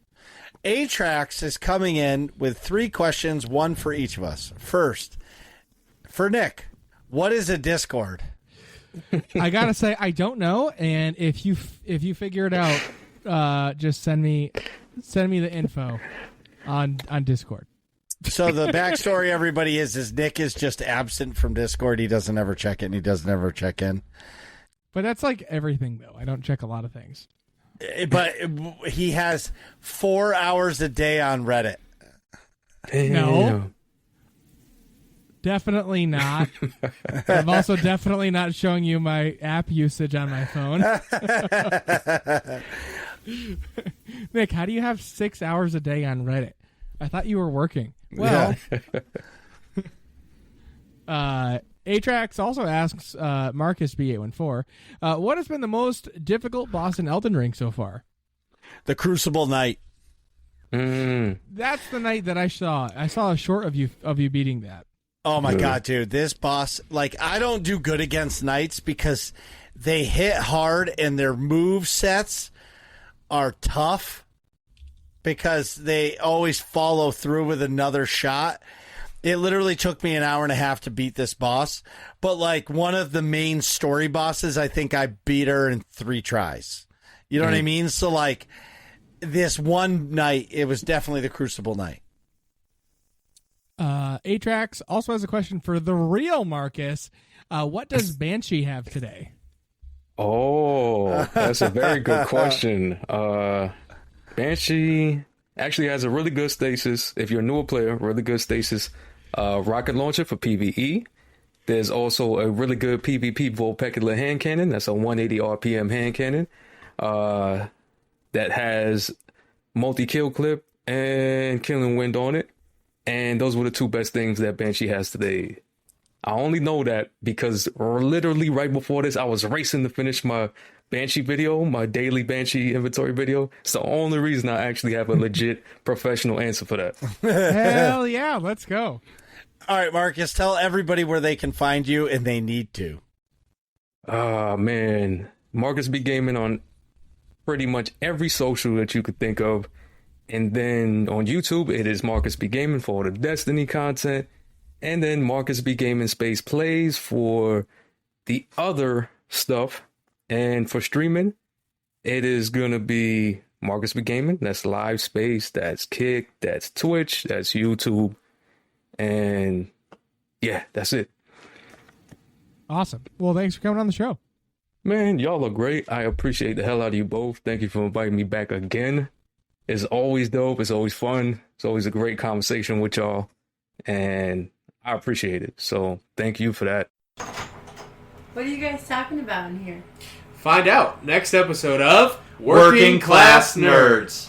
Atrax is coming in with 3 questions, one for each of us. First, for Nick, what is a Discord? I gotta say, I don't know, and if you figure it out, just send me the info on Discord. So the backstory, everybody, is Nick is just absent from Discord. He doesn't ever check it, and he doesn't ever check in. But that's like everything, though. I don't check a lot of things. But he has 4 hours a day on Reddit. Damn. No. Definitely not. I'm also definitely not showing you my app usage on my phone. Nick, how do you have 6 hours a day on Reddit? I thought you were working. Well, Atrax also asks MarcusBGaming, what has been the most difficult boss in Elden Ring so far? The Crucible Knight. That's the night that I saw. I saw a short of you beating that. Oh my God, dude. This boss, like, I don't do good against knights because they hit hard and their move sets are tough because they always follow through with another shot. It literally took me an hour and a half to beat this boss. But, like, one of the main story bosses, I think I beat her in 3 tries. You know what I mean? So, like, this one night, it was definitely the Crucible Knight. Atrax also has a question for the real Marcus. What does Banshee have today? Oh, that's a very good question. Banshee actually has a really good stasis. If you're a newer player, really good stasis. Rocket launcher for PvE. There's also a really good PvP Vulpecula hand cannon. That's a 180 RPM hand cannon. That has multi-kill clip and killing wind on it. And those were the 2 best things that Banshee has today. I only know that because literally right before this, I was racing to finish my Banshee video, my daily Banshee inventory video. It's the only reason I actually have a legit professional answer for that. Hell yeah, let's go. All right, Marcus, tell everybody where they can find you, and they need to. Man. MarcusBGaming on pretty much every social that you could think of. And then on YouTube, it is MarcusBGaming for all the Destiny content. And then MarcusBGaming Space Plays for the other stuff. And for streaming, it is going to be MarcusBGaming. That's live space. That's Kick. That's Twitch. That's YouTube. And yeah, that's it. Awesome. Well, thanks for coming on the show. Man, y'all are great. I appreciate the hell out of you both. Thank you for inviting me back again. It's always dope. It's always fun. It's always a great conversation with y'all. And I appreciate it. So thank you for that. What are you guys talking about in here? Find out next episode of Working Class Nerds.